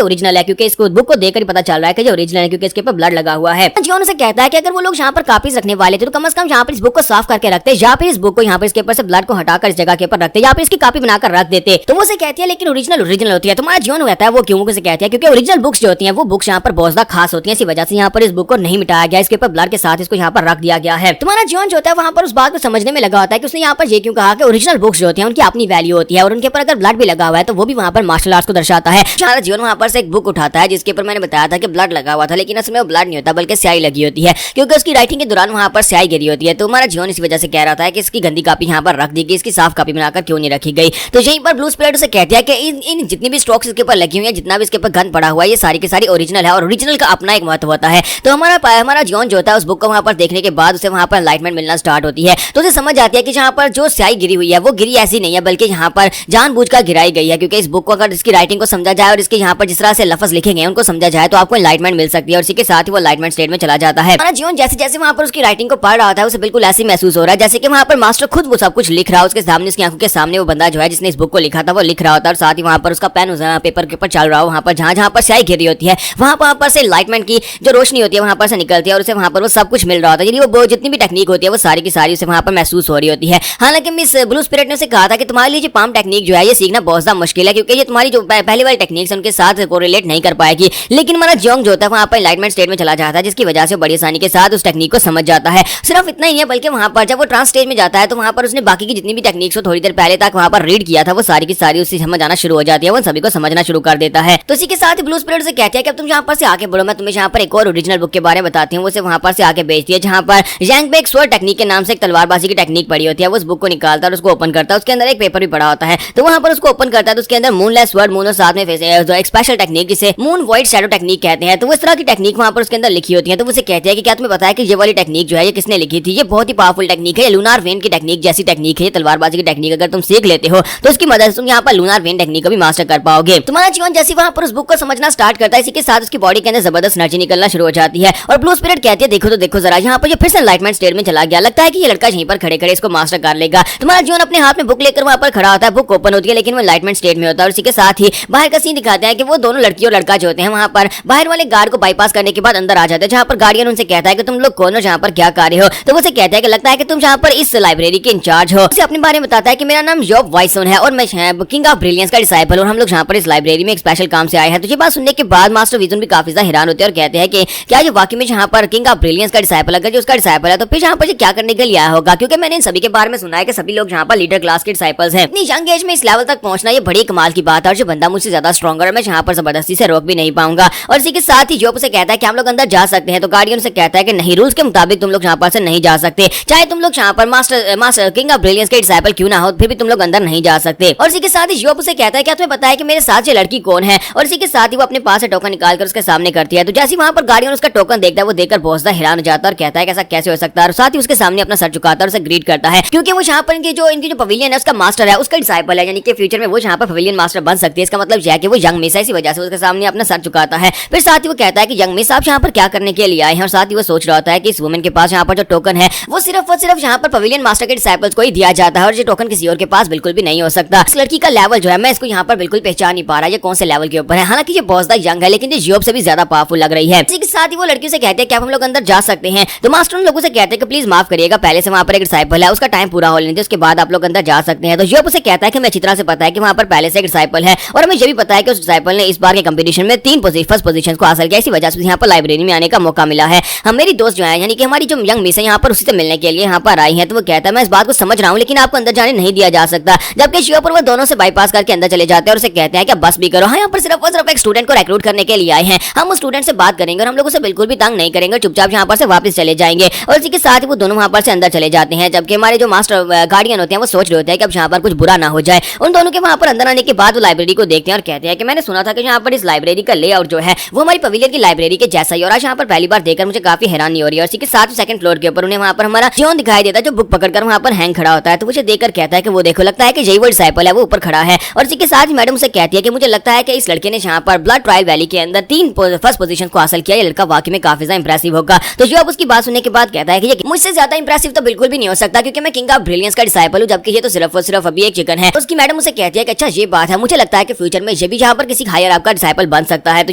[SPEAKER 1] ओरिजिनल है, क्योंकि इसको बुक को देखकर ही पता चल रहा है कि ये ओरिजिनल है, क्योंकि इसके ऊपर ब्लड लगा हुआ है। जॉन उसे कहता है कि अगर वो लोग यहाँ पर कॉपीज रखने वाले थे तो कम से कम यहाँ पर इस बुक को साफ करके रखते, या फिर इस बुक को यहाँ पर इसके ऊपर से ब्लड को हटाकर इस जगह के ऊपर रखते, या फिर इसकी कॉपी बनाकर रख देते। तो वो उसे कहती है लेकिन ओरिजिनल होती है। तुम्हारा जॉन कहता है वो क्यों? उसे कहती है क्योंकि ओरिजिनल बुक्स जो होती हैं वो बुक्स यहाँ पर बहुत ज्यादा खास होती हैं, इसी वजह से यहाँ पर इस बुक को नहीं मिटाया गया, इसके ऊपर ब्लड के साथ इसको यहाँ पर रख दिया गया है। तुम्हारा जॉन जो होता है वहाँ पर उस बात को समझने में लगा होता है कि उसने यहाँ पर ये क्यों कहा कि ओरिजिनल बुक्स जो होती हैं उनकी अपनी वैल्यू होती है और उनके ऊपर अगर ब्लड भी लगा हुआ है तो वो भी वहाँ पर मार्शल आर्ट्स को दर्शाता है। हमारा जॉन वहाँ पर से एक बुक उठाता है जिसके ऊपर मैंने बताया था कि ब्लड लगा हुआ था, लेकिन असल में वो ब्लड नहीं होता बल्कि स्याही लगी होती है, क्योंकि उसकी राइटिंग के दौरान वहां पर स्याही गिरी होती है। तो हमारा जियोन इस वजह से कह रहा था कि इसकी गंदी कॉपी यहाँ पर रख दी गई, इसकी साफ कॉपी बनाकर क्यों नहीं रखी गई। तो यहीं पर ब्लू स्पिरिट उसे कहती है कि इन जितनी भी स्ट्रोक्स इसके ऊपर लगी हुई है, जितना भी इसके ऊपर गंद पड़ा हुआ है, ये सारी की सारी ओरिजिनल है और ओरिजिनल का अपना एक महत्व होता है। तो हमारा जियोन जो होता है उस बुक को वहां पर देखने के बाद उसे वहां पर एनलाइटमेंट मिलना स्टार्ट होती है। तो उसे समझ आती है कि जहां पर जो स्याही गिरी हुई है वो गिरी ऐसी नहीं है, बल्कि यहाँ पर जानबूझकर गिराई गई है, क्योंकि इस बुक को अगर इसकी राइटिंग को समझा जाए और इसके यहाँ पर जिस तरह से लफ्ज लिखे गए उनको समझा जाए तो आपको एनलाइटमेंट मिल सकती है, और इसी के साथ ही वो एनलाइटमेंट स्टेट में चला जाता है। हमारा जियोन जैसे जैसे वहां पर उसकी राइटिंग को पढ़ रहा था उसे बिल्कुल ऐसी महसूस हो रहा है जैसे कि वहां पर मास्टर खुद वो सब कुछ लिख रहा है, उसके सामने, उसकी आंखों के सामने वो बंदा जो है जिसने इस बुक को लिखा था वो लिख रहा होता है, और साथ ही वहां पर उसका पेन पेपर के ऊपर चल रहा हो, वहां पर जहां पर स्याही गिरी होती है वहां पर से एनलाइटमेंट की जो रोशनी होती है वहां पर से निकलती है, और उसे वहां पर वो सब कुछ मिल रहा होता है, यानी वो जितनी भी टेक्निक होती है वो सारी की सारी उसे वहां पर महसूस हो रही होती है। हालांकि मिस ब्लू स्पिरिट ने उसे कहा था कि तुम्हारे लिए पाम टेक्निक जो है ये सीखना बहुत ज्यादा मुश्किल है, क्योंकि ये तुम्हारी जो पहले वाली टेक्निक्स उनके साथ कोरिलेट नहीं कर पाएगी। लेकिन हमारा जियोंग जो होता है वहां पर एनलाइटमेंट स्टेट में चला जाता है, जिसकी वजह से बड़ी आसानी के साथ उस टेक्निक को समझ जाता है। सिर्फ इतना ही है, बल्कि वहां पर जब वो ट्रांस स्टेज में जाता है तो वहां पर उसने बाकी की जितनी भी टेक्निक्स को थोड़ी देर पहले तक वहां पर रीड किया था वो सारी की सारी उससे समझ आना शुरू हो जाती है, वो सभी को समझना शुरू कर देता है। तो इसी के साथ ही ब्लू स्पिरिट से कहते हैं कि अब तुम यहाँ पर से आगे बढ़ो, मैं तुम्हें यहाँ पर एक और ओरिजिनल बुक के बारे में बताती हूँ। उसे वहां पर से आगे भेजती है जहाँ पर जैंग बेक स्वॉर्ड टेक्निक के नाम से एक तलवारबाजी की टेक्निक पड़ी होती है। वो उस बुक को निकालता है और उसको ओपन करता है, उसके अंदर एक पेपर भी पड़ा होता है। तो वहां पर उसको ओपन करता है तो उसके अंदर मूनलेस स्वॉर्ड, मून और साथ में एक स्पेशल टेक्निक जिसे मून वाइट शैडो टेक्निक कहते हैं। तो वो इस तरह की टेक्निक वहां पर उसके अंदर लिखी होती है। तो वो उसे कहते हैं कि क्या तुम्हें पता है कि ये वाली टेक्निक जो है ये किसने लिखी थी, ये बहुत ही पावरफुल टेक्निक है, लूनार वेन की टेक्निक जैसी टेक्निक है, तलवारबाजी की टेक्निक अगर तुम सीख लेते हो तो उसकी मदद से तुम यहाँ पर लूनार वेन टेक्निक को भी मास्टर कर पाओगे। तुम्हारा जीवन जैसे वहां पर उस बुक को समझना स्टार्ट करता है, इसी के साथ उसकी बॉडी के अंदर जबरदस्त एनर्जी निकलना शुरू हो जाती है, और ब्लू स्पिरिट कहती है देखो तो देखो जरा, यहाँ पर ये फिर से एनलाइटमेंट स्टेट में चला गया, लगता है कि ये लड़का यहीं पर खड़े खड़े इसको मास्टर कर लेगा। तुम्हारा जीवन अपने हाथ में बुक लेकर वहां पर खड़ा होता है, बुक ओपन होती है लेकिन वो एनलाइटमेंट स्टेट में होता है, और इसी के साथ ही बाहर का सीन दिखाते हैं कि वो दोनों लड़की और लड़का जो होते हैं वहां पर बाहर वाले गार्ड को बाईपास करने के बाद अंदर आ जाते हैं, जहां पर गार्डियन उनसे कहता है कि तुम लोग कौन हो, जहां पर क्या कार्य हो। तो वो कहता है कि लगता है कि तुम जहां पर इस लाइब्रेरी के इंचार्ज हो। उसे अपने बारे में बताता है कि मेरा नाम जॉब वाइसन है और मैं किंग ऑफ ब्रिलियंस का डिसाइपल, और हम लोग यहाँ पर इस लाइब्रेरी में एक स्पेशल काम से आए हैं। तो ये बात सुनने के बाद मास्टर विजन भी काफी ज्यादा हैरान होते हैं और कहते हैं कि क्या ये वाकई में यहाँ पर किंग ऑफ ब्रिलियंस का डिसाइपल, अगर जो उसका डिसाइपल है तो फिर यहाँ पर क्या करने के लिए आया होगा, क्योंकि मैंने इन सभी के बारे में सुना है कि सभी लोग यहाँ पर लीडर क्लास के डिसाइपल्स हैं। इतनी यंग एज में इस लेवल तक पहुंचना ये बड़ी कमाल की बात है, और जो बंदा मुझसे ज्यादा स्ट्रॉन्गर है मैं यहाँ पर जबरदस्ती से रोक भी नहीं पाऊंगा। और इसी के साथ ही जॉब उसे कहता है कि हम लोग अंदर जा सकते हैं, तो गार्डियन से कहता है कि नहीं, रूल्स के मुताबिक तुम लोग यहाँ पर से नहीं जा सकते, चाहे तुम लोग यहाँ पर मास्टर किंग ऑफ ब्रिलियंस के डिसाइपल क्यों ना हो, फिर भी तुम लोग अंदर नहीं जा सकते। और इसी के साथ ही जॉब उसे कहता है क्या तुम्हें पता है कि मेरे साथ ये लड़की कौन है, और इसी के साथ ही वो अपने पास से टोकन निकालकर उसके सामने करती है। तो जैसे वहां पर गार्डियन उसका टोकन देखता है वो देखकर बहुत ज्यादा हैरान हो जाता है और कहता है कि ऐसा कैसे हो सकता है, और साथ ही उसके सामने अपना सर झुकाता है और उसे ग्रीट करता है, क्योंकि वो यहाँ पर इनकी जो पवेलियन है उसका मास्टर है, उसका डिसाइपल है, यानी कि फ्यूचर में वो यहाँ पर पवेलियन मास्टर बन सकती है। इसका मतलब यह है कि वो यंग मिस है, इसी वजह से उसके सामने अपना सर झुकाता है। फिर साथ ही वो कहता है कि यंग मिस आप यहाँ पर क्या करने के लिए आए हैं, और साथ ही वो सोच रहा होता है कि इस वुमेन के पास यहाँ पर जो टोकन है वो सिर्फ यहाँ पर पवेलियन मास्टर के डिसाइपल्स को ही दिया जाता है, और ये टोकन किसी और के पास बिल्कुल भी नहीं हो सकता। इस लड़की का लेवल जो है मैं इसको यहाँ पर बिल्कुल पहचान नहीं पा रहा, ये कौन से लेवल के ऊपर है। हालांकि ये बहुत ज्यादा यंग है लेकिन ये जॉब से भी ज्यादा पावरफुल लग रही है। इसी के साथ ही वो लड़की से कहते हैं कि आप हम लोग अंदर जा सकते हैं। तो मास्टर उन लोगों से कहते हैं कि प्लीज माफ करिएगा, पहले से वहां पर एक डिसाइपल है, उसका टाइम पूरा हो लेने दे, उसके बाद आप लोग अंदर जा सकते हैं। तो जॉब उसे कहता है कि मैं अच्छी तरह से पता है कि वहां पर पहले से एक डिसाइपल है, और हमें ये भी पता है कि उस डिसाइपल ने इस बार के कंपटीशन में 3 फर्स्ट पोजीशन को हासिल किया, इसी वजह से यहाँ पर लाइब्रेरी में आने का मौका मिला है। हम मेरी दोस्त जो है यानी कि हमारी जो यंग मिस है यहाँ पर उसी से मिलने के लिए यहाँ पर आई है। तो वो कहता है मैं इस बात को समझ रहा हूँ लेकिन आपको अंदर जाने नहीं दिया जा सकता, जबकि शिवा पर वो दोनों से बाईपास करके अंदर चले जाते हैं और उसे कहते हैं कि बस भी करो, हाँ यहाँ पर सिर्फ और सिर्फ एक स्टूडेंट को रिक्रूट करने के लिए आए हैं, हम उस स्टूडेंट से बात करेंगे और हम लोग उसे बिल्कुल भी तंग नहीं करेंगे, चुपचाप यहाँ पर से वापस चले जाएंगे। और इसी के साथ ही वो दोनों वहाँ पर से अंदर चले जाते हैं, जबकि हमारे जो मास्टर गार्डियन होते हैं वो सोच रहे होते हैं कि अब यहाँ पर कुछ बुरा ना हो जाए। उन दोनों के वहाँ पर अंदर आने के बाद वो लाइब्रेरी को देखते हैं और कहते हैं कि मैंने सुना था कि यहाँ पर इस लाइब्रेरी का लेआउट जो है वो हमारी पवेलियन की लाइब्रेरी के जैसा ही, और आज यहाँ पर पहली बार देखकर मुझे काफी हैरानी हो रही है। और इसी के साथ सेकंड फ्लोर के ऊपर उन्हें वहाँ पर हमारा जियोन दिखाई देता है जो बुक पकड़कर वहाँ पर हैंग खड़ा होता है। तो मुझे देखकर कहता है कि वो देखो, लगता है कि यही वो डिसाइपल है, वो ऊपर खड़ा है। और इसी के साथ ही मैडम उसे कहती है कि मुझे लगता है कि इस लड़के ने यहाँ पर ब्लड ट्रायल वैली के अंदर 3 फर्स्ट पोजीशन को हासिल किया, ये लड़का वाकई में काफी ज्यादा इंप्रेसिव होगा। तो जो अब उसकी बात सुनने के बाद कहता है कि मुझसे ज्यादा इंप्रेसिव तो बिल्कुल भी नहीं हो सकता, क्योंकि मैं किंग ऑफ ब्रिलियंस का डिसाइपल हूँ, जबकि ये तो सिर्फ और सिर्फ अभी एक चिकन है। उसकी मैडम उसे कहती है कि अच्छा ये बात है, मुझे लगता है कि फ्यूचर में ये भी यहाँ पर किसी हायर आपका डिसाइपल बन सकता है। तो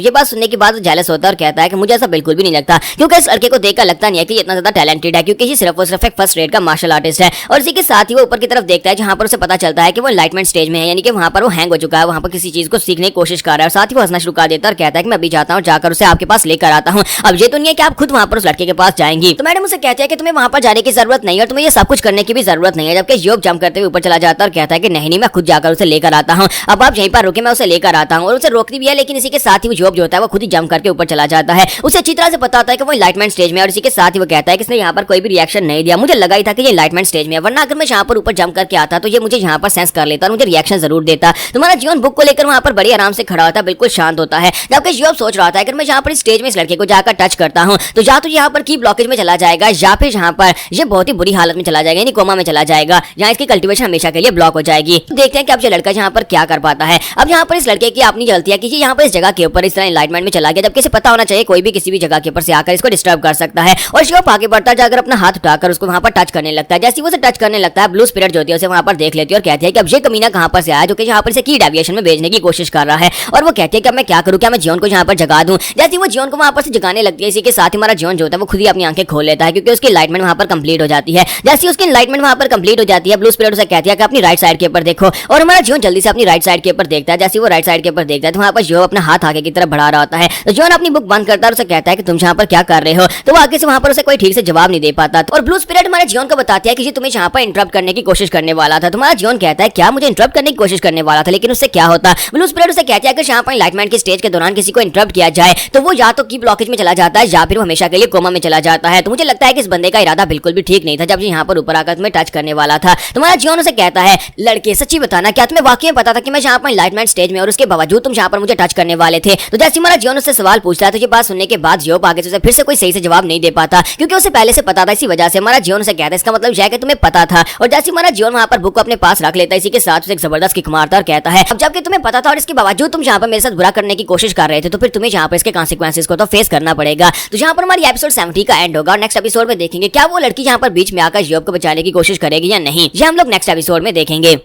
[SPEAKER 1] ये बात सुनने के बाद जेलस होता है और कहता है कि मुझे ऐसा बिल्कुल भी नहीं लगता, क्योंकि इस लड़के को देखकर लगता नहीं है कि ये इतना ज्यादा टैलेंटेड है, क्योंकि ये सिर्फ और सिर्फ एक फर्स्ट रेट का मार्शल आर्टिस्ट है। और इसी के साथ ही वो ऊपर की तरफ देखता है जहाँ पर उसे पता चलता है कि वो एनलाइटमेंट स्टेज में है, यानी कि वहाँ पर वो हैंग हो चुका है, वहाँ पर किसी चीज को सीखने की कोशिश कर रहा है। और साथ ही वो हंसना शुरू कर देता है और कहता है कि मैं अभी जाता हूँ, जाकर उसे आपके पास लेकर आता हूँ। अब ये तो नहीं है कि आप खुद वहाँ पर उस लड़के के पास जाएंगी। तो मैडम उसे कहती है कि तुम्हें वहाँ पर जाने की जरूरत नहीं है और तुम्हें ये सब कुछ करने की भी जरूरत नहीं है, जबकि योग जंप करते हुए ऊपर चला जाता है और कहता है कि नहीं मैं खुद जाकर उसे लेकर आता हूँ, अब आप यहीं पर रुके, मैं उसे लेकर आता हूँ। और उसे रोकती भी है, लेकिन इसी के साथ ही वो जॉब जो होता है वो खुद ही जंप करके ऊपर चला जाता है। उसे अच्छी तरह से पता होता है कि वो एनलाइटमेंट स्टेज में, और इसी के साथ ही वो कहता है कि इसने यहाँ पर कोई भी रिएक्शन नहीं दिया। मुझे लगा ही था कि ये एनलाइटमेंट स्टेज में है, वरना अगर मैं यहाँ पर ऊपर जंप करके आता तो ये मुझे यहाँ पर सेंस कर लेता और मुझे रिएक्शन जरूर देता। तुम्हारा जीवन बुक को लेकर वहाँ पर बड़ी आराम से खड़ा होता है, बिल्कुल शांत होता है। जबकि जियो सोच रहा था अगर मैं यहाँ पर स्टेज में इस लड़के को जाकर टच करता हूँ तो या तो यहाँ पर की ब्लॉकेज में चला जाएगा या फिर यहाँ पर ये बहुत ही बुरी हालत में चला जाएगा, यानी कोमा में चला जाएगा, जहाँ इसकी कल्टीवेशन हमेशा के लिए ब्लॉक हो जाएगी। देखते हैं कि अब ये लड़का यहाँ पर क्या कर पाता है। अब यहाँ पर इस लड़के की अपनी गलती है कि ये यहाँ पर इस जगह के ऊपर इस तरह एनलाइटमेंट में चला गया, जबकि इसे पता होना चाहिए कोई भी किसी भी जगह के ऊपर से आकर इसको डिस्टर्ब कर सकता है। और शिव आगे बढ़ता है, जाकर अपना हाथ उठाकर उसको वहाँ पर टच करने लगता है। जैसे वो उसे टच करने लगता है, ब्लू स्पिरिट जो होती है उसे वहाँ पर देख लेती है और कहती है कि अब ये कमीना कहाँ पर से आया जो कि यहाँ पर इसे की डेविएशन में भेजने की कोशिश कर रहा है। और वो कहती है कि अब मैं क्या करूँ, क्या मैं जियोन को यहाँ पर जगा दूं। जैसे वो जियोन को वहाँ पर से जगाने लगती है, इसी के साथ ही हमारा जियोन जो होता है वो खुद ही अपनी आंखें खोल लेता है, क्योंकि उसकी एनलाइटमेंट वहाँ पर कंप्लीट हो जाती है। जैसे उसकी एनलाइटमेंट वहाँ पर कंप्लीट हो जाती है, ब्लू स्पिरिट उसे कहती है कि अपनी राइट साइड के ऊपर देखो, और हमारा जियोन जल्दी से अपनी राइट साइड के ऊपर देखता है। जैसे वो राइट साइड के ऊपर देखता है तो वहाँ पर जियो अपना हाथ आगे की तरफ बढ़ा रहा होता है। तो जियोन अपनी बुक बंद करता है और उसे कहता है कि तुम यहाँ पर क्या कर रहे हो। तो वो आगे से वहाँ पर उसे कोई ठीक से जवाब नहीं दे पाता। और ब्लू स्पिरिट हमारे जियोन को बताती है कि तुम्हें यहाँ पर इंटरप्ट करने की कोशिश करने वाला था। तुम्हारा जियोन कहता है क्या मुझे इंटरप्ट करने की कोशिश करने वाला था, लेकिन उससे क्या होता। ब्लू स्पिरिट उसे कहती है कि यहाँ पर एनलाइटमेंट की स्टेज के दौरान किसी को इंटरप्ट किया जाए तो वो या तो की ब्लॉकेज में चला जाता है या फिर वो हमेशा के लिए कोमा में चला जाता है। तो मुझे लगता है कि इस बंदे का इरादा बिल्कुल भी ठीक नहीं था जब ये यहाँ पर ऊपर आकर तुम्हें टच करने वाला था। तुम्हारा जियोन उसे कहता है लड़के सच्ची बताना, क्या तुम्हें वाकई में पता था कि मैं यहाँ पर एनलाइटमेंट स्टेज में और उसके बावजूद तुम यहाँ पर मुझे टच करने वाले थे। तो जैसे हमारा जियोन उससे सवाल पूछता है तो ये बात सुनने के बाद जियो आगे से फिर से कोई सही से जवाब नहीं दे पाता, क्योंकि उसे पहले से पता था। इसी वजह से हमारा जियोन उसे कहता है इसका मतलब यह है कि तुम्हें पता था। और जैसे हमारा जियोन वहाँ पर बुक को अपने पास रख लेता है, इसी के साथ उसे एक जबरदस्त किक मारता और कहता है अब जबकि तुम्हें पता था और इसके बावजूद तुम यहाँ पर मेरे साथ बुरा करने की कोशिश कर रहे थे तो फिर तुम्हें यहाँ पर इसके कॉन्सिक्वेंसेस को तो फेस करना पड़ेगा। तो यहाँ पर हमारी एपिसोड 70 का एंड होगा और नेक्स्ट एपिसोड में देखेंगे क्या वो लड़की यहाँ पर बीच में आकर जियोब को बचाने की कोशिश करेगी या नहीं, ये हम लोग नेक्स्ट एपिसोड में देखेंगे।